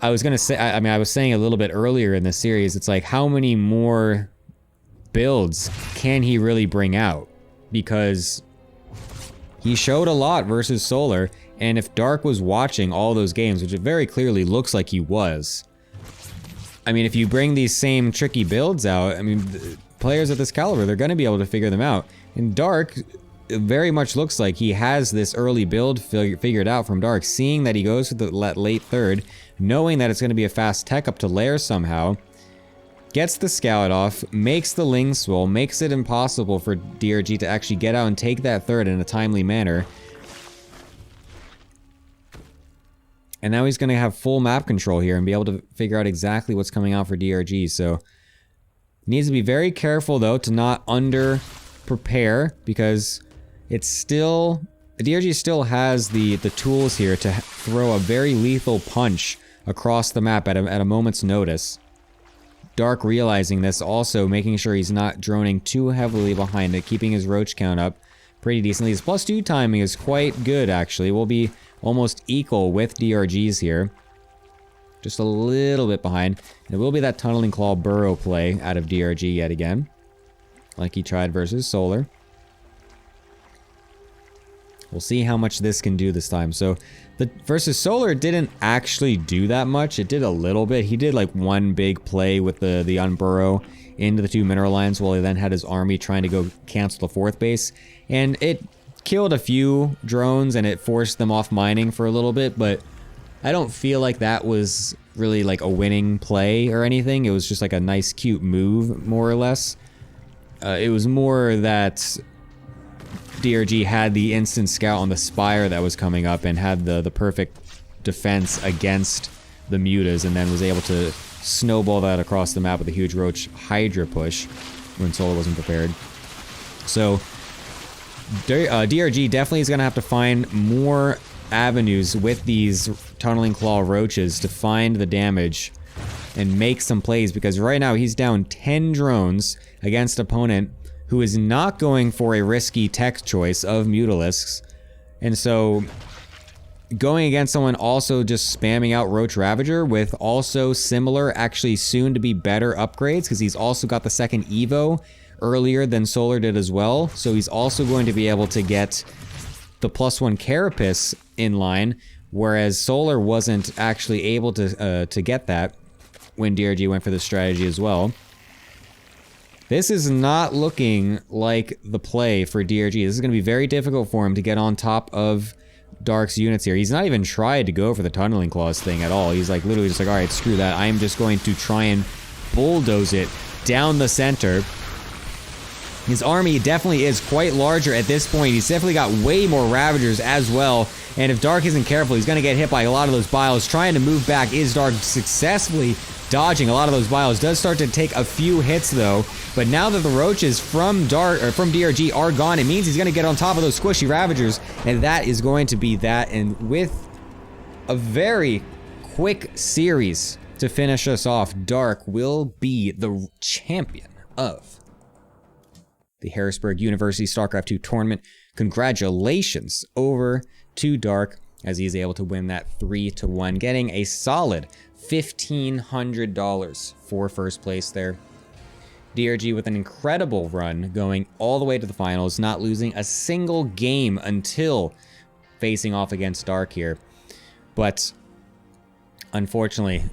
I was gonna say, I mean, I was saying a little bit earlier in this series, it's like, how many more builds can he really bring out? Because he showed a lot versus Solar, and if Dark was watching all those games, which it very clearly looks like he was, I mean, if you bring these same tricky builds out, I mean, players at this caliber, they're gonna be able to figure them out. And Dark, it very much looks like he has this early build figured out from Dark, seeing that he goes for the late third, knowing that it's going to be a fast tech up to lair somehow, gets the scout off, makes the Ling Swole, makes it impossible for DRG to actually get out and take that third in a timely manner. And now he's going to have full map control here and be able to figure out exactly what's coming out for DRG, so needs to be very careful though to not under prepare, because it's still, DRG still has the tools here to throw a very lethal punch across the map at a moment's notice. Dark realizing this, also making sure he's not droning too heavily behind it, keeping his roach count up pretty decently. His +2 timing is quite good actually, will be almost equal with DRG's here. Just a little bit behind. And it will be that Tunneling Claw burrow play out of DRG yet again, like he tried versus Solar. We'll see how much this can do this time. So, the versus Solar didn't actually do that much. It did a little bit. He did like one big play with the unburrow into the 2 mineral lines, while he then had his army trying to go cancel the 4th base. And it killed a few drones and it forced them off mining for a little bit, but I don't feel like that was really like a winning play or anything. It was just like a nice cute move, more or less. It was more that DRG had the instant scout on the Spire that was coming up and had the perfect defense against the mutas, and then was able to snowball that across the map with a huge Roach Hydra push when Solar wasn't prepared. So DRG definitely is going to have to find more avenues with these Tunneling Claw Roaches to find the damage and make some plays, because right now he's down 10 drones against an opponent who is not going for a risky tech choice of Mutalisks. And so going against someone also just spamming out Roach Ravager with also similar, actually soon to be better upgrades, because he's also got the 2nd Evo earlier than Solar did as well. So he's also going to be able to get the +1 Carapace in line, whereas Solar wasn't actually able to get that when DRG went for this strategy as well. This is not looking like the play for DRG. This is going to be very difficult for him to get on top of Dark's units here. He's not even tried to go for the Tunneling Claws thing at all. He's like literally just like, alright, screw that. I'm just going to try and bulldoze it down the center. His army definitely is quite larger at this point. He's definitely got way more Ravagers as well. And if Dark isn't careful, he's going to get hit by a lot of those bios. Trying to move back is Dark, successfully dodging a lot of those bios. Does start to take a few hits though. But now that the Roaches from DRG are gone, it means he's going to get on top of those squishy Ravagers. And that is going to be that. And with a very quick series to finish us off, Dark will be the champion of the Harrisburg University StarCraft 2 tournament. Congratulations over to Dark, as he's able to win that 3-1, getting a solid $1,500 for first place there. DRG with an incredible run, going all the way to the finals, not losing a single game until facing off against Dark here. But unfortunately,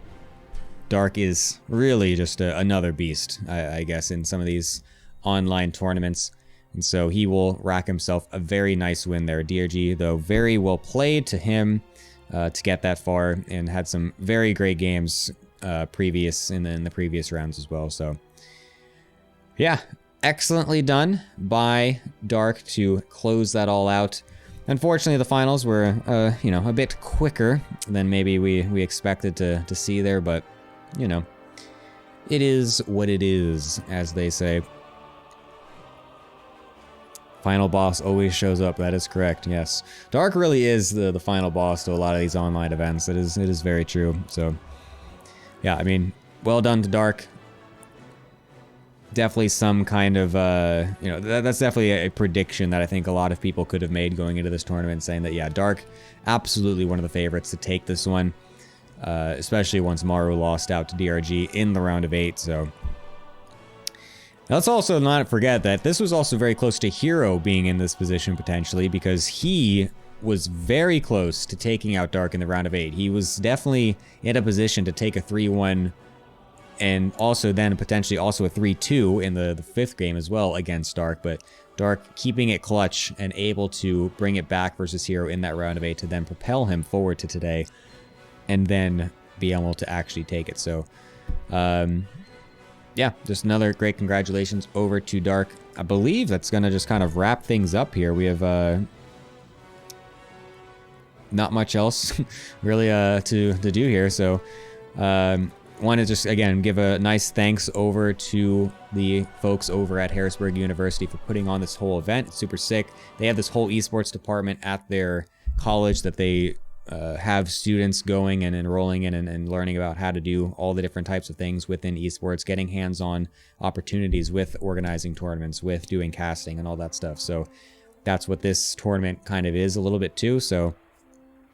Dark is really just another beast, I guess, in some of these online tournaments. And so he will rack himself a very nice win there. DRG, though, very well played to him to get that far, and had some very great games previous in the previous rounds as well. So yeah, excellently done by Dark to close that all out. Unfortunately, the finals were you know, a bit quicker than maybe we expected to see there, but you know, it is what it is, as they say. Final boss always shows up. That is correct. Yes, Dark really is the final boss to a lot of these online events. It is very true. So yeah, I mean, well done to Dark. definitely some kind of, you know, that's definitely a prediction that I think a lot of people could have made going into this tournament, saying that, yeah, Dark, absolutely one of the favorites to take this one, especially once Maru lost out to DRG in the round of 8, so. Let's also not forget that this was also very close to Hero being in this position potentially, because he was very close to taking out Dark in the round of 8. He was definitely in a position to take a 3-1 and also then potentially also a 3-2 in the 5th game as well against Dark, but Dark keeping it clutch and able to bring it back versus Hero in that round of 8 to then propel him forward to today and then be able to actually take it. So, yeah, just another great congratulations over to Dark. I believe that's going to just kind of wrap things up here. We have not much else really to do here, so want to just, again, give a nice thanks over to the folks over at Harrisburg University for putting on this whole event. It's super sick. They have this whole esports department at their college that they have students going and enrolling in and learning about how to do all the different types of things within esports, getting hands-on opportunities with organizing tournaments, with doing casting and all that stuff. So that's what this tournament kind of is a little bit too. So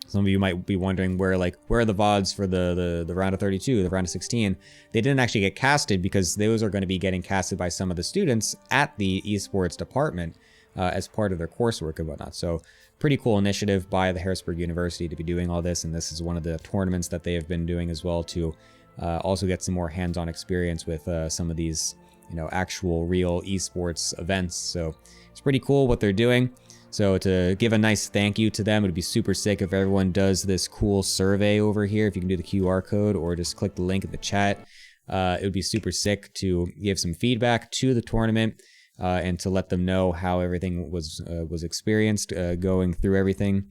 some of you might be wondering where are the VODs for the round of 32, the round of 16. They didn't actually get casted because those are going to be getting casted by some of the students at the esports department as part of their coursework and whatnot. So pretty cool initiative by the Harrisburg University to be doing all this, and this is one of the tournaments that they have been doing as well to also get some more hands-on experience with some of these, you know, actual real esports events. So it's pretty cool what they're doing. So to give a nice thank you to them, it would be super sick if everyone does this cool survey over here. If you can do the QR code or just click the link in the chat, it would be super sick to give some feedback to the tournament and to let them know how everything was experienced going through everything.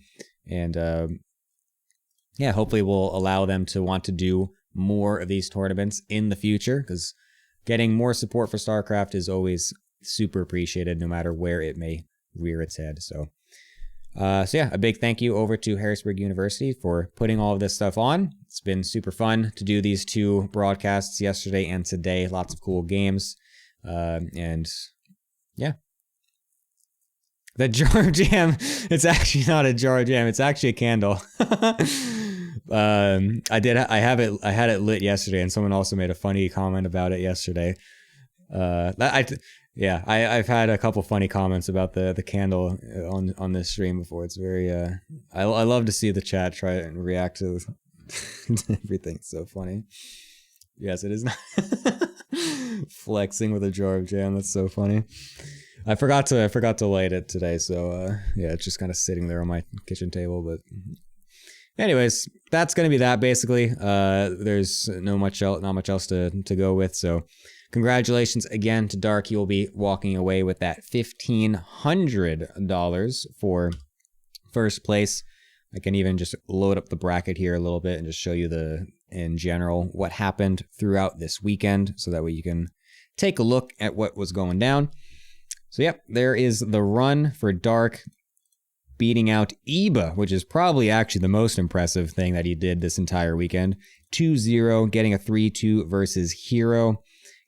And yeah, hopefully we'll allow them to want to do more of these tournaments in the future, because getting more support for StarCraft is always super appreciated no matter where it may rear its head. So yeah, a big thank you over to Harrisburg University for putting all of this stuff on. It's been super fun to do these two broadcasts yesterday and today. Lots of cool games. And yeah. The jar jam, it's actually not a jar jam, it's actually a candle. I had it lit yesterday, and someone also made a funny comment about it yesterday. Yeah, I've had a couple funny comments about the candle on this stream before. It's very I love to see the chat try and react to everything. It's so funny. Yes, it is not flexing with a jar of jam. That's so funny. I forgot to light it today, so yeah, it's just kind of sitting there on my kitchen table. But anyways, that's gonna be that basically. There's not much else to go with. So congratulations again to Dark. He will be walking away with that $1,500 for first place. I can even just load up the bracket here a little bit and just show you in general what happened throughout this weekend, so that way you can take a look at what was going down. So yep, there is the run for Dark, beating out Iba, which is probably actually the most impressive thing that he did this entire weekend. 2-0, getting a 3-2 versus Hero,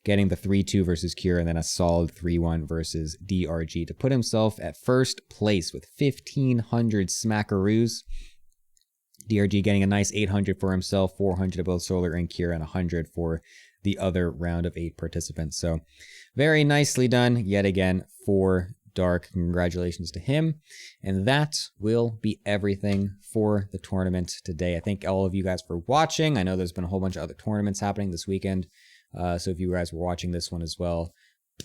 getting the 3-2 versus Cure, and then a solid 3-1 versus DRG to put himself at first place with 1,500 smackaroos. DRG getting a nice 800 for himself, 400 of both Solar and Cure, and 100 for the other round of 8 participants. So very nicely done yet again for Dark. Congratulations to him. And that will be everything for the tournament today. I thank all of you guys for watching. I know there's been a whole bunch of other tournaments happening this weekend. So if you guys were watching this one as well,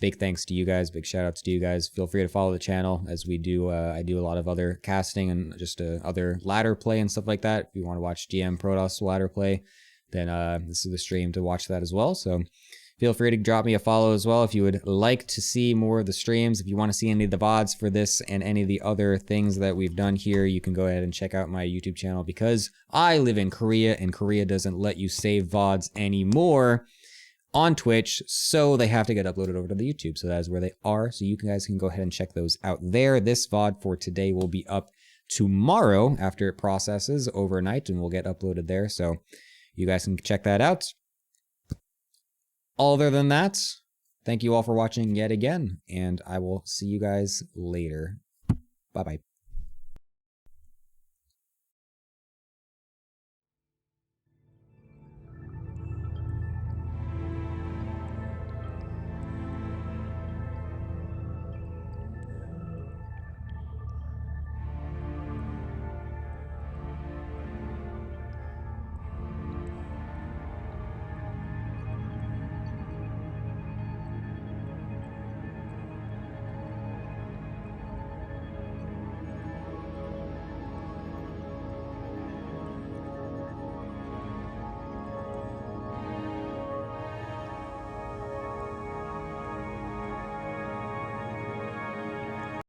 big thanks to you guys. Big shout outs to you guys. Feel free to follow the channel as we do. I do a lot of other casting and just other ladder play and stuff like that. If you want to watch GM Protoss ladder play, then this is the stream to watch that as well. So feel free to drop me a follow as well if you would like to see more of the streams. If you want to see any of the VODs for this and any of the other things that we've done here, you can go ahead and check out my YouTube channel, because I live in Korea and Korea doesn't let you save VODs anymore on Twitch, so they have to get uploaded over to the YouTube. So that is where they are. So you guys can go ahead and check those out there. This VOD for today will be up tomorrow after it processes overnight and will get uploaded there. So you guys can check that out. Other than that, thank you all for watching yet again, and I will see you guys later. Bye-bye.